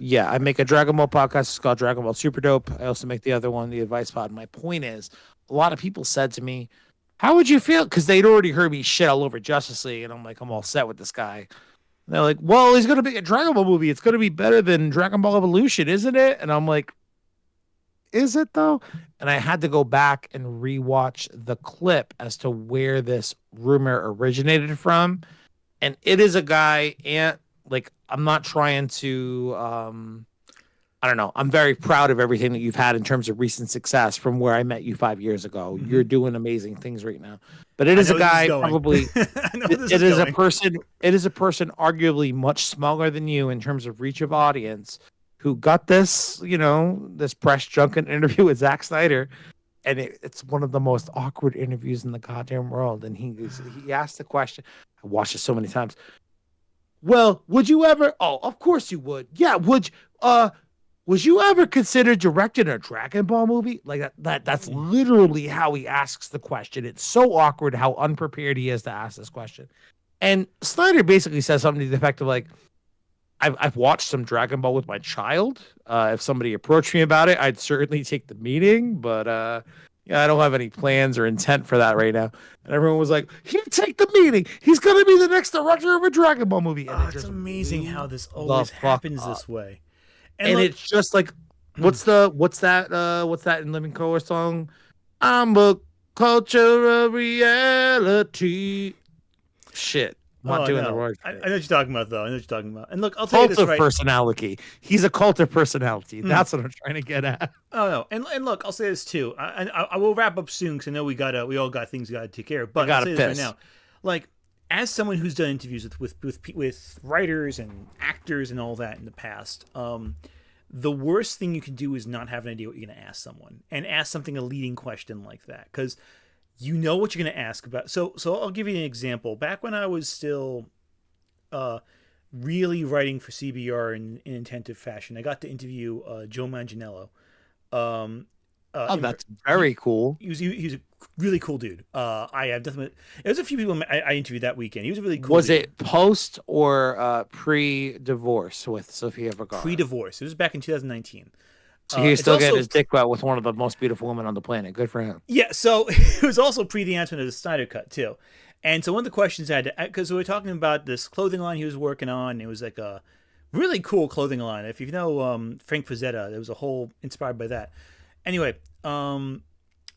Yeah, I make a Dragon Ball podcast. It's called Dragon Ball Super Dope. I also make the other one, the Advice Pod. My point is, a lot of people said to me, "How would you feel?" Because they'd already heard me shit all over Justice League, and I'm like, I'm all set with this guy. And they're like, "Well, he's gonna make a Dragon Ball movie. It's gonna be better than Dragon Ball Evolution, isn't it?" And I'm like, "Is it though?" And I had to go back and rewatch the clip as to where this rumor originated from. And it is a guy, and like, I'm not trying to I don't know. I'm very proud of everything that you've had in terms of recent success from where I met you 5 years ago. Mhm. You're doing amazing things right now. But it I is a know this is guy going. probably I know this it is a going. person arguably much smaller than you in terms of reach of audience who got this, this press junket interview with Zack Snyder. And it's one of the most awkward interviews in the goddamn world. And he asked the question. I watched it so many times. Well, would you ever? Oh, of course you would. Yeah, would you ever consider directing a Dragon Ball movie? Like that's literally how he asks the question. It's so awkward how unprepared he is to ask this question. And Snyder basically says something to the effect of like, I've watched some Dragon Ball with my child. If somebody approached me about it, I'd certainly take the meeting, but yeah, I don't have any plans or intent for that right now. And everyone was like, he'd take the meeting. He's going to be the next director of a Dragon Ball movie. And It's amazing how this the always fuck happens up. this way. And look, it's just like, what's that in Living Color song? I'm a culture of reality. Shit. I'm not doing the words. I know what you're talking about, though. I know what you're talking about. And look, I'll tell you Cult this of right. personality. He's a cult of personality. That's what I'm trying to get at. Oh no, and look, I'll say this too. I will wrap up soon because I know we all got things we got to take care of. But I'll say this right now, like as someone who's done interviews with writers and actors and all that in the past, the worst thing you can do is not have an idea what you're going to ask someone and ask something a leading question like that because you know what you're going to ask about. So I'll give you an example. Back when I was still really writing for CBR in intensive fashion, I got to interview Joe Manganiello. That's very cool. He was a really cool dude. I have definitely. There's a few people I interviewed that weekend. He was a really cool. Was dude. it post or pre-divorce with Sofia Vergara? Pre-divorce. It was back in 2019. So he was still getting his dick wet with one of the most beautiful women on the planet. Good for him. Yeah. So it was also pre the announcement of the Snyder Cut too. And so one of the questions I had, because we were talking about this clothing line he was working on, it was like a really cool clothing line. If you know Frank Frazetta, there was a whole inspired by that. Anyway,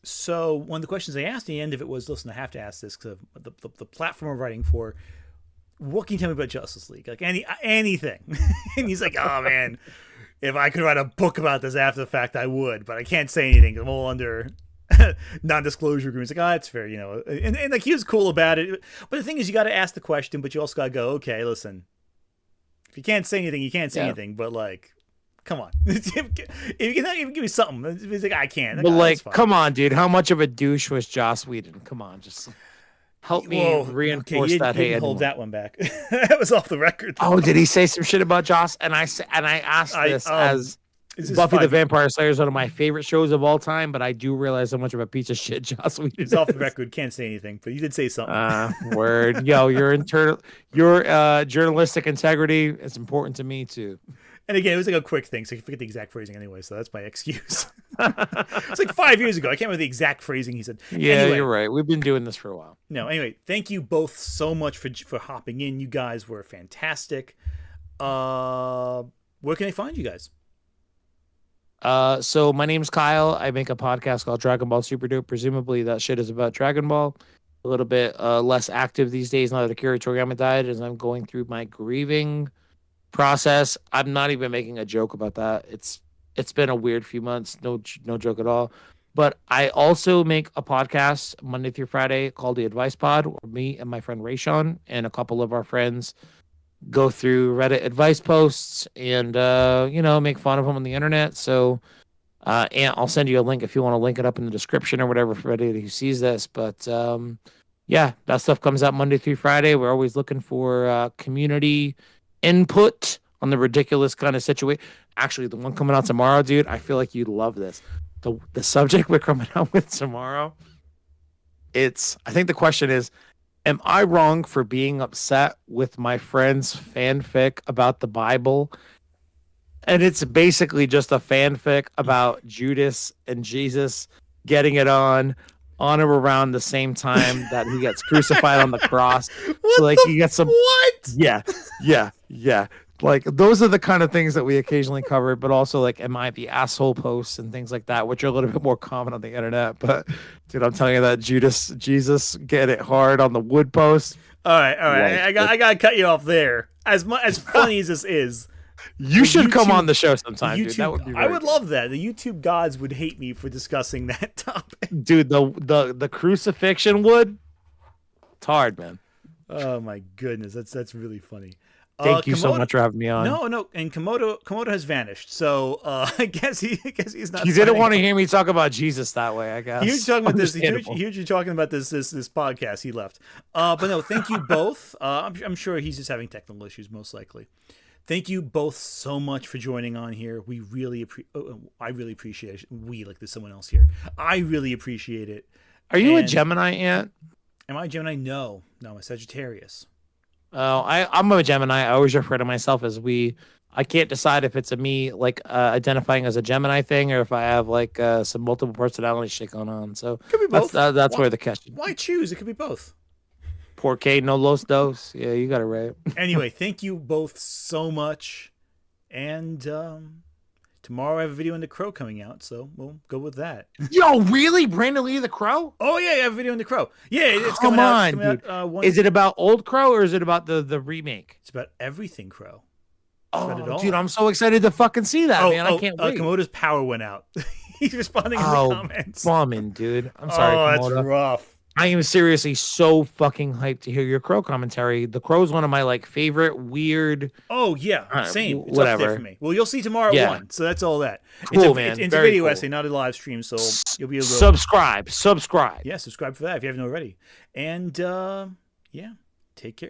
so one of the questions I asked at the end of it was, listen, I have to ask this because the platform I'm writing for, what can you tell me about Justice League? Like anything. And he's like, oh man, if I could write a book about this after the fact, I would, but I can't say anything. I'm all under non-disclosure agreements. Like, oh, that's fair, you know. And like he was cool about it. But the thing is, you got to ask the question, but you also got to go, okay, listen, if you can't say anything, you can't say anything. But like, come on, if you can not even give me something, it's like I can't. But like, come on, dude, how much of a douche was Joss Whedon? Come on, just help me reinforce that. Hey, hold that one back. That was off the record. Though. Oh, did he say some shit about Joss? And I asked this as Buffy the Vampire Slayer is one of my favorite shows of all time, but I do realize how much of a piece of shit Joss Whedon is. It's off the record. Can't say anything, but you did say something. Word, yo, your journalistic integrity is important to me too. And again, it was like a quick thing, so I forget the exact phrasing anyway, so that's my excuse. It's like 5 years ago. I can't remember the exact phrasing he said. Yeah, anyway, you're right. We've been doing this for a while. No, anyway, thank you both so much for hopping in. You guys were fantastic. Where can I find you guys? So my name's Kyle. I make a podcast called Dragon Ball Super Dope. Presumably that shit is about Dragon Ball. A little bit less active these days now that Akira Toriyama died, as I'm going through my grieving process. I'm not even making a joke about that. It's been a weird few months. No joke at all. But I also make a podcast Monday through Friday called The Advice Pod, where me and my friend Rayshawn and a couple of our friends go through Reddit advice posts and make fun of them on the internet. So and I'll send you a link if you want to link it up in the description or whatever for anybody who sees this. But yeah, that stuff comes out Monday through Friday. We're always looking for community input on the ridiculous kind of situation. Actually, the one coming out tomorrow, dude, I feel like you'd love this. The subject we're coming out with tomorrow, I think the question is, am I wrong for being upset with my friend's fanfic about the Bible? And it's basically just a fanfic about Judas and Jesus getting it on or around the same time that he gets crucified on the cross. So like he gets some what? Yeah. Like those are the kind of things that we occasionally cover, but also like am I the asshole posts and things like that, which are a little bit more common on the internet. But dude, I'm telling you that Jesus get it hard on the wood post. All right. I gotta cut you off there. As funny as this is, you should come on the show sometime, dude. That would be I would love that. The YouTube gods would hate me for discussing that topic. Dude, the crucifixion wood, it's hard, man. Oh my goodness, that's really funny. Thank you so much for having me on. No, and Komodo has vanished. So I guess he's not. You didn't want to hear me talk about Jesus that way, I guess. He was talking about this. He heard you talking about this podcast. He left. But no, thank you both. I'm sure he's just having technical issues, most likely. Thank you both so much for joining on here. We really I really appreciate it. We, like there's someone else here. I really appreciate it. Are you a Gemini, Ant? Am I a Gemini? No, I'm a Sagittarius. Oh, I'm a Gemini. I always refer to myself as we. I can't decide if it's a me like identifying as a Gemini thing or if I have like some multiple personality shit going on. So could be both. That's where the catch. Why choose? It could be both. Porque no los dos. Yeah, you got it right. Anyway, thank you both so much. And tomorrow I have a video on The Crow coming out, so we'll go with that. Yo, really? Brandon Lee The Crow? Oh, yeah, I have a video on The Crow. Yeah, it's Come coming on, out. Dude. Is it about old Crow or is it about the remake? It's about everything Crow. Oh, dude, I'm so excited to fucking see that, man. I can't wait. Komodo's power went out. He's responding in the comments. Bombing, dude. I'm sorry, Komodo. Komodo. That's rough. I am seriously so fucking hyped to hear your Crow commentary. The Crow's one of my like favorite weird, Oh yeah, same. It's up there for whatever. me. Well, you'll see tomorrow at Yeah, 1, so that's all that. cool, man. It's a Very video cool. essay, not a live stream, so you'll be able to Subscribe. yeah, subscribe for that if you haven't already. And yeah, take care.